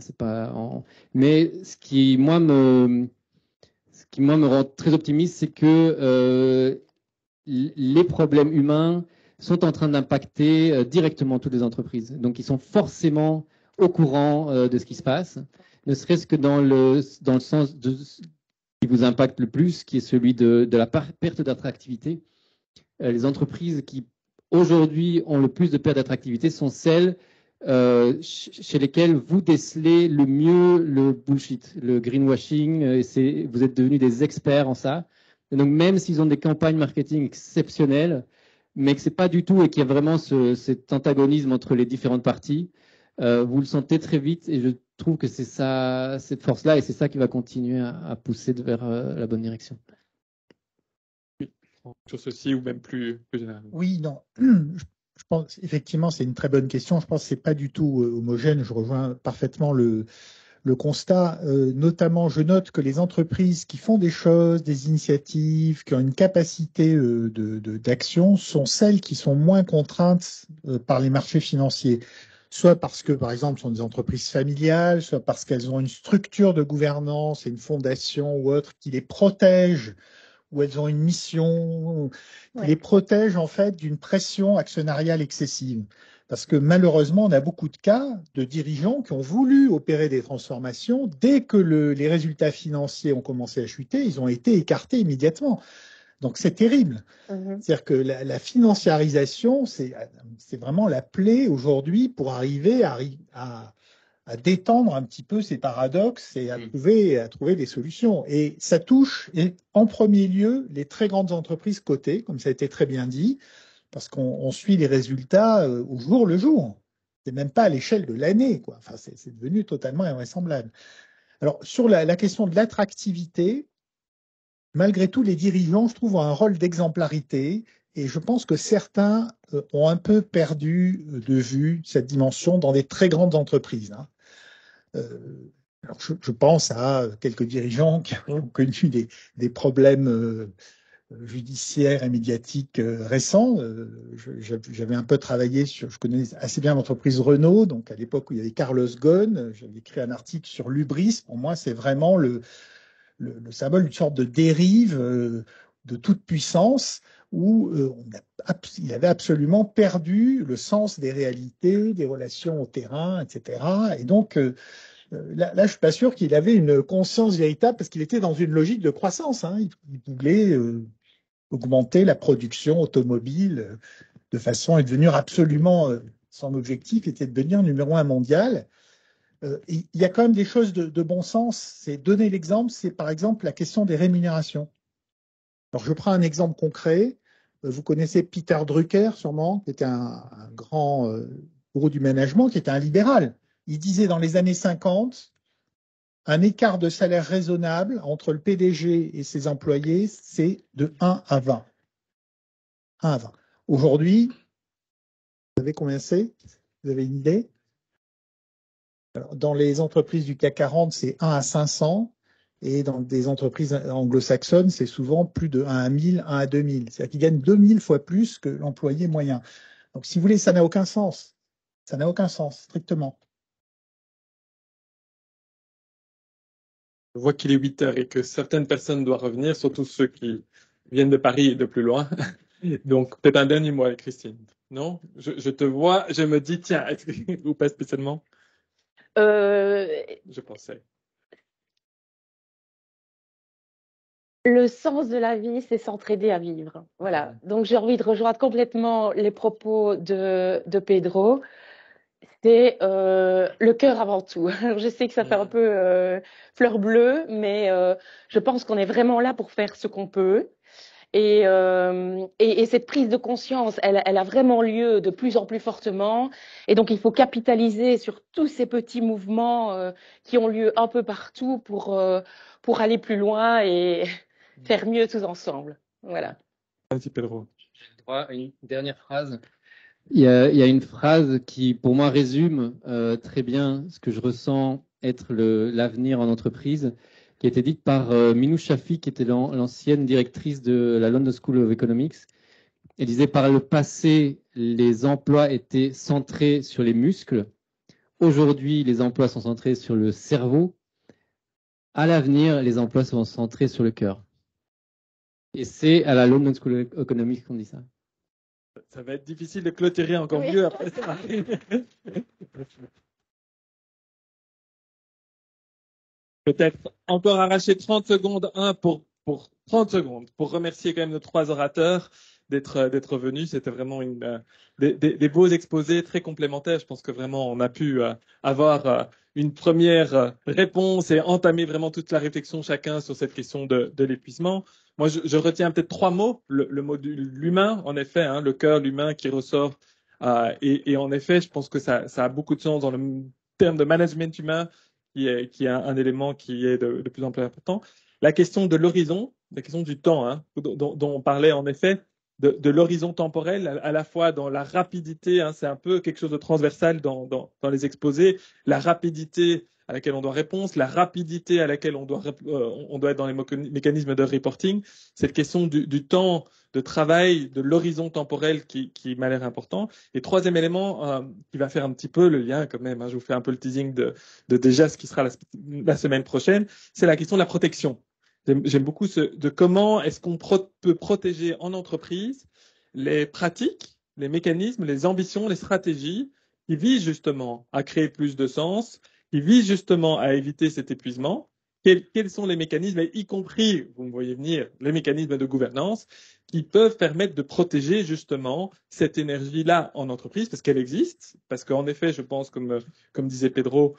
[SPEAKER 7] Mais ce qui moi me rend très optimiste, c'est que les problèmes humains sont en train d'impacter directement toutes les entreprises. Donc, ils sont forcément au courant de ce qui se passe, ne serait-ce que dans le sens qui vous impacte le plus, qui est celui de la perte d'attractivité. Les entreprises qui aujourd'hui ont le plus de perte d'attractivité sont celles chez lesquelles vous décelez le mieux le bullshit, le greenwashing, et vous êtes devenus des experts en ça. Et donc même s'ils ont des campagnes marketing exceptionnelles, mais que c'est pas du tout et qu'il y a vraiment cet antagonisme entre les différentes parties, vous le sentez très vite et je trouve que c'est ça, cette force-là, et c'est ça qui va continuer à pousser vers la bonne direction.
[SPEAKER 2] Sur ceci ou même plus généralement.
[SPEAKER 6] Oui, non. Je pense effectivement c'est une très bonne question. Je pense que c'est pas du tout homogène. Je rejoins parfaitement le constat. Notamment, je note que les entreprises qui font des choses, des initiatives, qui ont une capacité d'action, sont celles qui sont moins contraintes par les marchés financiers. Soit parce que, par exemple, ce sont des entreprises familiales, soit parce qu'elles ont une structure de gouvernance et une fondation ou autre qui les protège, où elles ont une mission qui les protège en fait d'une pression actionnariale excessive. Parce que malheureusement, on a beaucoup de cas de dirigeants qui ont voulu opérer des transformations. Dès que les résultats financiers ont commencé à chuter, ils ont été écartés immédiatement. Donc c'est terrible. C'est-à-dire que la financiarisation, c'est vraiment la plaie aujourd'hui pour arriver à détendre un petit peu ces paradoxes et à trouver des solutions. Et ça touche en premier lieu les très grandes entreprises cotées, comme ça a été très bien dit, parce qu'on suit les résultats au jour le jour. C'est même pas à l'échelle de l'année, quoi. Enfin, c'est devenu totalement invraisemblable. Alors, sur la question de l'attractivité, malgré tout, les dirigeants, je trouve, ont un rôle d'exemplarité. Et je pense que certains ont un peu perdu de vue cette dimension dans des très grandes entreprises. Hein. Alors je pense à quelques dirigeants qui ont connu des problèmes judiciaires et médiatiques récents. J'avais un peu travaillé je connais assez bien l'entreprise Renault, donc à l'époque où il y avait Carlos Ghosn, j'avais écrit un article sur l'hubris. Pour moi, c'est vraiment le symbole d'une sorte de dérive de toute puissance où il avait absolument perdu le sens des réalités, des relations au terrain, etc. Et donc, là, je suis pas sûr qu'il avait une conscience véritable parce qu'il était dans une logique de croissance. Hein. Il voulait augmenter la production automobile de façon à devenir absolument, son objectif était de devenir numéro 1 mondial. Il y a quand même des choses de bon sens. C'est donner l'exemple, c'est par exemple la question des rémunérations. Alors, je prends un exemple concret. Vous connaissez Peter Drucker, sûrement, qui était un grand gourou du management, qui était un libéral. Il disait dans les années 50, un écart de salaire raisonnable entre le PDG et ses employés, c'est de 1 à 20. 1 à 20. Aujourd'hui, vous savez combien c'est? Vous avez une idée? Alors, dans les entreprises du CAC 40, c'est 1 à 500. Et dans des entreprises anglo-saxonnes, c'est souvent plus de 1 à 1000, 1 à 2000. C'est-à-dire qu'ils gagnent 2000 fois plus que l'employé moyen. Donc, si vous voulez, ça n'a aucun sens. Ça n'a aucun sens, strictement.
[SPEAKER 2] Je vois qu'il est 8 heures et que certaines personnes doivent revenir, surtout ceux qui viennent de Paris et de plus loin. Donc, peut-être un dernier mot avec Christine. Non? Je te vois, je me dis, tiens, ou pas spécialement? Je pensais.
[SPEAKER 1] Le sens de la vie, c'est s'entraider à vivre. Voilà. Donc, j'ai envie de rejoindre complètement les propos de Pedro. C'est le cœur avant tout. Alors, je sais que ça fait un peu fleur bleue, mais je pense qu'on est vraiment là pour faire ce qu'on peut. Et cette prise de conscience, elle a vraiment lieu de plus en plus fortement. Et donc, il faut capitaliser sur tous ces petits mouvements qui ont lieu un peu partout pour aller plus loin et faire mieux tous ensemble. Voilà.
[SPEAKER 2] Merci Pedro.
[SPEAKER 7] J'ai le droit à une dernière phrase. Il y a une phrase qui, pour moi, résume très bien ce que je ressens être l'avenir en entreprise, qui a été dite par Minou Chafi, qui était l'ancienne directrice de la London School of Economics. Elle disait, par le passé, les emplois étaient centrés sur les muscles. Aujourd'hui, les emplois sont centrés sur le cerveau. À l'avenir, les emplois seront centrés sur le cœur. Et c'est à la London School of Economics qu'on dit ça.
[SPEAKER 2] Ça va être difficile de clôturer encore mieux après ça. Peut-être encore arracher 30 secondes, pour 30 secondes, pour remercier quand même nos 3 orateurs d'être venus. C'était vraiment des beaux exposés très complémentaires. Je pense que vraiment on a pu avoir une première réponse et entamer vraiment toute la réflexion chacun sur cette question de l'épuisement. Moi, je retiens peut-être 3 mots. Le mot de l'humain, en effet, hein, le cœur, l'humain qui ressort. Et en effet, je pense que ça a beaucoup de sens dans le terme de management humain, qui est un élément qui est de plus en plus important. La question de l'horizon, la question du temps, hein, dont on parlait en effet, de l'horizon temporel, à la fois dans la rapidité, hein, c'est un peu quelque chose de transversal dans les exposés, la rapidité à laquelle on doit répondre, la rapidité à laquelle on doit être dans les mécanismes de reporting, cette question du temps de travail, de l'horizon temporel qui m'a l'air important. Et 3e élément qui va faire un petit peu le lien quand même, hein, je vous fais un peu le teasing de déjà ce qui sera la semaine prochaine, c'est la question de la protection. J'aime beaucoup de comment est-ce qu'on peut protéger en entreprise les pratiques, les mécanismes, les ambitions, les stratégies qui visent justement à créer plus de sens, qui visent justement à éviter cet épuisement quels sont les mécanismes, y compris, vous me voyez venir, les mécanismes de gouvernance qui peuvent permettre de protéger justement cette énergie-là en entreprise, parce qu'elle existe, parce qu'en effet, je pense, comme disait Pedro,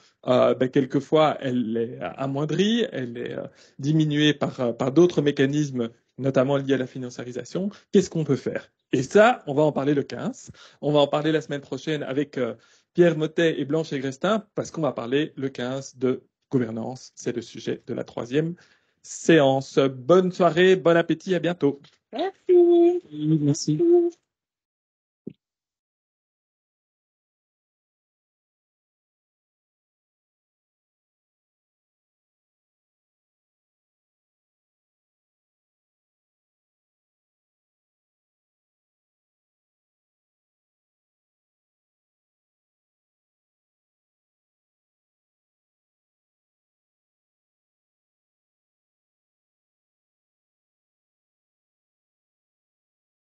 [SPEAKER 2] quelquefois, elle est amoindrie, elle est diminuée par d'autres mécanismes, notamment liés à la financiarisation. Qu'est-ce qu'on peut faire? Et ça, on va en parler le 15. On va en parler la semaine prochaine avec Pierre Mottet et Blanche Egrestin, parce qu'on va parler le 15 de gouvernance. C'est le sujet de la 3e séance. Bonne soirée, bon appétit, à bientôt.
[SPEAKER 1] Merci.
[SPEAKER 7] Merci.